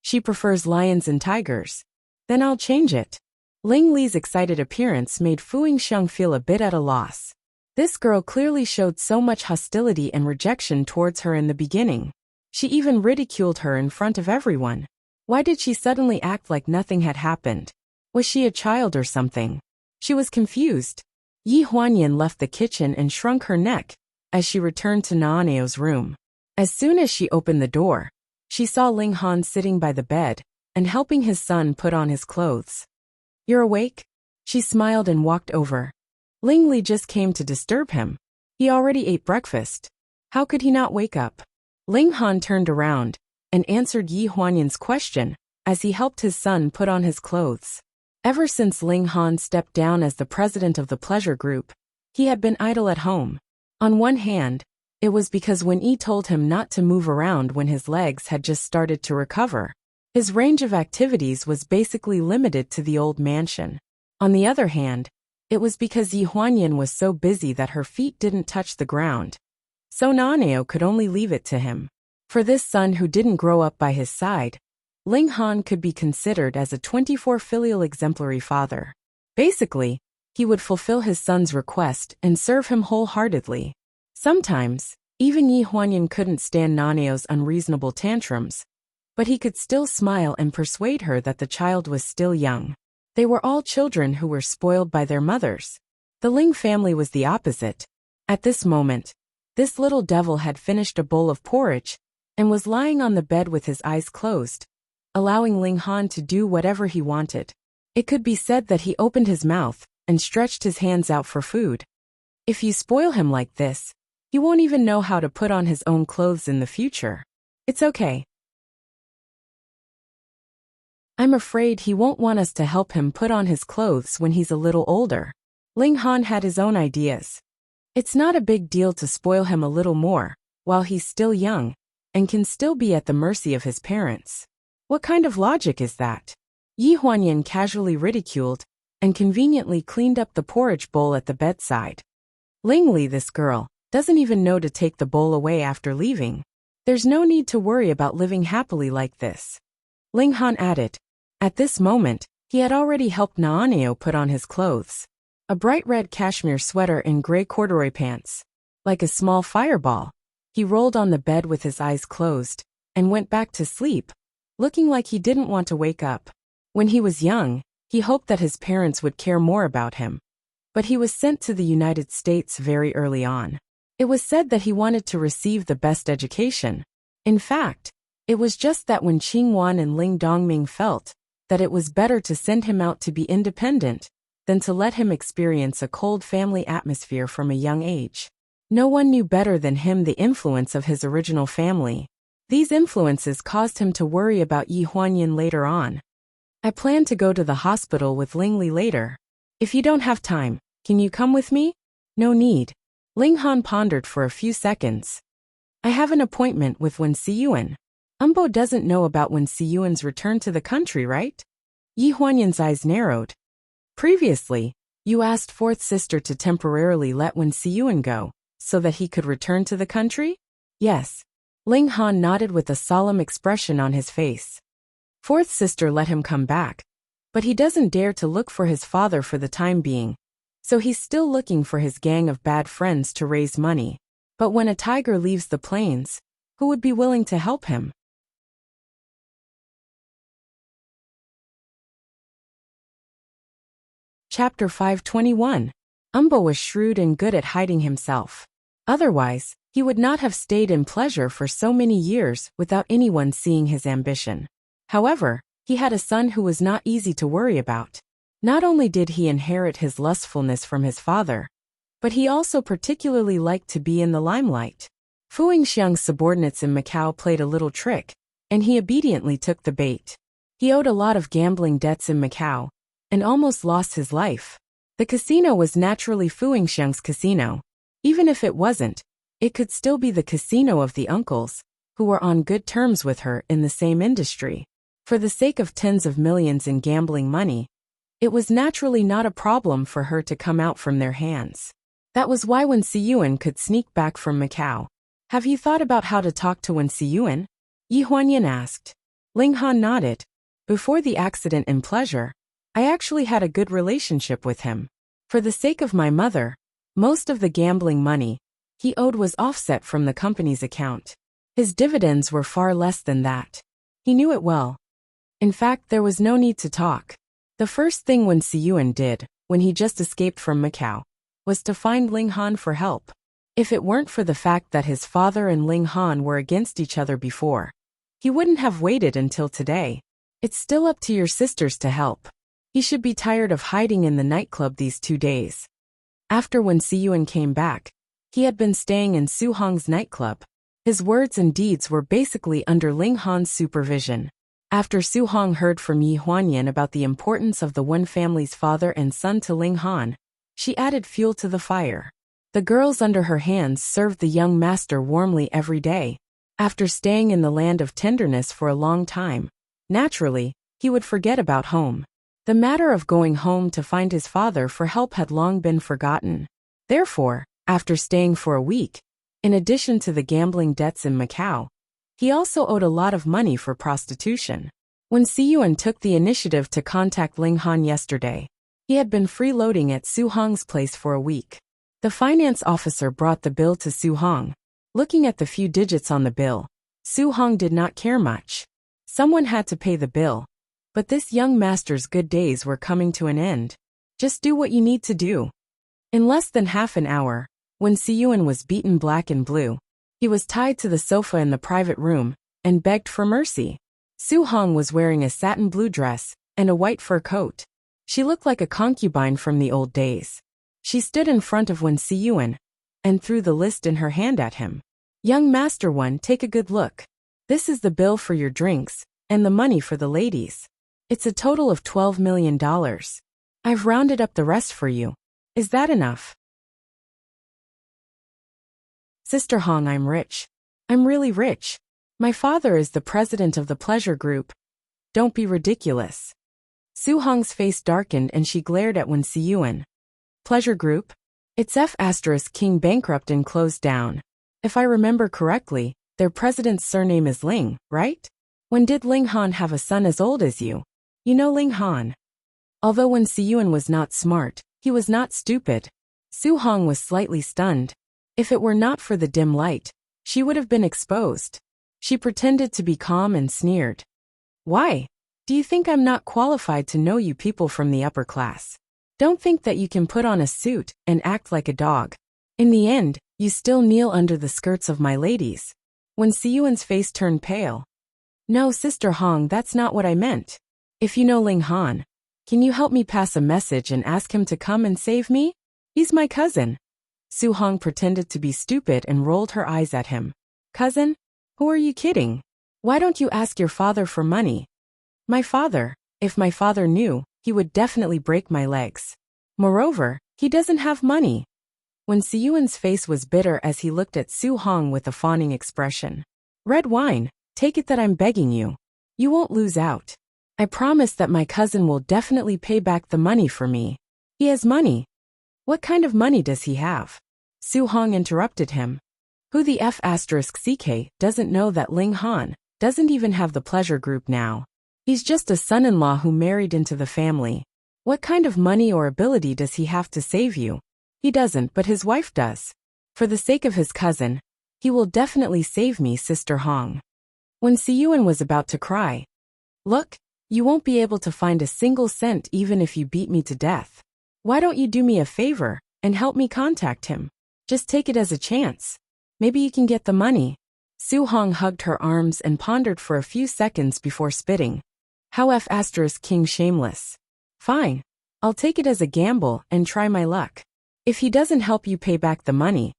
She prefers lions and tigers. Then I'll change it. Ling Li's excited appearance made Fu Yingxiang feel a bit at a loss. This girl clearly showed so much hostility and rejection towards her in the beginning. She even ridiculed her in front of everyone. Why did she suddenly act like nothing had happened? Was she a child or something? She was confused. Yi Huanyan left the kitchen and shrunk her neck as she returned to Naaneo's room. As soon as she opened the door, she saw Ling Han sitting by the bed and helping his son put on his clothes. You're awake? She smiled and walked over. Ling Li just came to disturb him. He already ate breakfast. How could he not wake up? Ling Han turned around and answered Yi Huanyan's question as he helped his son put on his clothes. Ever since Ling Han stepped down as the president of the pleasure group, he had been idle at home. On one hand, it was because Winnie told him not to move around when his legs had just started to recover. His range of activities was basically limited to the old mansion. On the other hand, it was because Yi Huanyan was so busy that her feet didn't touch the ground. So Naaneo could only leave it to him. For this son who didn't grow up by his side, Ling Han could be considered as a 24 filial exemplary father. Basically, he would fulfill his son's request and serve him wholeheartedly. Sometimes, even Yi Huanyan couldn't stand Naaneo's unreasonable tantrums, but he could still smile and persuade her that the child was still young. They were all children who were spoiled by their mothers. The Ling family was the opposite. At this moment, this little devil had finished a bowl of porridge and was lying on the bed with his eyes closed, allowing Ling Han to do whatever he wanted. It could be said that he opened his mouth and stretched his hands out for food. If you spoil him like this, he won't even know how to put on his own clothes in the future. It's okay. I'm afraid he won't want us to help him put on his clothes when he's a little older. Ling Han had his own ideas. It's not a big deal to spoil him a little more, while he's still young, and can still be at the mercy of his parents. What kind of logic is that? Yi Huanyan casually ridiculed, and conveniently cleaned up the porridge bowl at the bedside. Ling Li, this girl, doesn't even know to take the bowl away after leaving. There's no need to worry about living happily like this. Ling Han added. At this moment, he had already helped Naaneo put on his clothes. A bright red cashmere sweater and gray corduroy pants. Like a small fireball, he rolled on the bed with his eyes closed, and went back to sleep, looking like he didn't want to wake up. When he was young, he hoped that his parents would care more about him. But he was sent to the United States very early on. It was said that he wanted to receive the best education. In fact, it was just that when Qing Wan and Ling Dongming felt that it was better to send him out to be independent than to let him experience a cold family atmosphere from a young age. No one knew better than him the influence of his original family. These influences caused him to worry about Yi Huanyan later on. I plan to go to the hospital with Ling Li later. If you don't have time, can you come with me? No need. Ling Han pondered for a few seconds. I have an appointment with Wen Siyuan. Umbo doesn't know about Wen Siyuan's return to the country, right? Yi Huanyan's eyes narrowed. Previously, you asked fourth sister to temporarily let Wen Siyuan go, so that he could return to the country? Yes. Ling Han nodded with a solemn expression on his face. Fourth sister let him come back, but he doesn't dare to look for his father for the time being, so he's still looking for his gang of bad friends to raise money. But when a tiger leaves the plains, who would be willing to help him? Chapter 521. Umbo was shrewd and good at hiding himself. Otherwise, He would not have stayed in pleasure for so many years without anyone seeing his ambition. However, he had a son who was not easy to worry about. Not only did he inherit his lustfulness from his father, but he also particularly liked to be in the limelight. Fu Yingxiang's subordinates in Macau played a little trick, and he obediently took the bait. He owed a lot of gambling debts in Macau, and almost lost his life. The casino was naturally Fu Yingxiang's casino. Even if it wasn't, it could still be the casino of the uncles, who were on good terms with her in the same industry. For the sake of tens of millions in gambling money, it was naturally not a problem for her to come out from their hands. That was why Wen Siyuan could sneak back from Macau. Have you thought about how to talk to Wen Siyuan? Yi Huanyan asked. Ling Han nodded. Before the accident in pleasure, I actually had a good relationship with him. For the sake of my mother, most of the gambling money he owed was offset from the company's account. His dividends were far less than that. He knew it well. In fact, there was no need to talk. The first thing Wen Siyuan did, when he just escaped from Macau, was to find Ling Han for help. If it weren't for the fact that his father and Ling Han were against each other before, he wouldn't have waited until today. It's still up to your sisters to help. He should be tired of hiding in the nightclub these 2 days. After Wen Siyuan came back, he had been staying in Su Hong's nightclub. His words and deeds were basically under Ling Han's supervision. After Su Hong heard from Yi Huanyan about the importance of the Wen family's father and son to Ling Han, she added fuel to the fire. The girls under her hands served the young master warmly every day. After staying in the land of tenderness for a long time, naturally, he would forget about home. The matter of going home to find his father for help had long been forgotten. Therefore, after staying for a week, in addition to the gambling debts in Macau, he also owed a lot of money for prostitution. When Siyuan took the initiative to contact Ling Han yesterday, he had been freeloading at Su Hong's place for a week. The finance officer brought the bill to Su Hong. Looking at the few digits on the bill, Su Hong did not care much. Someone had to pay the bill. But this young master's good days were coming to an end. Just do what you need to do. In less than half an hour, when Siyuan was beaten black and blue, he was tied to the sofa in the private room and begged for mercy. Su Hong was wearing a satin blue dress and a white fur coat. She looked like a concubine from the old days. She stood in front of Wen Siyuan and threw the list in her hand at him. Young Master Wen, take a good look. This is the bill for your drinks and the money for the ladies. It's a total of $12 million. I've rounded up the rest for you. Is that enough? Sister Hong, I'm rich. I'm really rich. My father is the president of the pleasure group. Don't be ridiculous. Su Hong's face darkened and she glared at Wen Siyuan. Pleasure group? It's F*** King bankrupt and closed down. If I remember correctly, their president's surname is Ling, right? When did Ling Han have a son as old as you? You know Ling Han. Although Wen Siyuan was not smart, he was not stupid. Su Hong was slightly stunned. If it were not for the dim light, she would have been exposed. She pretended to be calm and sneered. Why? Do you think I'm not qualified to know you people from the upper class? Don't think that you can put on a suit and act like a dog. In the end, you still kneel under the skirts of my ladies. Wen Siyuan's face turned pale. No, Sister Hong, that's not what I meant. If you know Ling Han, can you help me pass a message and ask him to come and save me? He's my cousin. Su Hong pretended to be stupid and rolled her eyes at him. Cousin? Who are you kidding? Why don't you ask your father for money? My father? If my father knew, he would definitely break my legs. Moreover, he doesn't have money. Wen Siyuan's face was bitter as he looked at Su Hong with a fawning expression. Red wine, take it that I'm begging you. You won't lose out. I promise that my cousin will definitely pay back the money for me. He has money. What kind of money does he have? Su Hong interrupted him. Who the F***CK doesn't know that Ling Han doesn't even have the pleasure group now. He's just a son-in-law who married into the family. What kind of money or ability does he have to save you? He doesn't, but his wife does. For the sake of his cousin, he will definitely save me, Sister Hong. Wen Siyuan was about to cry. Look, you won't be able to find a single cent even if you beat me to death. Why don't you do me a favor and help me contact him? Just take it as a chance. Maybe you can get the money. Su Hong hugged her arms and pondered for a few seconds before spitting. How F*** King shameless. Fine. I'll take it as a gamble and try my luck. If he doesn't help you pay back the money,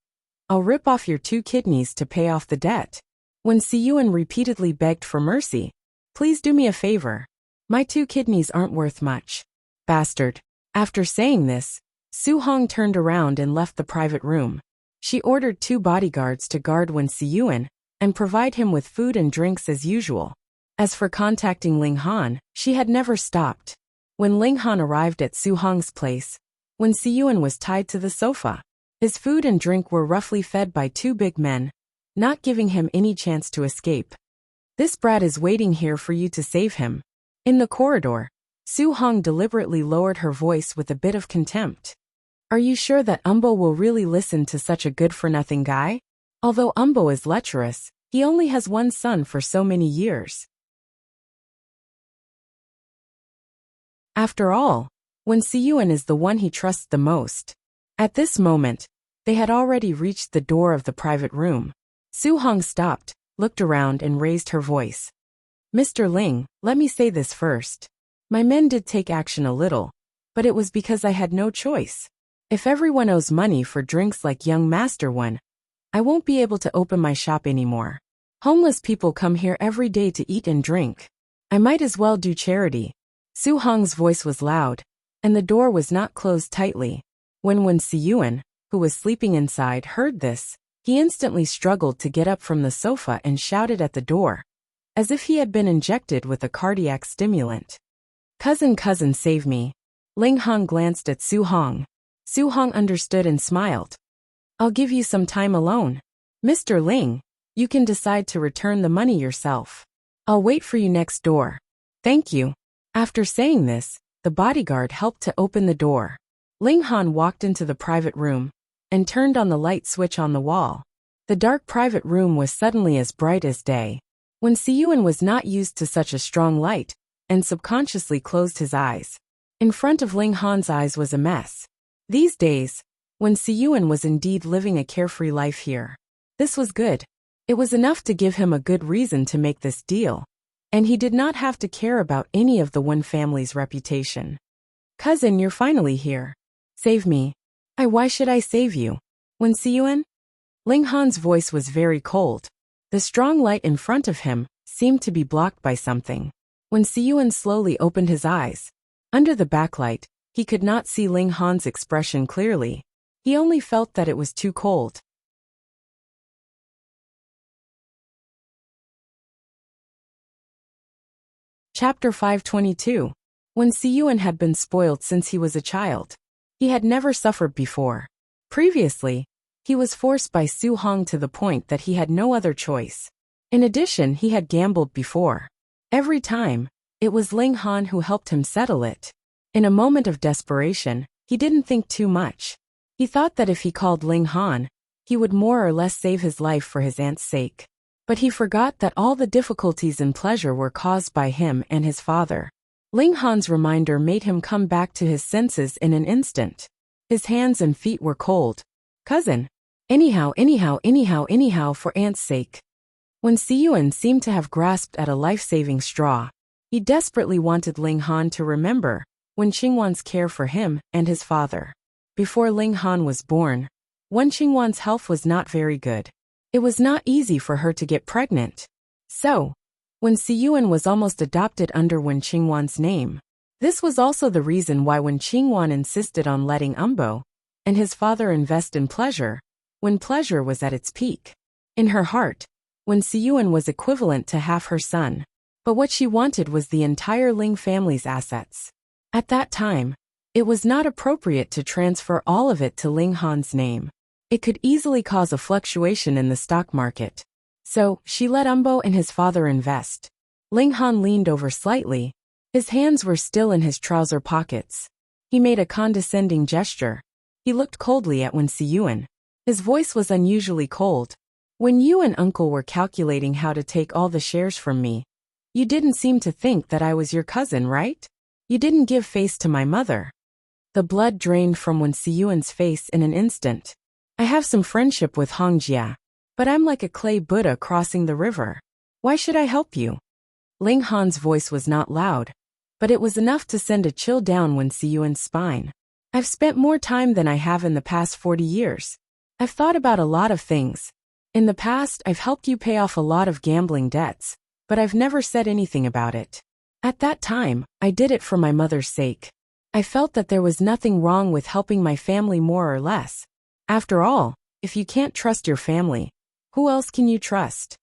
I'll rip off your 2 kidneys to pay off the debt. When Siyuan repeatedly begged for mercy, please do me a favor. My 2 kidneys aren't worth much. Bastard. After saying this, Su Hong turned around and left the private room. She ordered 2 bodyguards to guard Wen Siyuan and provide him with food and drinks as usual. As for contacting Ling Han, she had never stopped. When Ling Han arrived at Su Hong's place, Wen Siyuan was tied to the sofa. His food and drink were roughly fed by 2 big men, not giving him any chance to escape. This brat is waiting here for you to save him. In the corridor, Su Hong deliberately lowered her voice with a bit of contempt. Are you sure that Umbo will really listen to such a good-for-nothing guy? Although Umbo is lecherous, he only has 1 son for so many years. After all, Wen Siyuan is the one he trusts the most. At this moment, they had already reached the door of the private room. Su Hong stopped, looked around and raised her voice. Mr. Ling, let me say this first. My men did take action a little, but it was because I had no choice. If everyone owes money for drinks like young Master Wen, I won't be able to open my shop anymore. Homeless people come here every day to eat and drink. I might as well do charity. Su Hong's voice was loud, and the door was not closed tightly. When Wen Siyuan, who was sleeping inside, heard this, he instantly struggled to get up from the sofa and shouted at the door, as if he had been injected with a cardiac stimulant. Cousin, save me. Ling Han glanced at Su Hong. Su Hong understood and smiled. I'll give you some time alone. Mr. Ling, you can decide to return the money yourself. I'll wait for you next door. Thank you. After saying this, the bodyguard helped to open the door. Ling Han walked into the private room and turned on the light switch on the wall. The dark private room was suddenly as bright as day. Wen Siyuan was not used to such a strong light and subconsciously closed his eyes. In front of Ling Han's eyes was a mess. These days, Wen Siyuan was indeed living a carefree life here. This was good. It was enough to give him a good reason to make this deal, and he did not have to care about any of the Wen family's reputation. Cousin, you're finally here. Save me. Why should I save you? Wen Siyuan? Ling Han's voice was very cold. The strong light in front of him seemed to be blocked by something. Wen Siyuan slowly opened his eyes. Under the backlight, he could not see Ling Han's expression clearly. He only felt that it was too cold. Chapter 522. Wen Siyuan had been spoiled since he was a child. He had never suffered before. Previously, he was forced by Su Hong to the point that he had no other choice. In addition, he had gambled before. Every time, it was Ling Han who helped him settle it. In a moment of desperation, he didn't think too much. He thought that if he called Ling Han, he would more or less save his life for his aunt's sake. But he forgot that all the difficulties and pleasure were caused by him and his father. Ling Han's reminder made him come back to his senses in an instant. His hands and feet were cold. Cousin. Anyhow, for aunt's sake. Wen Siyuan seemed to have grasped at a life-saving straw. He desperately wanted Ling Han to remember Wen Qingwan's care for him and his father. Before Ling Han was born, Wen Qingwan's health was not very good. It was not easy for her to get pregnant. So, Wen Siyuan was almost adopted under Wen Qingwan's name. This was also the reason why Wen Qingwan insisted on letting Umbo and his father invest in pleasure, when pleasure was at its peak. In her heart, Wen Siyuan was equivalent to half her son. But what she wanted was the entire Ling family's assets. At that time, it was not appropriate to transfer all of it to Ling Han's name. It could easily cause a fluctuation in the stock market. So, she let Umbo and his father invest. Ling Han leaned over slightly. His hands were still in his trouser pockets. He made a condescending gesture. He looked coldly at Wen Siyuan. His voice was unusually cold. When you and Uncle were calculating how to take all the shares from me, you didn't seem to think that I was your cousin, right? You didn't give face to my mother. The blood drained from Wen Siyuan's face in an instant. I have some friendship with Hong Jia, But I'm like a clay Buddha crossing the river. Why should I help you? Ling Han's voice was not loud, but it was enough to send a chill down Wen Siyuan's spine. I've spent more time than I have in the past 40 years. I've thought about a lot of things. In the past, I've helped you pay off a lot of gambling debts, but I've never said anything about it. At that time, I did it for my mother's sake. I felt that there was nothing wrong with helping my family more or less. After all, if you can't trust your family, who else can you trust?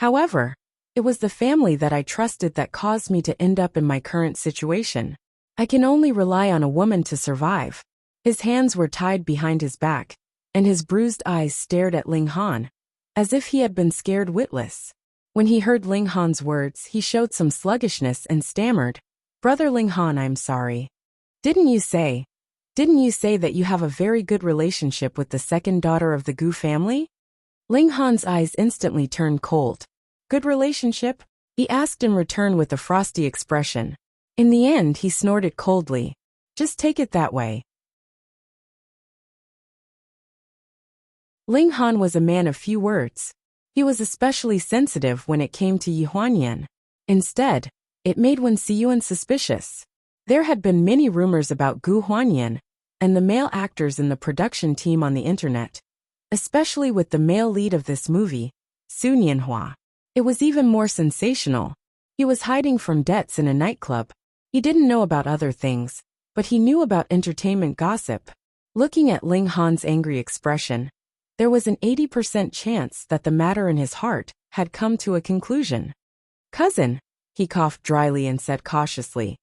However, it was the family that I trusted that caused me to end up in my current situation. I can only rely on a woman to survive. His hands were tied behind his back, and his bruised eyes stared at Ling Han, as if he had been scared witless. When he heard Ling Han's words, he showed some sluggishness and stammered, "Brother Ling Han, I'm sorry. Didn't you say that you have a very good relationship with the second daughter of the Gu family?" Ling Han's eyes instantly turned cold. "Good relationship?" he asked in return with a frosty expression. In the end, he snorted coldly. "Just take it that way." Ling Han was a man of few words. He was especially sensitive when it came to Yi Huanyan. Instead, it made Wen Siyuan suspicious. There had been many rumors about Gu Huanyan and the male actors in the production team on the internet, especially with the male lead of this movie, Su Nianhua. It was even more sensational. He was hiding from debts in a nightclub. He didn't know about other things, but he knew about entertainment gossip. Looking at Ling Han's angry expression, there was an 80% chance that the matter in his heart had come to a conclusion. "Cousin," he coughed dryly and said cautiously,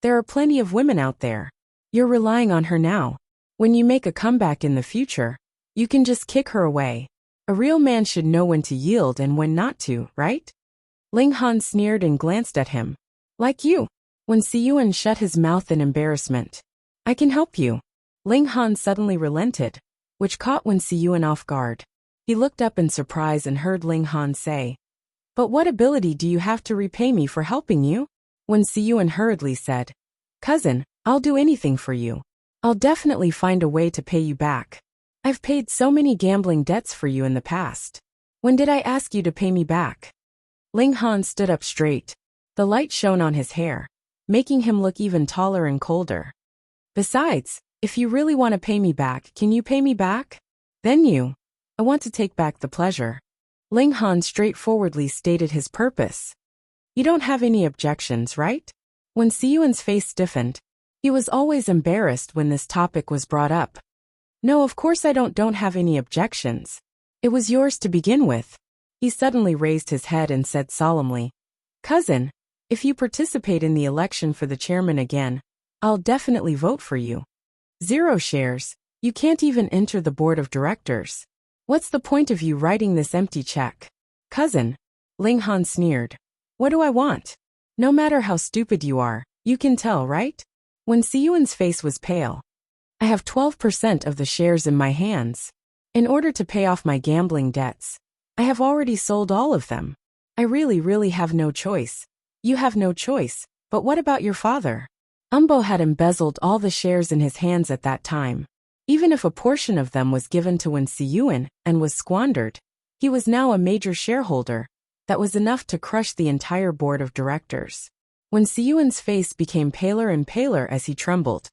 "there are plenty of women out there. You're relying on her now. When you make a comeback in the future, you can just kick her away. A real man should know when to yield and when not to, right?" Ling Han sneered and glanced at him. "Like you." Wen Siyuan shut his mouth in embarrassment. "I can help you." Ling Han suddenly relented, which caught Wen Siyuan off guard. He looked up in surprise and heard Ling Han say, "But what ability do you have to repay me for helping you?" Wen Siyuan hurriedly said, "Cousin, I'll do anything for you. I'll definitely find a way to pay you back. I've paid so many gambling debts for you in the past. When did I ask you to pay me back?" Ling Han stood up straight. The light shone on his hair, making him look even taller and colder. "Besides, if you really want to pay me back, can you pay me back? Then I want to take back the pleasure." Ling Han straightforwardly stated his purpose. "You don't have any objections, right?" When Siyuan's face stiffened, he was always embarrassed when this topic was brought up. "No, of course I don't have any objections. It was yours to begin with." He suddenly raised his head and said solemnly, "Cousin, if you participate in the election for the chairman again, I'll definitely vote for you. 0 shares, you can't even enter the board of directors. What's the point of you writing this empty check?" "Cousin," Ling Han sneered, "what do I want? No matter how stupid you are, you can tell, right?" When Siyuan's face was pale, "I have 12% of the shares in my hands. In order to pay off my gambling debts, I have already sold all of them. I really have no choice." "You have no choice, but what about your father?" Umbo had embezzled all the shares in his hands at that time. Even if a portion of them was given to Wen Siyuan and was squandered, he was now a major shareholder. That was enough to crush the entire board of directors. Wen Siyuan's face became paler and paler as he trembled.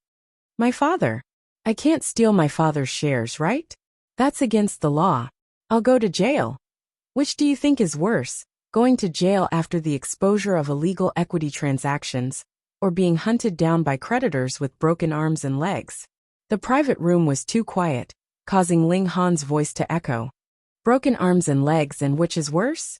"My father? I can't steal my father's shares, right? That's against the law. I'll go to jail." "Which do you think is worse, going to jail after the exposure of illegal equity transactions, or being hunted down by creditors with broken arms and legs?" The private room was too quiet, causing Ling Han's voice to echo. "Broken arms and legs, and which is worse?"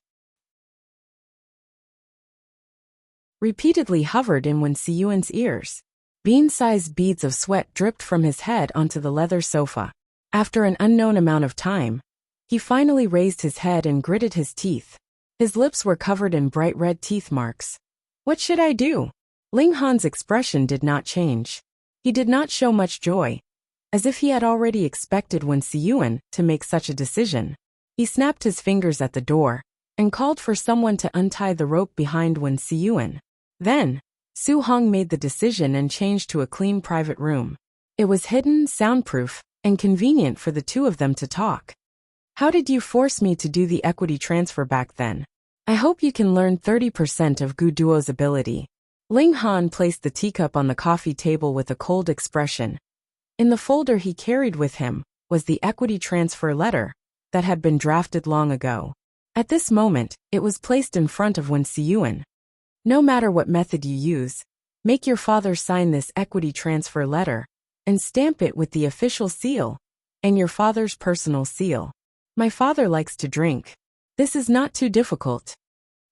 Repeatedly hovered in Wen Siyuan's ears. Bean-sized beads of sweat dripped from his head onto the leather sofa. After an unknown amount of time, he finally raised his head and gritted his teeth. His lips were covered in bright red teeth marks. "What should I do?" Ling Han's expression did not change. He did not show much joy, as if he had already expected Wen Siyuan to make such a decision. He snapped his fingers at the door and called for someone to untie the rope behind Wen Siyuan. Then, Su Hong made the decision and changed to a clean private room. It was hidden, soundproof, and convenient for the two of them to talk. How did you force me to do the equity transfer back then? I hope you can learn 30% of Gu Duo's ability. Ling Han placed the teacup on the coffee table with a cold expression. In the folder he carried with him was the equity transfer letter that had been drafted long ago. At this moment, it was placed in front of Wen Siyuan. No matter what method you use, make your father sign this equity transfer letter and stamp it with the official seal and your father's personal seal. My father likes to drink. This is not too difficult.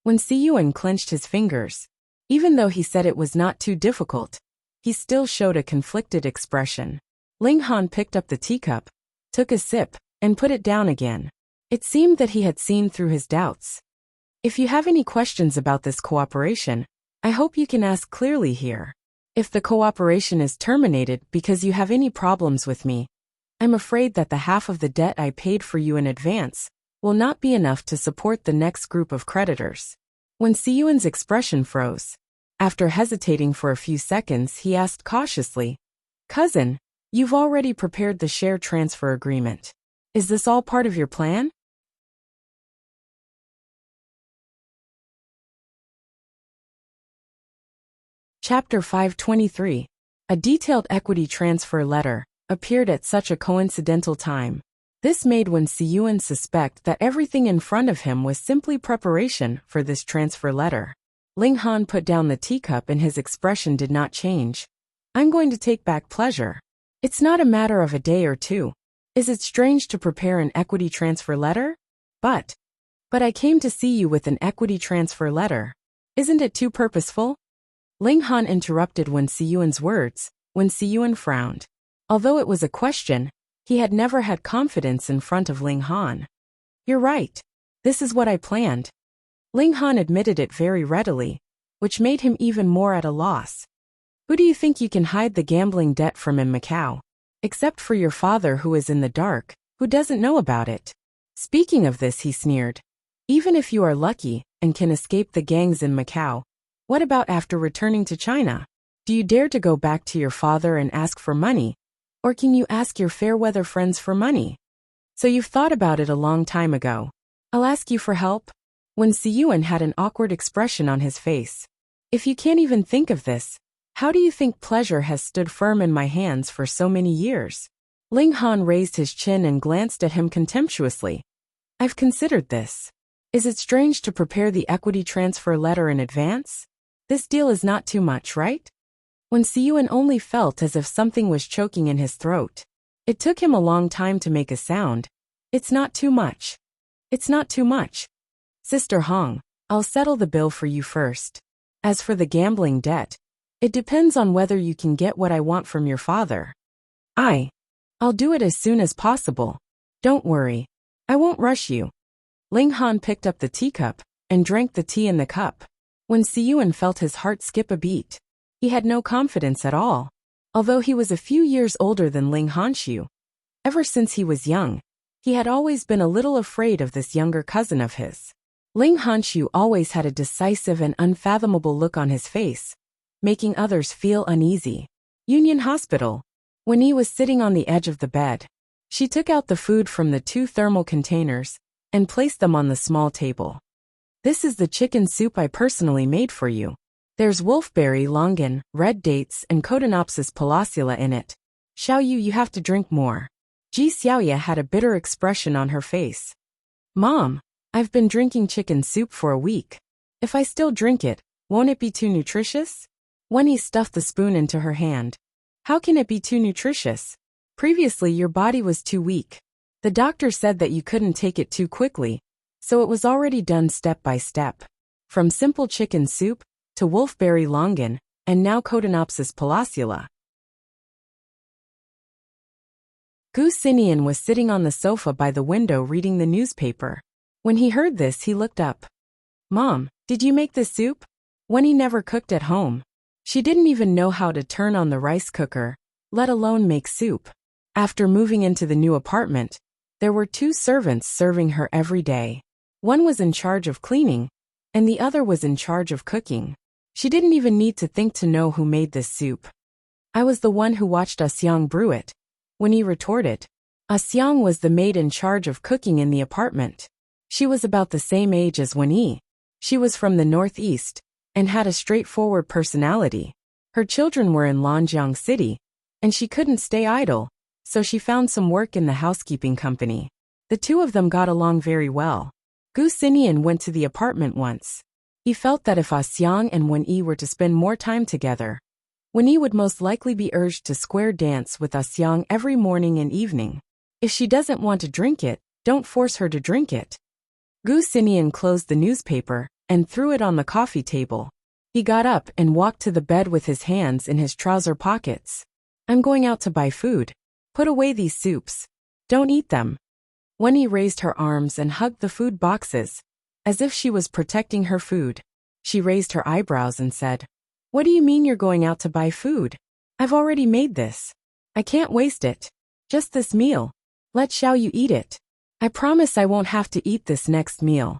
Wen Siyuan clenched his fingers. Even though he said it was not too difficult, he still showed a conflicted expression. Ling Han picked up the teacup, took a sip, and put it down again. It seemed that he had seen through his doubts. If you have any questions about this cooperation, I hope you can ask clearly here. If the cooperation is terminated because you have any problems with me, I'm afraid that the half of the debt I paid for you in advance will not be enough to support the next group of creditors. When Siyuan's expression froze. After hesitating for a few seconds, he asked cautiously, "Cousin, you've already prepared the share transfer agreement. Is this all part of your plan?" Chapter 523. A detailed equity transfer letter appeared at such a coincidental time. This made Wen Siyuan suspect that everything in front of him was simply preparation for this transfer letter. Ling Han put down the teacup and his expression did not change. "I'm going to take back pleasure. It's not a matter of a day or two. Is it strange to prepare an equity transfer letter? But I came to see you with an equity transfer letter. Isn't it too purposeful?" Ling Han interrupted Wen Siyuan's words. Wen Siyuan frowned. Although it was a question, he had never had confidence in front of Ling Han. "You're right. This is what I planned." Ling Han admitted it very readily, which made him even more at a loss. "Who do you think you can hide the gambling debt from in Macau? Except for your father, who is in the dark, who doesn't know about it." Speaking of this, he sneered. "Even if you are lucky and can escape the gangs in Macau, what about after returning to China? Do you dare to go back to your father and ask for money? Or can you ask your fair-weather friends for money? So you've thought about it a long time ago. I'll ask you for help." Wen Siyuan had an awkward expression on his face. "If you can't even think of this, how do you think pleasure has stood firm in my hands for so many years?" Ling Han raised his chin and glanced at him contemptuously. "I've considered this. Is it strange to prepare the equity transfer letter in advance? This deal is not too much, right?" Wen Siyuan only felt as if something was choking in his throat. It took him a long time to make a sound. "It's not too much. It's not too much. Sister Hong, I'll settle the bill for you first. As for the gambling debt, it depends on whether you can get what I want from your father. I'll do it as soon as possible. Don't worry. I won't rush you." Ling Han picked up the teacup and drank the tea in the cup. Wen Siyuan felt his heart skip a beat. He had no confidence at all. Although he was a few years older than Ling Hanshu, ever since he was young, he had always been a little afraid of this younger cousin of his. Ling Hanshu always had a decisive and unfathomable look on his face, making others feel uneasy. Union Hospital. When he was sitting on the edge of the bed, she took out the food from the 2 thermal containers and placed them on the small table. "This is the chicken soup I personally made for you. There's wolfberry longan, red dates, and Cotinopsis palacula in it. Xiaoyu, you have to drink more." Ji Xiaoya had a bitter expression on her face. "Mom, I've been drinking chicken soup for a week. If I still drink it, won't it be too nutritious?" Wenny stuffed the spoon into her hand. "How can it be too nutritious? Previously your body was too weak. The doctor said that you couldn't take it too quickly, so it was already done step by step. From simple chicken soup to wolfberry longan, and now Cotinopsis palacula." Gu Sinian was sitting on the sofa by the window reading the newspaper. When he heard this, he looked up. "Mom, did you make this soup?" Wenny never cooked at home. She didn't even know how to turn on the rice cooker, let alone make soup. After moving into the new apartment, there were 2 servants serving her every day. One was in charge of cleaning, and the other was in charge of cooking. She didn't even need to think to know who made this soup. "I was the one who watched Us Yang brew it," when he retorted. Xiang was the maid in charge of cooking in the apartment. She was about the same age as Wen. She was from the northeast and had a straightforward personality. Her children were in Lanjiang City, and she couldn't stay idle, so she found some work in the housekeeping company. The two of them got along very well. Gu Xinian went to the apartment once. He felt that if Xiang and Wen were to spend more time together, Wen would most likely be urged to square dance with Xiang every morning and evening. If she doesn't want to drink it, don't force her to drink it. Gu Xinian closed the newspaper and threw it on the coffee table. He got up and walked to the bed with his hands in his trouser pockets. I'm going out to buy food. Put away these soups. Don't eat them. Wen raised her arms and hugged the food boxes, as if she was protecting her food. She raised her eyebrows and said, What do you mean you're going out to buy food? I've already made this. I can't waste it. Just this meal. Let Xiaoyu eat it. I promise I won't have to eat this next meal.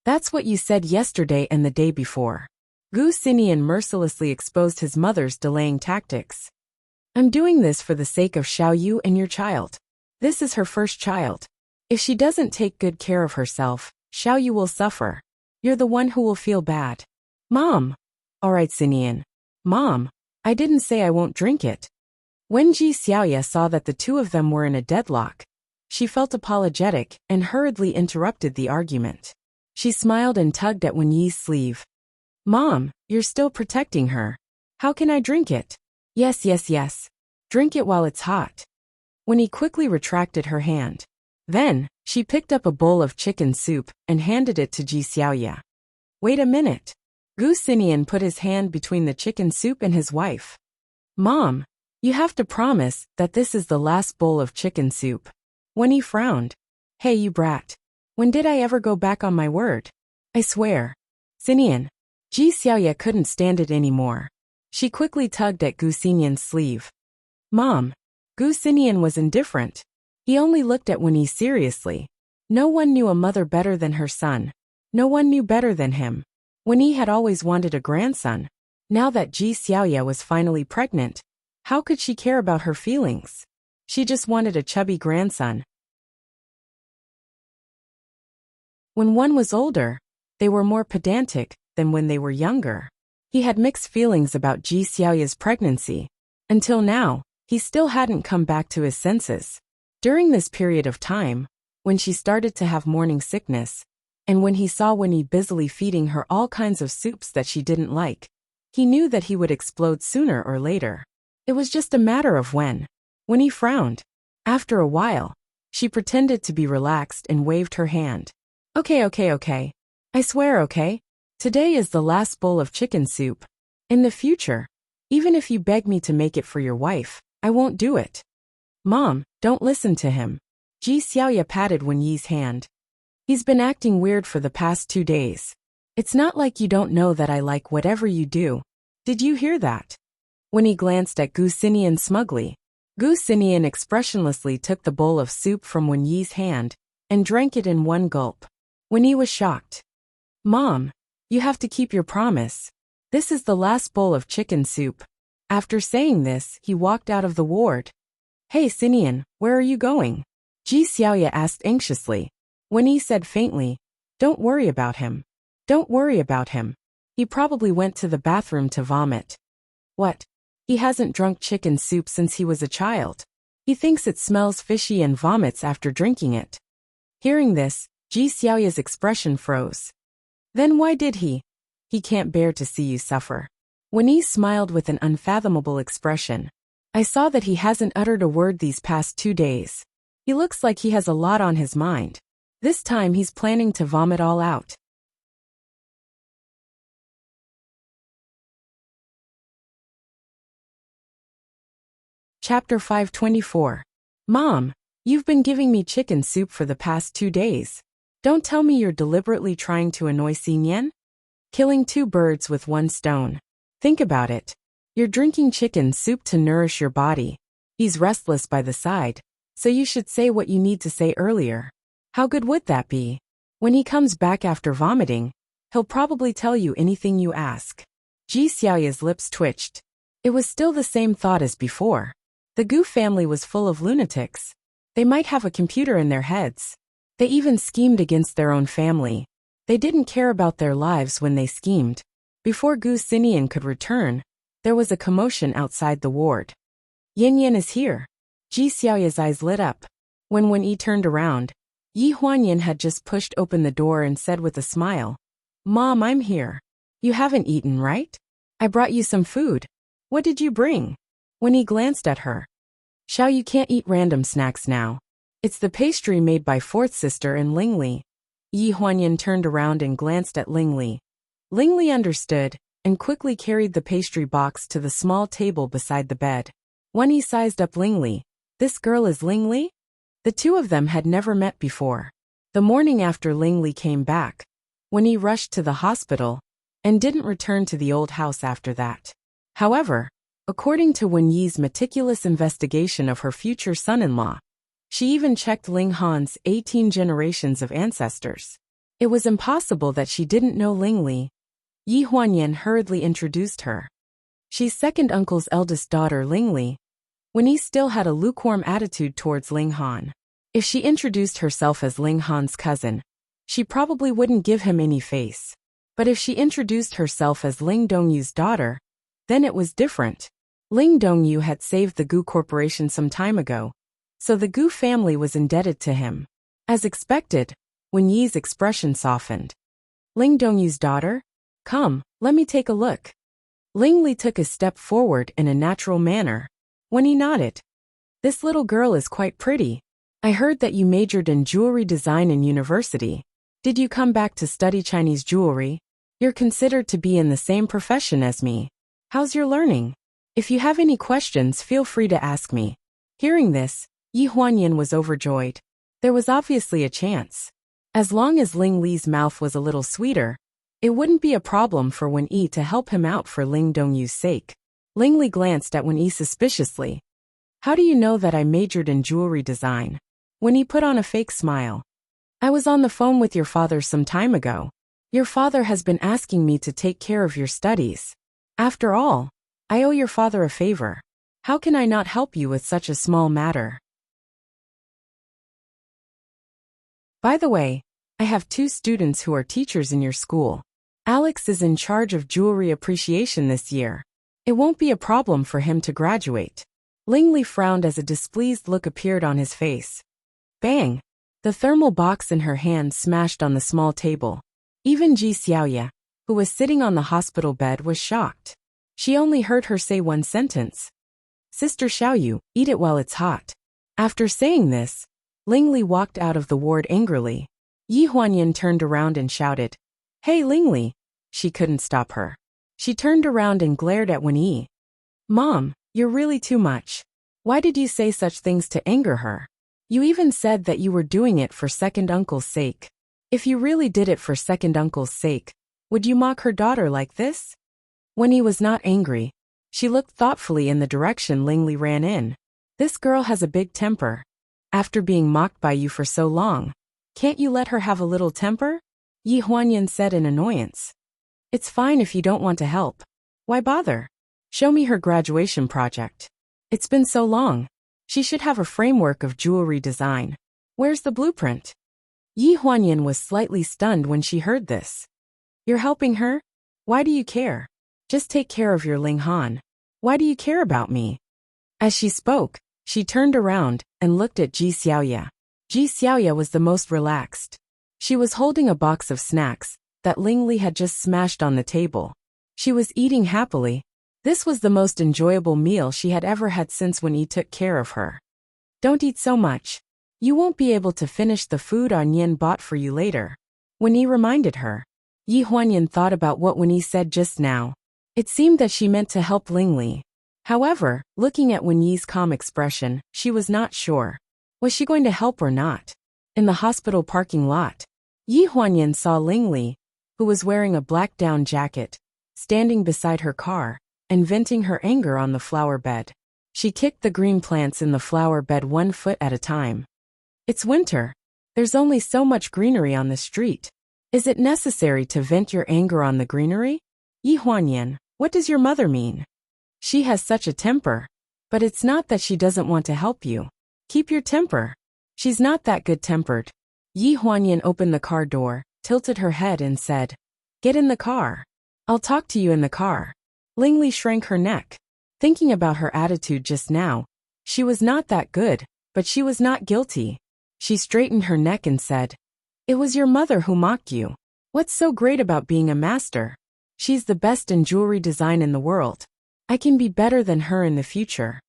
That's what you said yesterday and the day before. Gu Xinian mercilessly exposed his mother's delaying tactics. I'm doing this for the sake of Xiaoyu and your child. This is her first child. If she doesn't take good care of herself, Xiaoyu will suffer. You're the one who will feel bad. Mom. All right, Xinian. Mom, I didn't say I won't drink it. When Ji Xiaoya saw that the two of them were in a deadlock, she felt apologetic and hurriedly interrupted the argument. She smiled and tugged at Wen Yi's sleeve. Mom, you're still protecting her. How can I drink it? Yes. Drink it while it's hot. Wen Yi quickly retracted her hand. Then, she picked up a bowl of chicken soup and handed it to Ji Xiaoya. Wait a minute. Gu Xinian put his hand between the chicken soup and his wife. Mom, you have to promise that this is the last bowl of chicken soup. Wen Yi frowned. Hey, you brat. When did I ever go back on my word? I swear. Xinian. Ji Xiaoya couldn't stand it anymore. She quickly tugged at Gu Xinian's sleeve. Mom. Gu Xinian was indifferent. He only looked at Wen Yi seriously. No one knew a mother better than her son. No one knew better than him. Wen Yi had always wanted a grandson. Now that Ji Xiaoya was finally pregnant, how could she care about her feelings? She just wanted a chubby grandson. When one was older, they were more pedantic than when they were younger. He had mixed feelings about Ji Xiaoya's pregnancy. Until now, he still hadn't come back to his senses. During this period of time, when she started to have morning sickness, and when he saw Wen Yi busily feeding her all kinds of soups that she didn't like, he knew that he would explode sooner or later. It was just a matter of when. Wen Yi frowned. After a while, she pretended to be relaxed and waved her hand. Okay. I swear, okay? Today is the last bowl of chicken soup. In the future, even if you beg me to make it for your wife, I won't do it. Mom, don't listen to him. Ji Xiaoya patted Wen Yi's hand. He's been acting weird for the past 2 days. It's not like you don't know that I like whatever you do. Did you hear that? Wen Yi glanced at Gu Xinian smugly. Gu Xinian expressionlessly took the bowl of soup from Wen Yi's hand and drank it in one gulp. Wen Yi was shocked. Mom, you have to keep your promise. This is the last bowl of chicken soup. After saying this, he walked out of the ward. Hey Xinian, where are you going? Ji Xiaoya asked anxiously. Wen Yi said faintly, Don't worry about him. Don't worry about him. He probably went to the bathroom to vomit. What? He hasn't drunk chicken soup since he was a child. He thinks it smells fishy and vomits after drinking it. Hearing this, Ji Xiaoya's expression froze. Then why did he? He can't bear to see you suffer. Wen Yi smiled with an unfathomable expression. I saw that he hasn't uttered a word these past 2 days. He looks like he has a lot on his mind. This time he's planning to vomit all out. Chapter 524. Mom, you've been giving me chicken soup for the past 2 days. Don't tell me you're deliberately trying to annoy Xinian? Killing 2 birds with 1 stone. Think about it. You're drinking chicken soup to nourish your body. He's restless by the side, so you should say what you need to say earlier. How good would that be? When he comes back after vomiting, he'll probably tell you anything you ask. Ji Xiaoya's lips twitched. It was still the same thought as before. The Gu family was full of lunatics. They might have a computer in their heads. They even schemed against their own family. They didn't care about their lives when they schemed. Before Gu Xinian could return, there was a commotion outside the ward. Yin Yin is here. Ji Xiaoya's eyes lit up. When Wen Yi turned around, Yi Huanyan had just pushed open the door and said with a smile, "Mom, I'm here. You haven't eaten, right? I brought you some food. What did you bring?" When he glanced at her. "Xiao, you can't eat random snacks now. It's the pastry made by fourth sister and Ling Li." Yi Huanyan turned around and glanced at Ling Li. Ling Li understood, and quickly carried the pastry box to the small table beside the bed. When he sized up Ling Li, "This girl is Ling Li?" The two of them had never met before. The morning after Ling Li came back, when he rushed to the hospital, and didn't return to the old house after that. However, according to Wen Yi's meticulous investigation of her future son-in-law, she even checked Ling Han's 18 generations of ancestors. It was impossible that she didn't know Ling Li. Yi Huanyan hurriedly introduced her. She's second uncle's eldest daughter, Ling Li. Wen Yi still had a lukewarm attitude towards Ling Han. If she introduced herself as Ling Han's cousin, she probably wouldn't give him any face. But if she introduced herself as Ling Dongyu's daughter, then it was different. Ling Dongyu had saved the Gu Corporation some time ago, so the Gu family was indebted to him. As expected, Wen Yi's expression softened. "Ling Dongyu's daughter? Come, let me take a look." Ling Li took a step forward in a natural manner. When he nodded, "This little girl is quite pretty. I heard that you majored in jewelry design in university. Did you come back to study Chinese jewelry? You're considered to be in the same profession as me. How's your learning? If you have any questions, feel free to ask me." Hearing this, Yi Huanyan was overjoyed. There was obviously a chance. As long as Ling Li's mouth was a little sweeter, it wouldn't be a problem for Wen Yi to help him out for Ling Dongyu's sake. Ling Li glanced at Wen Yi suspiciously. "How do you know that I majored in jewelry design?" Wen Yi put on a fake smile. "I was on the phone with your father some time ago. Your father has been asking me to take care of your studies. After all, I owe your father a favor. How can I not help you with such a small matter?" By the way, I have 2 students who are teachers in your school. Alex is in charge of jewelry appreciation this year. It won't be a problem for him to graduate. Ling Li frowned as a displeased look appeared on his face. Bang! The thermal box in her hand smashed on the small table. Even Ji Xiaoya, who was sitting on the hospital bed, was shocked. She only heard her say one sentence. "Sister Xiaoyu, eat it while it's hot." After saying this, Ling Li walked out of the ward angrily. Yi Huanyan turned around and shouted, "Hey Ling Li!" She couldn't stop her. She turned around and glared at Wen Yi. "Mom, you're really too much. Why did you say such things to anger her? You even said that you were doing it for second uncle's sake. If you really did it for second uncle's sake, would you mock her daughter like this?" Wen Yi was not angry. She looked thoughtfully in the direction Ling Li ran in. "This girl has a big temper. After being mocked by you for so long, can't you let her have a little temper?" Yi Huanyan said in annoyance. "It's fine if you don't want to help. Why bother? Show me her graduation project. It's been so long. She should have a framework of jewelry design. Where's the blueprint?" Yi Huanyan was slightly stunned when she heard this. "You're helping her? Why do you care? Just take care of your Ling Han. Why do you care about me?" As she spoke, she turned around and looked at Ji Xiaoya. Ji Xiaoya was the most relaxed. She was holding a box of snacks that Ling Li had just smashed on the table. She was eating happily. This was the most enjoyable meal she had ever had since Wen Yi took care of her. "Don't eat so much. You won't be able to finish the food An Yin bought for you later," Wen Yi reminded her. Yi Huanyan thought about what Wen Yi said just now. It seemed that she meant to help Ling Li. However, looking at Wen Yi's calm expression, she was not sure. Was she going to help or not? In the hospital parking lot, Yi Huanyan saw Ling Li, who was wearing a black down jacket, standing beside her car, and venting her anger on the flower bed. She kicked the green plants in the flower bed 1 foot at a time. "It's winter. There's only so much greenery on the street. Is it necessary to vent your anger on the greenery? Yi Huanyan, what does your mother mean? She has such a temper. But it's not that she doesn't want to help you. Keep your temper. She's not that good-tempered. Yi Huanyan opened the car door, tilted her head and said, "Get in the car. I'll talk to you in the car." Ling Li shrank her neck. Thinking about her attitude just now, she was not that good, but she was not guilty. She straightened her neck and said, "It was your mother who mocked you. What's so great about being a master? She's the best in jewelry design in the world. I can be better than her in the future."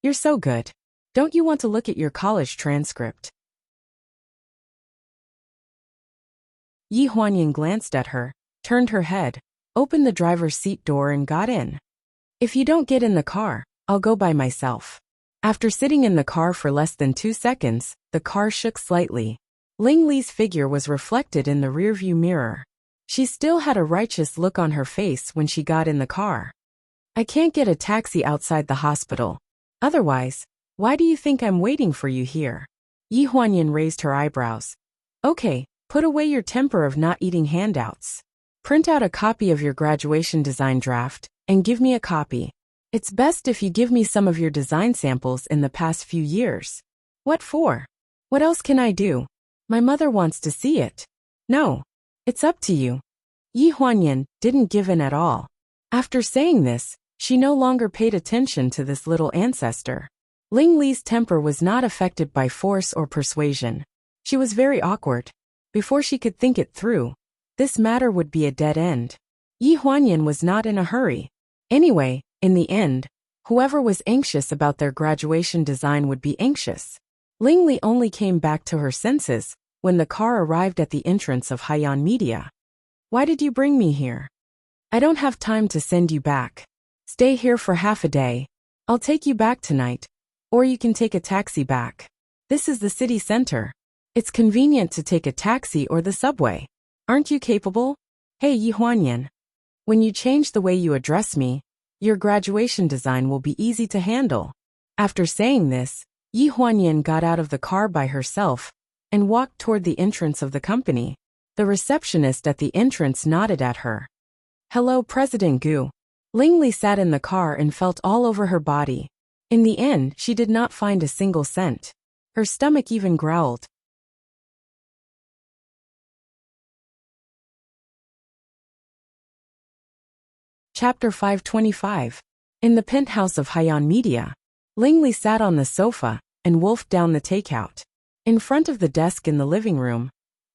"You're so good. Don't you want to look at your college transcript?" Yi Huanyan glanced at her, turned her head, opened the driver's seat door and got in. "If you don't get in the car, I'll go by myself." After sitting in the car for less than 2 seconds, the car shook slightly. Ling Li's figure was reflected in the rearview mirror. She still had a righteous look on her face when she got in the car. "I can't get a taxi outside the hospital. Otherwise, why do you think I'm waiting for you here?" Yi Huanyan raised her eyebrows. "Okay, put away your temper of not eating handouts. Print out a copy of your graduation design draft, and give me a copy. It's best if you give me some of your design samples in the past few years." "What for? What else can I do? My mother wants to see it." "No. It's up to you." Yi Huanyan didn't give in at all. After saying this, she no longer paid attention to this little ancestor. Ling Li's temper was not affected by force or persuasion. She was very awkward. Before she could think it through, this matter would be a dead end. Yi Huanyan was not in a hurry. Anyway, in the end, whoever was anxious about their graduation design would be anxious. Ling Li only came back to her senses when the car arrived at the entrance of Haiyan Media. "Why did you bring me here?" "I don't have time to send you back. Stay here for half a day. I'll take you back tonight, or you can take a taxi back. This is the city center. It's convenient to take a taxi or the subway. Aren't you capable?" "Hey Yi Huanyan. When you change the way you address me, your graduation design will be easy to handle." After saying this, Yi Huanyan got out of the car by herself and walked toward the entrance of the company. The receptionist at the entrance nodded at her. "Hello, President Gu." Ling Li sat in the car and felt all over her body. In the end, she did not find a single cent. Her stomach even growled. Chapter 525. In the penthouse of Haiyan Media, Ling Li sat on the sofa and wolfed down the takeout. In front of the desk in the living room,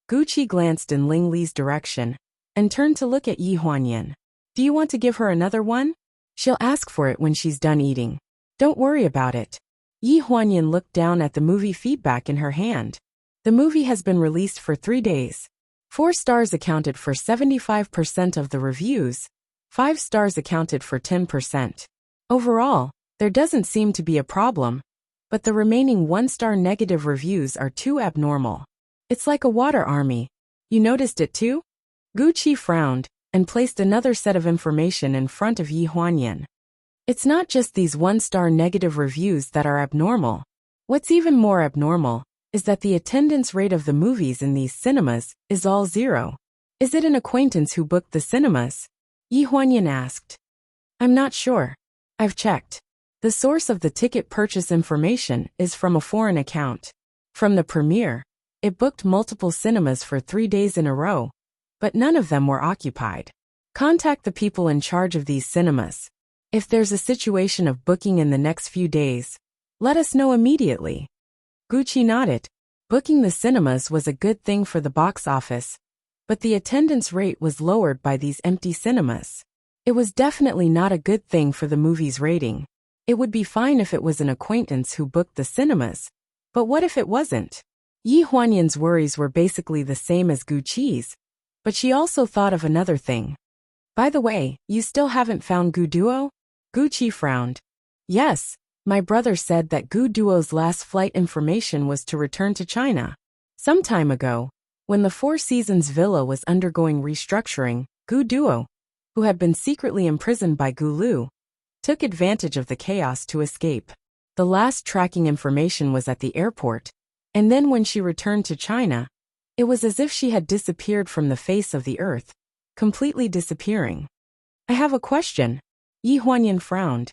Gucci glanced in Ling Li's direction and turned to look at Yi Huanyan. "Do you want to give her another one? She'll ask for it when she's done eating. Don't worry about it." Yi Huanyan looked down at the movie feedback in her hand. The movie has been released for 3 days. 4 stars accounted for 75% of the reviews. 5 stars accounted for 10%. Overall, there doesn't seem to be a problem, but the remaining 1-star negative reviews are too abnormal. It's like a water army. You noticed it too? Gucci frowned and placed another set of information in front of Yi Huanyan. It's not just these 1-star negative reviews that are abnormal. What's even more abnormal is that the attendance rate of the movies in these cinemas is all 0. "Is it an acquaintance who booked the cinemas?" Yi Huanyan asked. "I'm not sure. I've checked. The source of the ticket purchase information is from a foreign account. From the premiere, it booked multiple cinemas for 3 days in a row, but none of them were occupied. Contact the people in charge of these cinemas. If there's a situation of booking in the next few days, let us know immediately." Gucci nodded. Booking the cinemas was a good thing for the box office, but the attendance rate was lowered by these empty cinemas. It was definitely not a good thing for the movie's rating. It would be fine if it was an acquaintance who booked the cinemas, but what if it wasn't? Yi Huanyan's worries were basically the same as Gucci's, but she also thought of another thing. "By the way, you still haven't found Gu Duo?" Gucci frowned. "Yes, my brother said that Gu Duo's last flight information was to return to China. Some time ago, when the Four Seasons Villa was undergoing restructuring, Gu Duo, who had been secretly imprisoned by Gu Lu, took advantage of the chaos to escape. The last tracking information was at the airport, and then when she returned to China, it was as if she had disappeared from the face of the earth, completely disappearing." "I have a question." Yi Huanyan frowned.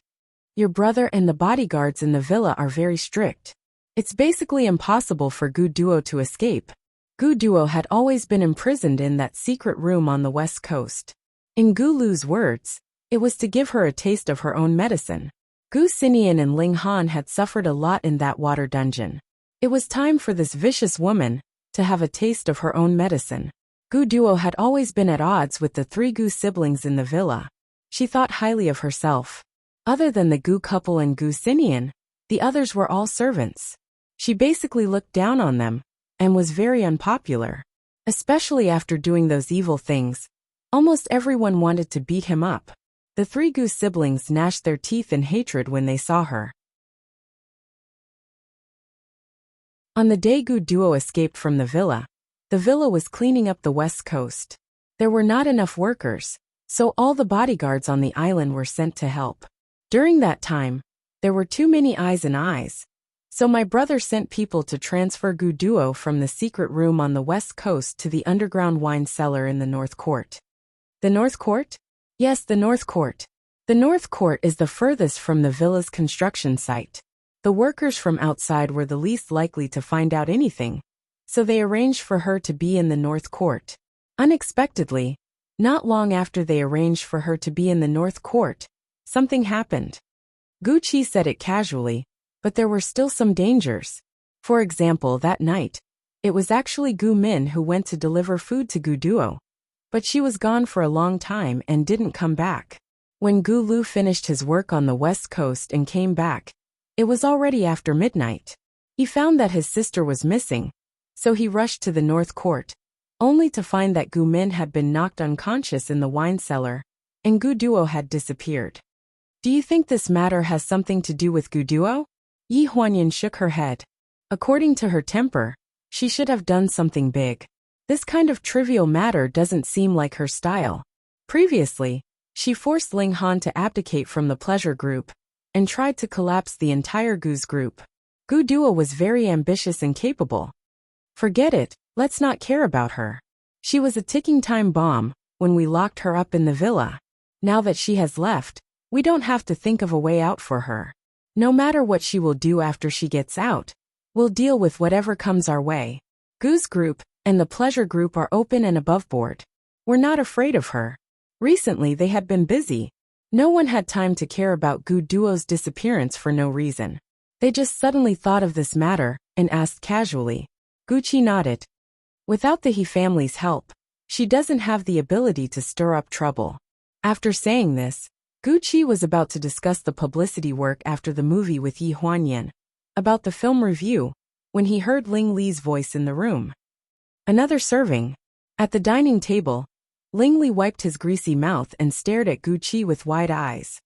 "Your brother and the bodyguards in the villa are very strict. It's basically impossible for Gu Duo to escape. Gu Duo had always been imprisoned in that secret room on the west coast. In Gu Lu's words, it was to give her a taste of her own medicine. Gu Xinian and Ling Han had suffered a lot in that water dungeon. It was time for this vicious woman to have a taste of her own medicine. Gu Duo had always been at odds with the 3 Gu siblings in the villa. She thought highly of herself. Other than the Gu couple and Gu Xinian, the others were all servants. She basically looked down on them and was very unpopular. Especially after doing those evil things, almost everyone wanted to beat him up. The 3 Gu siblings gnashed their teeth in hatred when they saw her. On the day Gu Duo escaped from the villa was cleaning up the west coast. There were not enough workers, so all the bodyguards on the island were sent to help. During that time, there were too many eyes and eyes, so my brother sent people to transfer Gu Duo from the secret room on the west coast to the underground wine cellar in the North Court. The North Court? Yes, the North Court. The North Court is the furthest from the villa's construction site. The workers from outside were the least likely to find out anything, so they arranged for her to be in the North Court. Unexpectedly, not long after they arranged for her to be in the North Court, something happened. Gu Qi said it casually, but there were still some dangers. For example, that night, it was actually Gu Min who went to deliver food to Gu Duo, but she was gone for a long time and didn't come back. When Gu Lu finished his work on the west coast and came back, it was already after midnight. He found that his sister was missing, so he rushed to the North Court, only to find that Gu Min had been knocked unconscious in the wine cellar, and Gu Duo had disappeared. Do you think this matter has something to do with Gu Duo? Yi Huanyan shook her head. According to her temper, she should have done something big. This kind of trivial matter doesn't seem like her style. Previously, she forced Ling Han to abdicate from the pleasure group and tried to collapse the entire Gu's group. Gu Duo was very ambitious and capable. Forget it, let's not care about her. She was a ticking time bomb when we locked her up in the villa. Now that she has left, we don't have to think of a way out for her. No matter what she will do after she gets out, we'll deal with whatever comes our way. Gu's group and the pleasure group are open and above board. We're not afraid of her. Recently they had been busy. No one had time to care about Gu Duo's disappearance for no reason. They just suddenly thought of this matter and asked casually. Gu Qi nodded. Without the He family's help, she doesn't have the ability to stir up trouble. After saying this, Gu Qi was about to discuss the publicity work after the movie with Yi Huanyan, about the film review, when he heard Ling Li's voice in the room. Another serving. At the dining table, Ling Li wiped his greasy mouth and stared at Gu Qi with wide eyes.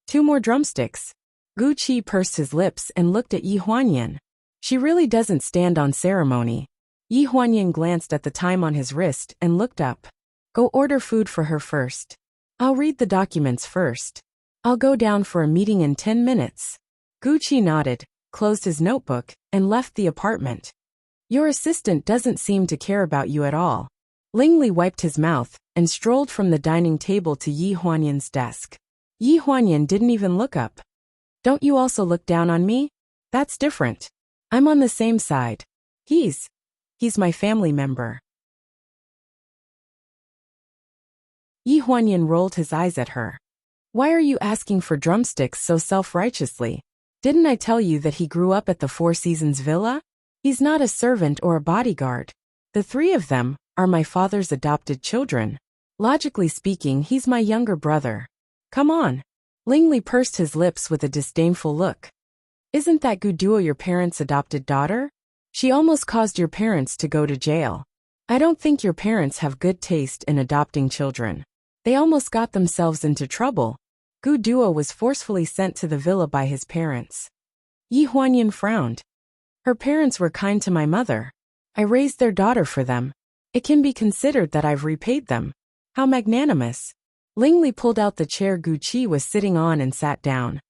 2 more drumsticks. Gu Qi pursed his lips and looked at Yi Huanyan. She really doesn't stand on ceremony. Yi Huanyan glanced at the time on his wrist and looked up. Go order food for her first. I'll read the documents first. I'll go down for a meeting in 10 minutes. Gu Qi nodded, closed his notebook, and left the apartment. Your assistant doesn't seem to care about you at all. Ling Li wiped his mouth and strolled from the dining table to Yi Huanyan's desk. Yi Huanyan didn't even look up. Don't you also look down on me? That's different. I'm on the same side. He's my family member. Yi Huanyan rolled his eyes at her. Why are you asking for drumsticks so self-righteously? Didn't I tell you that he grew up at the Four Seasons Villa? He's not a servant or a bodyguard. The 3 of them are my father's adopted children. Logically speaking, he's my younger brother. Come on. Ling Li pursed his lips with a disdainful look. Isn't that Gu Duo your parents' adopted daughter? She almost caused your parents to go to jail. I don't think your parents have good taste in adopting children. They almost got themselves into trouble. Gu Duo was forcefully sent to the villa by his parents. Yi Huanyan frowned. Her parents were kind to my mother. I raised their daughter for them. It can be considered that I've repaid them. How magnanimous. Ling Li pulled out the chair Gu Qi was sitting on and sat down.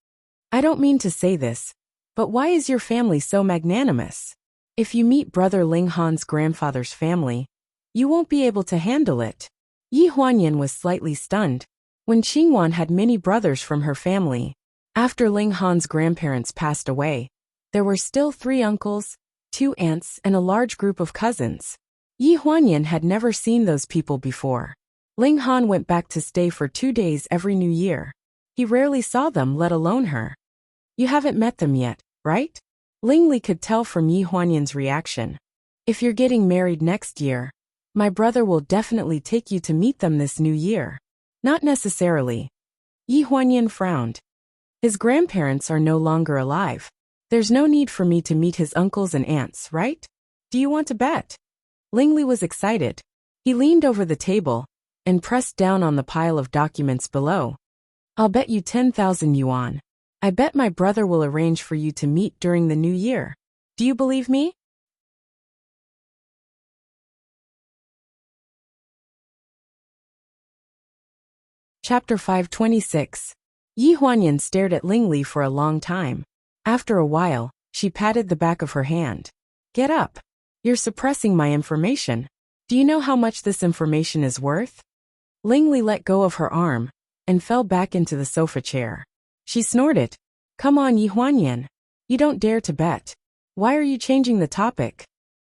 I don't mean to say this, but why is your family so magnanimous? If you meet brother Ling Han's grandfather's family, you won't be able to handle it. Yi Huanyan was slightly stunned. When Qingwan had many brothers from her family, after Ling Han's grandparents passed away, There were still 3 uncles, 2 aunts, and a large group of cousins. Yi Huanyan had never seen those people before. Ling Han went back to stay for 2 days every New Year. He rarely saw them, let alone her. You haven't met them yet, right? Ling Li could tell from Yi Huanyan's reaction. If you're getting married next year, my brother will definitely take you to meet them this New Year. Not necessarily. Yi Huanyan frowned. His grandparents are no longer alive. There's no need for me to meet his uncles and aunts, right? Do you want to bet? Ling Li was excited. He leaned over the table and pressed down on the pile of documents below. I'll bet you 10,000 yuan. I bet my brother will arrange for you to meet during the New Year. Do you believe me? Chapter 526. Yi Huanyan stared at Ling Li for a long time. After a while, she patted the back of her hand. Get up. You're suppressing my information. Do you know how much this information is worth? Ling Li let go of her arm and fell back into the sofa chair. She snorted. Come on, Yi Huanyan. You don't dare to bet. Why are you changing the topic?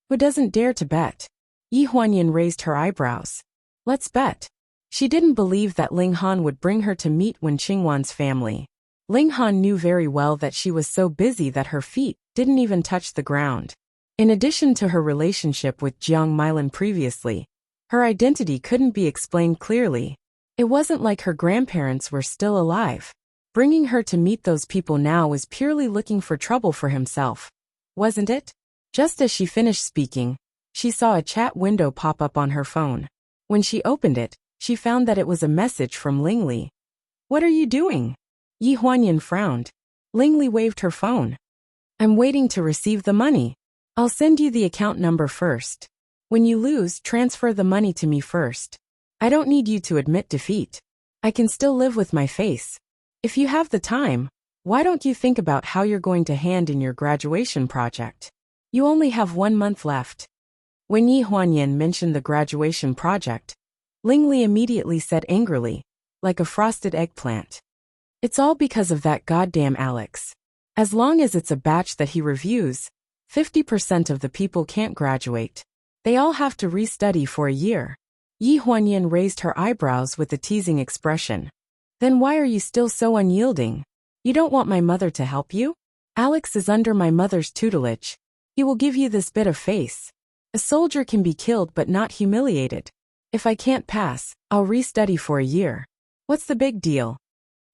Who doesn't dare to bet? Yi Huanyan raised her eyebrows. Let's bet. She didn't believe that Ling Han would bring her to meet Wen Qingwan's family. Ling Han knew very well that she was so busy that her feet didn't even touch the ground. In addition to her relationship with Jiang Milan previously, her identity couldn't be explained clearly. It wasn't like her grandparents were still alive. Bringing her to meet those people now was purely looking for trouble for himself. Wasn't it? Just as she finished speaking, she saw a chat window pop up on her phone. When she opened it, she found that it was a message from Ling Li. What are you doing? Yi Huanyan frowned. Ling Li waved her phone. I'm waiting to receive the money. I'll send you the account number first. When you lose, transfer the money to me first. I don't need you to admit defeat. I can still live with my face. If you have the time, why don't you think about how you're going to hand in your graduation project? You only have 1 month left. When Yi Huanyan mentioned the graduation project, Ling Li immediately said angrily, like a frosted eggplant. It's all because of that goddamn Alex. As long as it's a batch that he reviews, 50% of the people can't graduate. They all have to restudy for a year. Yi Huanyan raised her eyebrows with a teasing expression. Then why are you still so unyielding? You don't want my mother to help you? Alex is under my mother's tutelage. He will give you this bit of face. A soldier can be killed but not humiliated. If I can't pass, I'll restudy for a year. What's the big deal?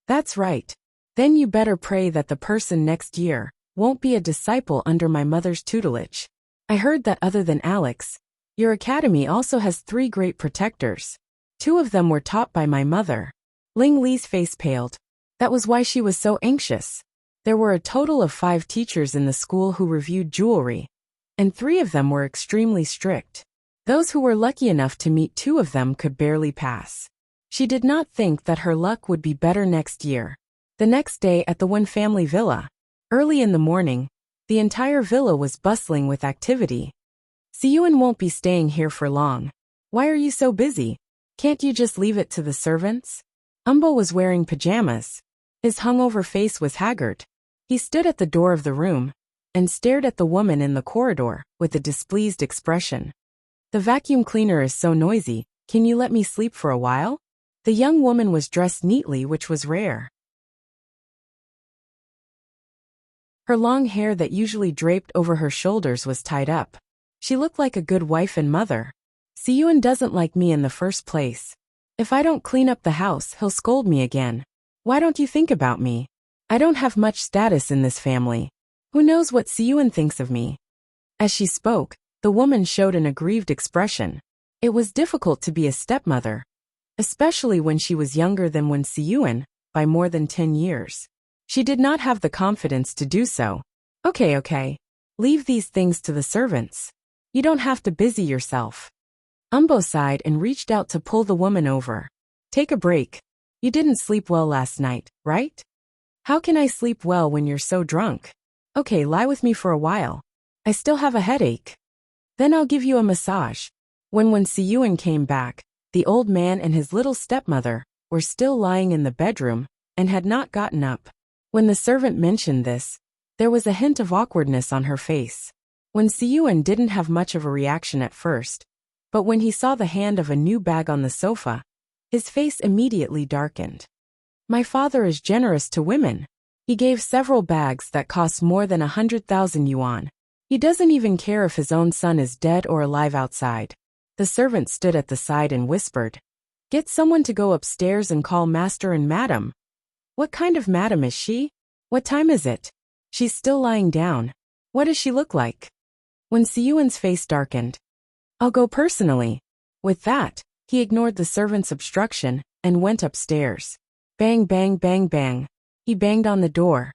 That's right. Then you better pray that the person next year won't be a disciple under my mother's tutelage. I heard that other than Alex, your academy also has 3 great protectors. 2 of them were taught by my mother. Ling Li's face paled. That was why she was so anxious. There were a total of 5 teachers in the school who reviewed jewelry, and 3 of them were extremely strict. Those who were lucky enough to meet 2 of them could barely pass. She did not think that her luck would be better next year. The next day at the Wen family villa, early in the morning, the entire villa was bustling with activity. Siyuan won't be staying here for long. Why are you so busy? Can't you just leave it to the servants? Umbo was wearing pajamas. His hungover face was haggard. He stood at the door of the room and stared at the woman in the corridor with a displeased expression. The vacuum cleaner is so noisy, can you let me sleep for a while? The young woman was dressed neatly, which was rare. Her long hair that usually draped over her shoulders was tied up. She looked like a good wife and mother. Siyuan doesn't like me in the first place. If I don't clean up the house, he'll scold me again. Why don't you think about me? I don't have much status in this family. Who knows what Siyuan thinks of me? As she spoke, the woman showed an aggrieved expression. It was difficult to be a stepmother, especially when she was younger than Wen Siyuan by more than 10 years. She did not have the confidence to do so. Okay. Leave these things to the servants. You don't have to busy yourself. Umbo sighed and reached out to pull the woman over. Take a break. You didn't sleep well last night, right? How can I sleep well when you're so drunk? Okay, lie with me for a while. I still have a headache. Then I'll give you a massage. When Siyuan came back, the old man and his little stepmother were still lying in the bedroom and had not gotten up. When the servant mentioned this, There was a hint of awkwardness on her face. Wen Siyuan didn't have much of a reaction at first, but when he saw the hand of a new bag on the sofa, his face immediately darkened. My father is generous to women. He gave several bags that cost more than 100,000 yuan. He doesn't even care if his own son is dead or alive outside. The servant stood at the side and whispered, "Get someone to go upstairs and call master and madam." What kind of madam is she? What time is it? She's still lying down. What does she look like? Wen Siyuan's face darkened. I'll go personally. With that, he ignored the servant's obstruction and went upstairs. Bang, bang, bang, bang. He banged on the door.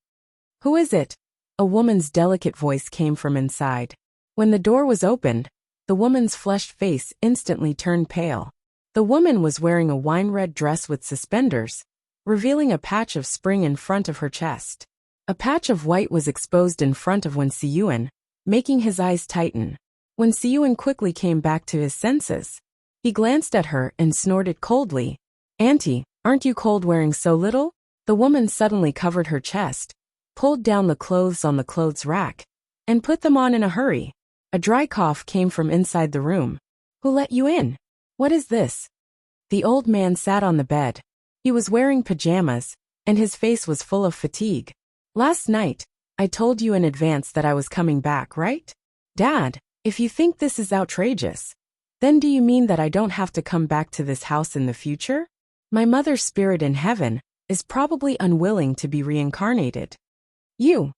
Who is it? A woman's delicate voice came from inside. When the door was opened, the woman's flushed face instantly turned pale. The woman was wearing a wine-red dress with suspenders, revealing a patch of spring in front of her chest. A patch of white was exposed in front of Wen Siyuan, making his eyes tighten. Wen Siyuan quickly came back to his senses. He glanced at her and snorted coldly. Auntie, aren't you cold wearing so little? The woman suddenly covered her chest, pulled down the clothes on the clothes rack, and put them on in a hurry. A dry cough came from inside the room. Who let you in? What is this? The old man sat on the bed. He was wearing pajamas, and his face was full of fatigue. Last night, I told you in advance that I was coming back, right? Dad, if you think this is outrageous, then do you mean that I don't have to come back to this house in the future? My mother's spirit in heaven is probably unwilling to be reincarnated. You.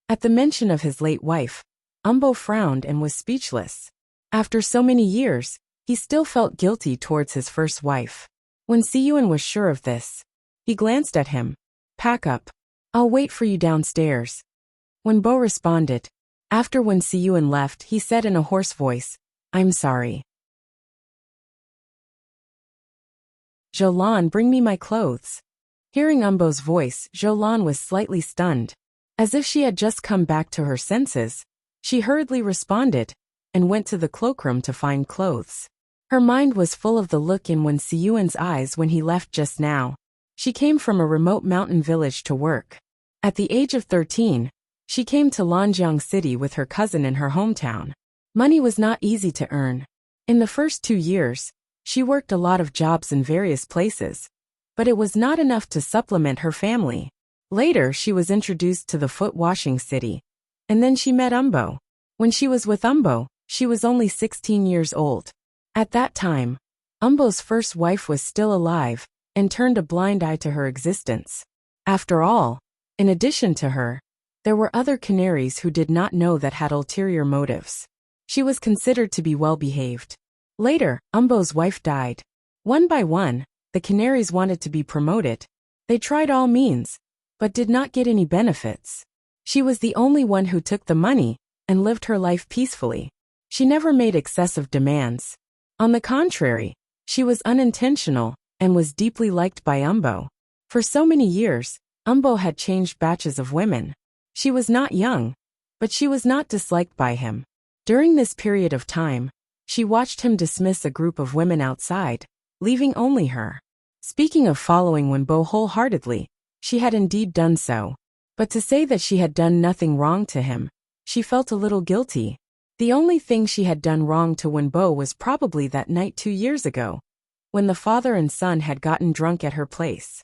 At the mention of his late wife, Umbo frowned and was speechless. After so many years, he still felt guilty towards his first wife. When Siyuan was sure of this, he glanced at him. Pack up. I'll wait for you downstairs. When Bo responded, after when Siyuan left, he said in a hoarse voice, I'm sorry. Jolan, bring me my clothes. Hearing Umbo's voice, Jolan was slightly stunned. As if she had just come back to her senses, she hurriedly responded and went to the cloakroom to find clothes. Her mind was full of the look in Wen Siyuan's eyes when he left just now. She came from a remote mountain village to work. At the age of 13, she came to Lanjiang City with her cousin in her hometown. Money was not easy to earn. In the first 2 years, she worked a lot of jobs in various places, but it was not enough to supplement her family. Later, she was introduced to the foot-washing city, and then she met Umbo. When she was with Umbo, she was only 16 years old. At that time, Umbo's first wife was still alive and turned a blind eye to her existence. After all, in addition to her, there were other canaries who did not know that had ulterior motives. She was considered to be well-behaved. Later, Umbo's wife died. One by one, the canaries wanted to be promoted. They tried all means, but did not get any benefits. She was the only one who took the money and lived her life peacefully. She never made excessive demands. On the contrary, she was unintentional and was deeply liked by Umbo. For so many years, Umbo had changed batches of women. She was not young, but she was not disliked by him. During this period of time, she watched him dismiss a group of women outside, leaving only her. Speaking of following Wenbo wholeheartedly, she had indeed done so. But to say that she had done nothing wrong to him, she felt a little guilty. The only thing she had done wrong to Wenbo was probably that night 2 years ago, when the father and son had gotten drunk at her place.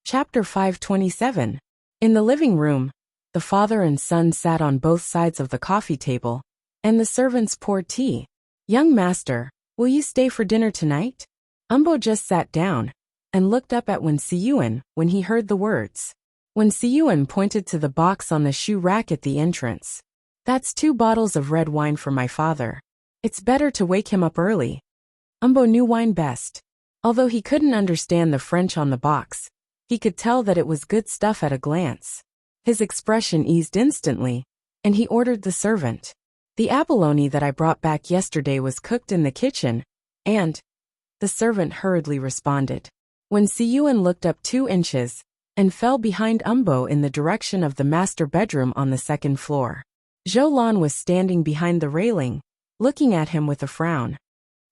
Chapter 527. In the living room, the father and son sat on both sides of the coffee table, and the servants poured tea. Young master, will you stay for dinner tonight? Umbo just sat down and looked up at Wen Siyuan when he heard the words. Wen Siyuan pointed to the box on the shoe rack at the entrance. That's 2 bottles of red wine for my father. It's better to wake him up early. Umbo knew wine best. Although he couldn't understand the French on the box, he could tell that it was good stuff at a glance. His expression eased instantly, and he ordered the servant. The abalone that I brought back yesterday was cooked in the kitchen, and the servant hurriedly responded. When Siyuan looked up 2 inches and fell behind Umbo in the direction of the master bedroom on the 2nd floor. Zhou Lan was standing behind the railing, looking at him with a frown.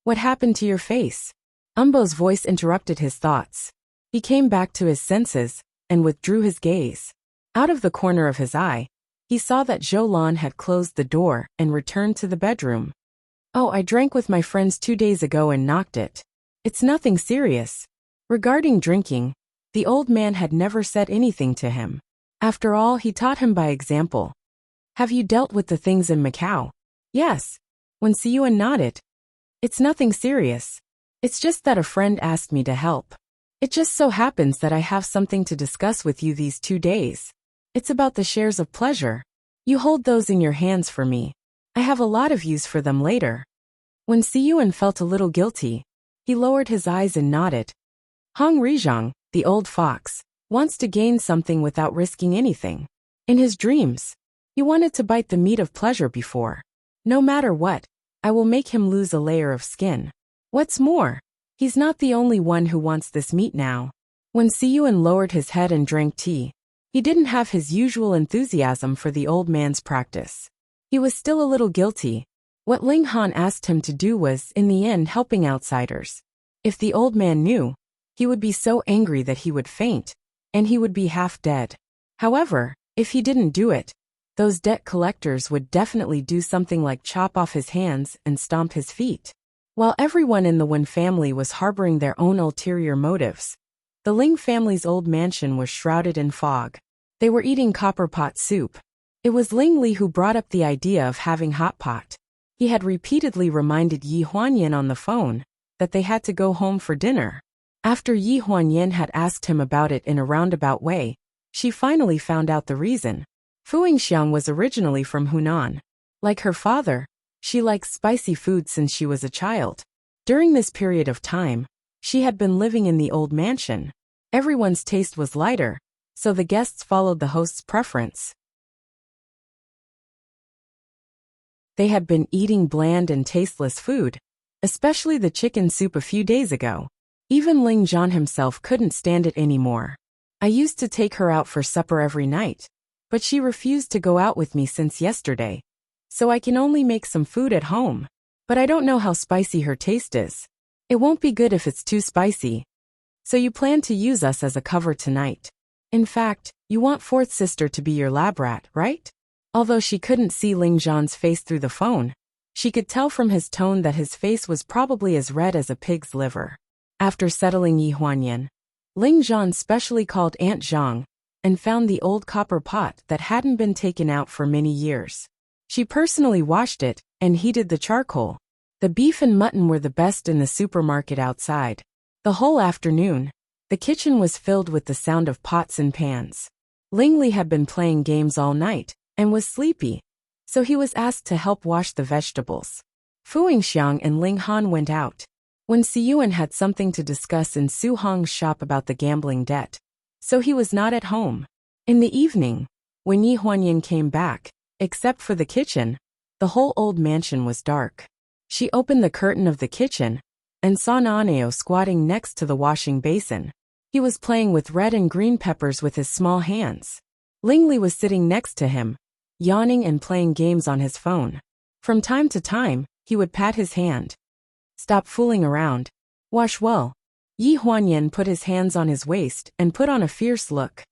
What happened to your face? Umbo's voice interrupted his thoughts. He came back to his senses and withdrew his gaze. Out of the corner of his eye, he saw that Zhou Lan had closed the door and returned to the bedroom. "Oh, I drank with my friends 2 days ago and knocked it. It's nothing serious." Regarding drinking, the old man had never said anything to him. After all, he taught him by example. "Have you dealt with the things in Macau?" "Yes." Wen Siyuan nodded. "It's nothing serious. It's just that a friend asked me to help. It just so happens that I have something to discuss with you these 2 days. It's about the shares of pleasure. You hold those in your hands for me. I have a lot of use for them later." When Siyuan felt a little guilty, he lowered his eyes and nodded. Hong Rizhang, the old fox, wants to gain something without risking anything. In his dreams, he wanted to bite the meat of pleasure before. No matter what, I will make him lose a layer of skin. What's more, he's not the only one who wants this meat now. When Siyuan lowered his head and drank tea, he didn't have his usual enthusiasm for the old man's practice. He was still a little guilty. What Ling Han asked him to do was, in the end, helping outsiders. If the old man knew, he would be so angry that he would faint, and he would be half dead. However, if he didn't do it, those debt collectors would definitely do something like chop off his hands and stomp his feet. While everyone in the Wen family was harboring their own ulterior motives, the Ling family's old mansion was shrouded in fog. They were eating copper pot soup. It was Ling Li who brought up the idea of having hot pot. He had repeatedly reminded Yi Huanyan on the phone that they had to go home for dinner. After Yi Huanyan had asked him about it in a roundabout way, she finally found out the reason. Fu Yingxiang was originally from Hunan. Like her father, she likes spicy food since she was a child. During this period of time, she had been living in the old mansion. Everyone's taste was lighter, so the guests followed the host's preference. They had been eating bland and tasteless food, especially the chicken soup a few days ago. Even Ling Zhan himself couldn't stand it anymore. "I used to take her out for supper every night, but she refused to go out with me since yesterday, so I can only make some food at home. But I don't know how spicy her taste is. It won't be good if it's too spicy. So you plan to use us as a cover tonight. In fact, you want fourth sister to be your lab rat, right?" Although she couldn't see Ling Zhan's face through the phone, she could tell from his tone that his face was probably as red as a pig's liver. After settling Yi Huanyan, Ling Zhan specially called Aunt Zhang and found the old copper pot that hadn't been taken out for many years. She personally washed it and heated the charcoal. The beef and mutton were the best in the supermarket outside. The whole afternoon, the kitchen was filled with the sound of pots and pans. Ling Li had been playing games all night and was sleepy, so he was asked to help wash the vegetables. Fu Yingxiang and Ling Han went out. Wen Siyuan had something to discuss in Su Hong's shop about the gambling debt, so he was not at home. In the evening, when Yi Huanyan came back, except for the kitchen, the whole old mansion was dark. She opened the curtain of the kitchen and saw Naneo squatting next to the washing basin. He was playing with red and green peppers with his small hands. Ling Li was sitting next to him, yawning and playing games on his phone. From time to time, he would pat his hand. "Stop fooling around. Wash well." Yi Huanyan put his hands on his waist and put on a fierce look.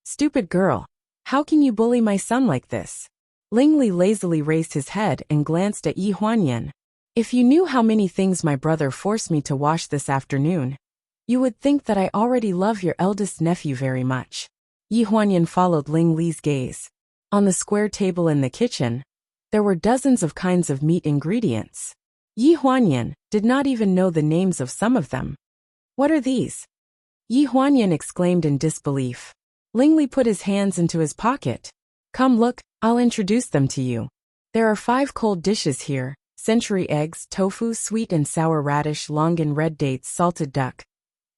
"Stupid girl. How can you bully my son like this?" Ling Li lazily raised his head and glanced at Yi Huanyan. "If you knew how many things my brother forced me to wash this afternoon, you would think that I already love your eldest nephew very much." Yi Huanyan followed Ling Li's gaze. On the square table in the kitchen, there were dozens of kinds of meat ingredients. Yi Huanyan did not even know the names of some of them. "What are these?" Yi Huanyan exclaimed in disbelief. Ling Li put his hands into his pocket. "Come look, I'll introduce them to you. There are 5 cold dishes here: century eggs, tofu, sweet and sour radish, longan, red dates, salted duck.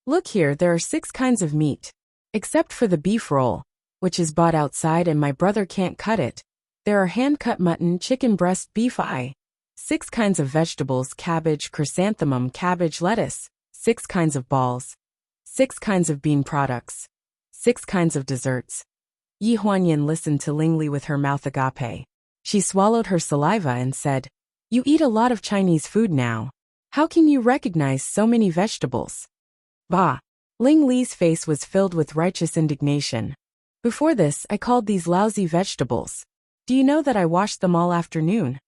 Look here, there are 6 kinds of meat. Except for the beef roll, which is bought outside and my brother can't cut it. There are hand-cut mutton, chicken breast, beef eye. 6 kinds of vegetables: cabbage, chrysanthemum, cabbage, lettuce. 6 kinds of balls. 6 kinds of bean products. 6 kinds of desserts." Yi Huanyan listened to Ling Li with her mouth agape. She swallowed her saliva and said, "You eat a lot of Chinese food now. How can you recognize so many vegetables? Bah! Ling Li's face was filled with righteous indignation. Before this, I called these lousy vegetables. Do you know that I washed them all afternoon?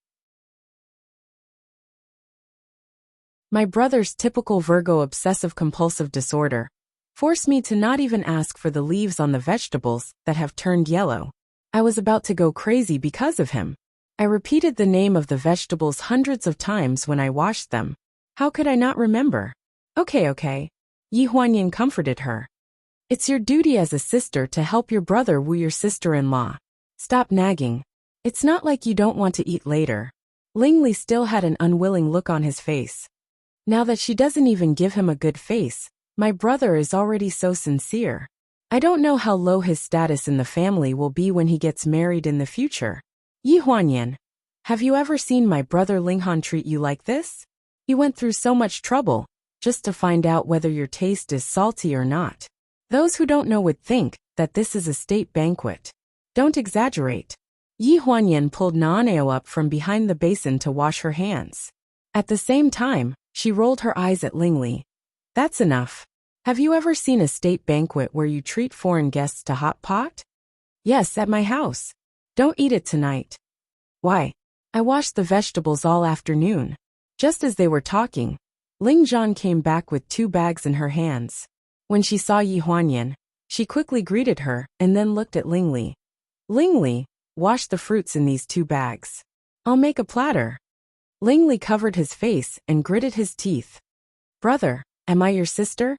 My brother's typical Virgo obsessive-compulsive disorder forced me to not even ask for the leaves on the vegetables that have turned yellow. I was about to go crazy because of him. I repeated the name of the vegetables hundreds of times when I washed them. How could I not remember? Okay. Yi Huanyan comforted her. It's your duty as a sister to help your brother woo your sister-in-law. Stop nagging. It's not like you don't want to eat later. Ling Li still had an unwilling look on his face. Now that she doesn't even give him a good face, my brother is already so sincere. I don't know how low his status in the family will be when he gets married in the future. Yi Huanyan, have you ever seen my brother Linghan treat you like this? He went through so much trouble just to find out whether your taste is salty or not. Those who don't know would think that this is a state banquet. Don't exaggerate. Yi Huanyan pulled Naaneo up from behind the basin to wash her hands. At the same time, she rolled her eyes at Ling Li. That's enough. Have you ever seen a state banquet where you treat foreign guests to hot pot? Yes, at my house. Don't eat it tonight. Why? I washed the vegetables all afternoon. Just as they were talking, Ling Zhan came back with 2 bags in her hands. When she saw Yi Huanyan, she quickly greeted her and then looked at Ling Li. Ling Li, wash the fruits in these 2 bags. I'll make a platter. Ling Li covered his face and gritted his teeth. Brother, am I your sister?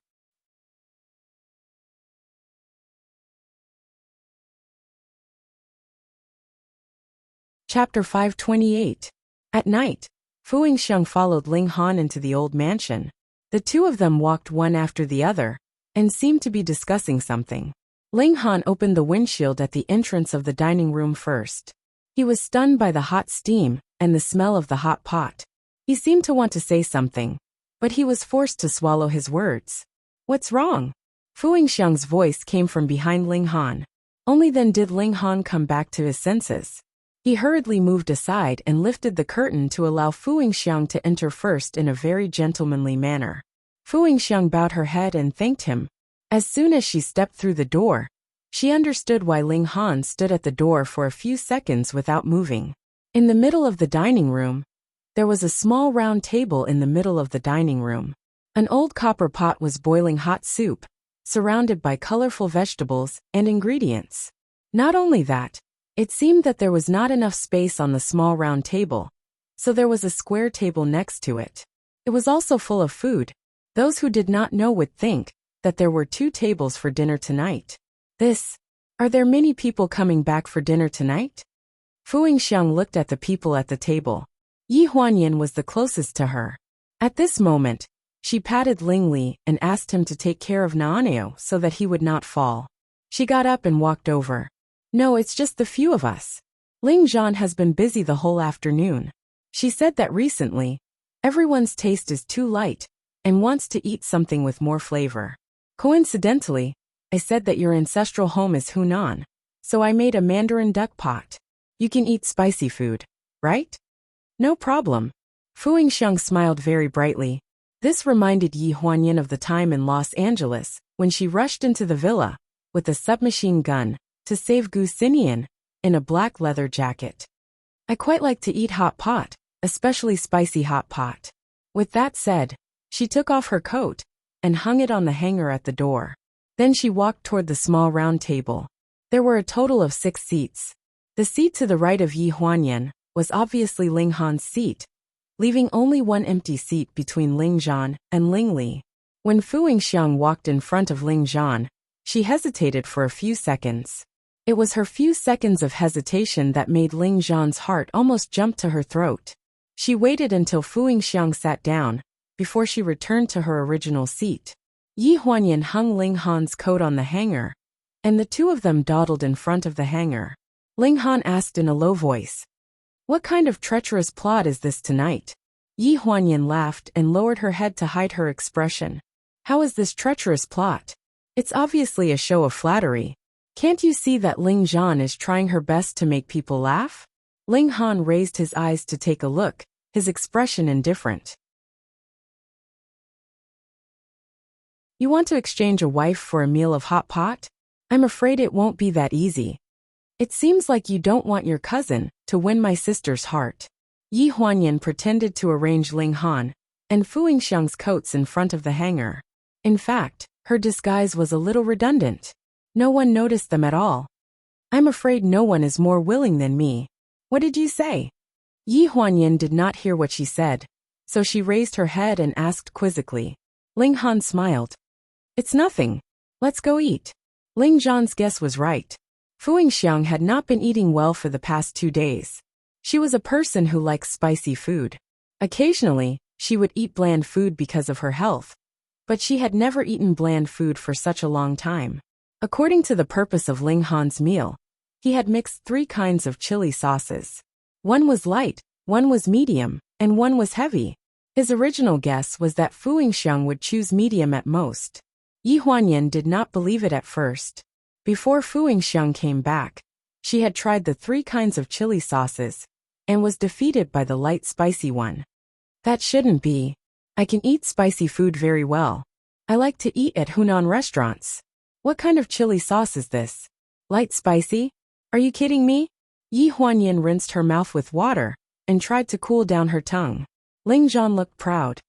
Chapter 528. At night, Fu Yingxiang followed Ling Han into the old mansion. The two of them walked one after the other and seemed to be discussing something. Ling Han opened the windshield at the entrance of the dining room first. He was stunned by the hot steam and the smell of the hot pot. He seemed to want to say something, but he was forced to swallow his words. What's wrong? Fu Yingxiang's voice came from behind Ling Han. Only then did Ling Han come back to his senses. He hurriedly moved aside and lifted the curtain to allow Fu Yingxiang to enter first in a very gentlemanly manner. Fu Yingxiang bowed her head and thanked him. As soon as she stepped through the door, she understood why Ling Han stood at the door for a few seconds without moving. In the middle of the dining room, there was a small round table in the middle of the dining room. An old copper pot was boiling hot soup, surrounded by colorful vegetables and ingredients. Not only that, it seemed that there was not enough space on the small round table, so there was a square table next to it. It was also full of food. Those who did not know would think that there were 2 tables for dinner tonight. Are there many people coming back for dinner tonight? Fu Yingxiang looked at the people at the table. Yi Huanyan was the closest to her. At this moment, she patted Ling Li and asked him to take care of Naaneo so that he would not fall. She got up and walked over. No, it's just the few of us. Ling Zhan has been busy the whole afternoon. She said that recently, everyone's taste is too light and wants to eat something with more flavor. Coincidentally, I said that your ancestral home is Hunan, so I made a Mandarin duck pot. You can eat spicy food, right? No problem. Fu Yingxiang smiled very brightly. This reminded Yi Huanyan of the time in Los Angeles when she rushed into the villa with a submachine gun to save Gu Xinian in a black leather jacket. I quite like to eat hot pot, especially spicy hot pot. With that said, she took off her coat and hung it on the hanger at the door. Then she walked toward the small round table. There were a total of 6 seats. The seat to the right of Yi Huanyan was obviously Ling Han's seat, leaving only one empty seat between Ling Zhan and Ling Li. When Fu Yingxiang walked in front of Ling Zhan, she hesitated for a few seconds. It was her few seconds of hesitation that made Ling Zhan's heart almost jump to her throat. She waited until Fu Yingxiang sat down before she returned to her original seat. Yi Huanyan hung Ling Han's coat on the hanger, and the two of them dawdled in front of the hanger. Ling Han asked in a low voice, "What kind of treacherous plot is this tonight?" Yi Huanyan laughed and lowered her head to hide her expression. "How is this treacherous plot? It's obviously a show of flattery. Can't you see that Ling Zhan is trying her best to make people laugh?" Ling Han raised his eyes to take a look, his expression indifferent. You want to exchange a wife for a meal of hot pot? I'm afraid it won't be that easy. It seems like you don't want your cousin to win my sister's heart. Yi Huanyan pretended to arrange Ling Han and Fu Yingxiang's coats in front of the hanger. In fact, her disguise was a little redundant. No one noticed them at all. I'm afraid no one is more willing than me. What did you say? Yi Huanyan did not hear what she said, so she raised her head and asked quizzically. Ling Han smiled. It's nothing. Let's go eat. Ling Zhan's guess was right. Fu Yingxiang had not been eating well for the past 2 days. She was a person who likes spicy food. Occasionally, she would eat bland food because of her health, but she had never eaten bland food for such a long time. According to the purpose of Ling Han's meal, he had mixed 3 kinds of chili sauces. One was light, one was medium, and one was heavy. His original guess was that Fu Yingxiang would choose medium at most. Yi Huanyan did not believe it at first. Before Fu Yingxiang came back, she had tried the 3 kinds of chili sauces and was defeated by the light spicy one. That shouldn't be. I can eat spicy food very well. I like to eat at Hunan restaurants. What kind of chili sauce is this? Light spicy? Are you kidding me? Yi Huanyan rinsed her mouth with water and tried to cool down her tongue. Ling Zhan looked proud.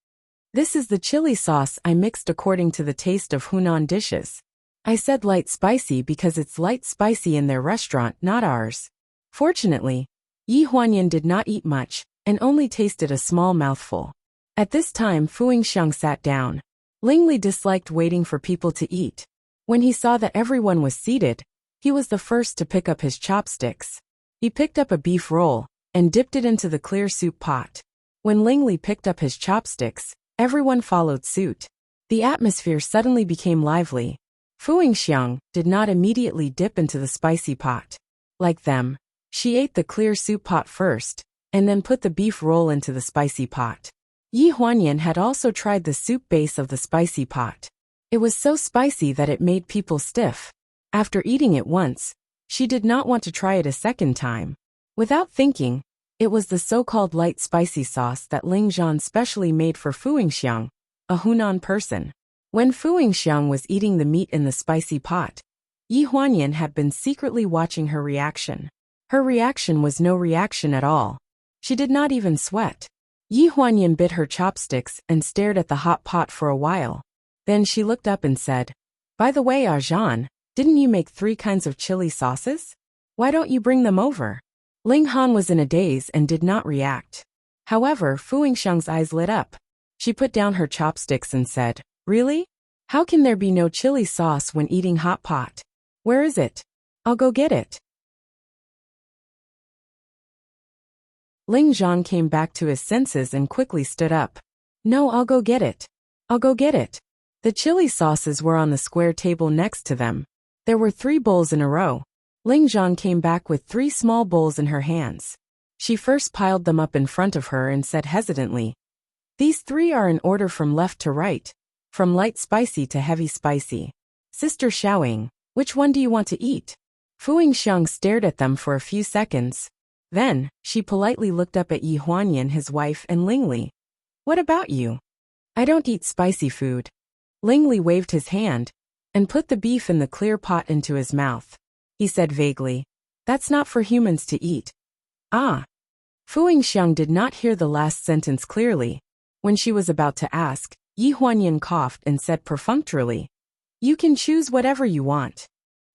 This is the chili sauce I mixed according to the taste of Hunan dishes. I said light spicy because it's light spicy in their restaurant, not ours. Fortunately, Yi Huanyan did not eat much and only tasted a small mouthful. At this time Fu Yingxiang sat down. Ling Li disliked waiting for people to eat. When he saw that everyone was seated, he was the first to pick up his chopsticks. He picked up a beef roll and dipped it into the clear soup pot. When Ling Li picked up his chopsticks, everyone followed suit. The atmosphere suddenly became lively. Fu Yingxiang did not immediately dip into the spicy pot. Like them, she ate the clear soup pot first, and then put the beef roll into the spicy pot. Yi Huanyan had also tried the soup base of the spicy pot. It was so spicy that it made people stiff. After eating it once, she did not want to try it a second time. Without thinking, it was the so-called light spicy sauce that Ling Zhan specially made for Fu Yingxiang, a Hunan person. When Fu Yingxiang was eating the meat in the spicy pot, Yi Huanyan had been secretly watching her reaction. Her reaction was no reaction at all. She did not even sweat. Yi Huanyan bit her chopsticks and stared at the hot pot for a while. Then she looked up and said, By the way, Zhan, didn't you make 3 kinds of chili sauces? Why don't you bring them over? Ling Han was in a daze and did not react. However, Fu Yingxiang's eyes lit up. She put down her chopsticks and said, Really? How can there be no chili sauce when eating hot pot? Where is it? I'll go get it. Ling Zhan came back to his senses and quickly stood up. No, I'll go get it. I'll go get it. The chili sauces were on the square table next to them. There were 3 bowls in a row. Ling Zhan came back with 3 small bowls in her hands. She first piled them up in front of her and said hesitantly, These 3 are in order from left to right, from light spicy to heavy spicy. Sister Xiaoying, which one do you want to eat? Fu Yingxiang stared at them for a few seconds. Then, she politely looked up at Yi Huanyan, his wife, and Ling Li. What about you? I don't eat spicy food. Ling Li waved his hand and put the beef in the clear pot into his mouth. He said vaguely, That's not for humans to eat. Ah. Fu Yingxiang did not hear the last sentence clearly. When she was about to ask, Yi Huanyan coughed and said perfunctorily, You can choose whatever you want.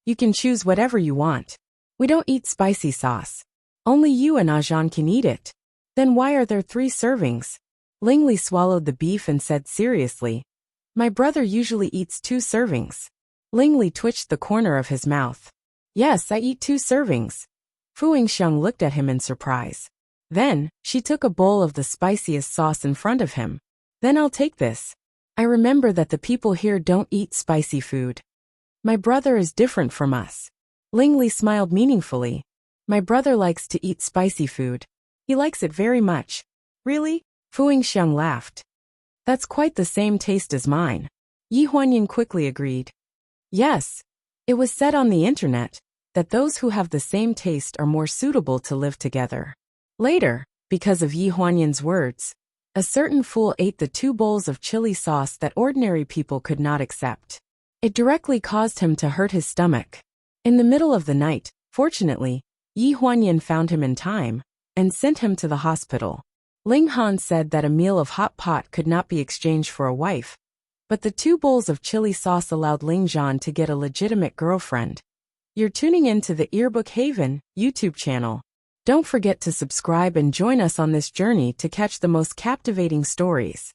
You can choose whatever you want. We don't eat spicy sauce. Only you and Zhan can eat it. Then why are there 3 servings? Ling Li swallowed the beef and said seriously, My brother usually eats 2 servings. Ling Li twitched the corner of his mouth. Yes, I eat 2 servings. Fu Yingxiang looked at him in surprise. Then, she took a bowl of the spiciest sauce in front of him. Then I'll take this. I remember that the people here don't eat spicy food. My brother is different from us. Ling Li smiled meaningfully. My brother likes to eat spicy food. He likes it very much. Really? Fu Yingxiang laughed. That's quite the same taste as mine. Yi Huanyan quickly agreed. Yes. It was said on the internet that those who have the same taste are more suitable to live together. Later, because of Yi Huanyan's words, A certain fool ate the 2 bowls of chili sauce that ordinary people could not accept. It directly caused him to hurt his stomach. In the middle of the night, fortunately, Yi Huanyan found him in time and sent him to the hospital. Ling Han said that a meal of hot pot could not be exchanged for a wife, but the 2 bowls of chili sauce allowed Ling Zhan to get a legitimate girlfriend. You're tuning in to the Earbook Haven YouTube channel. Don't forget to subscribe and join us on this journey to catch the most captivating stories.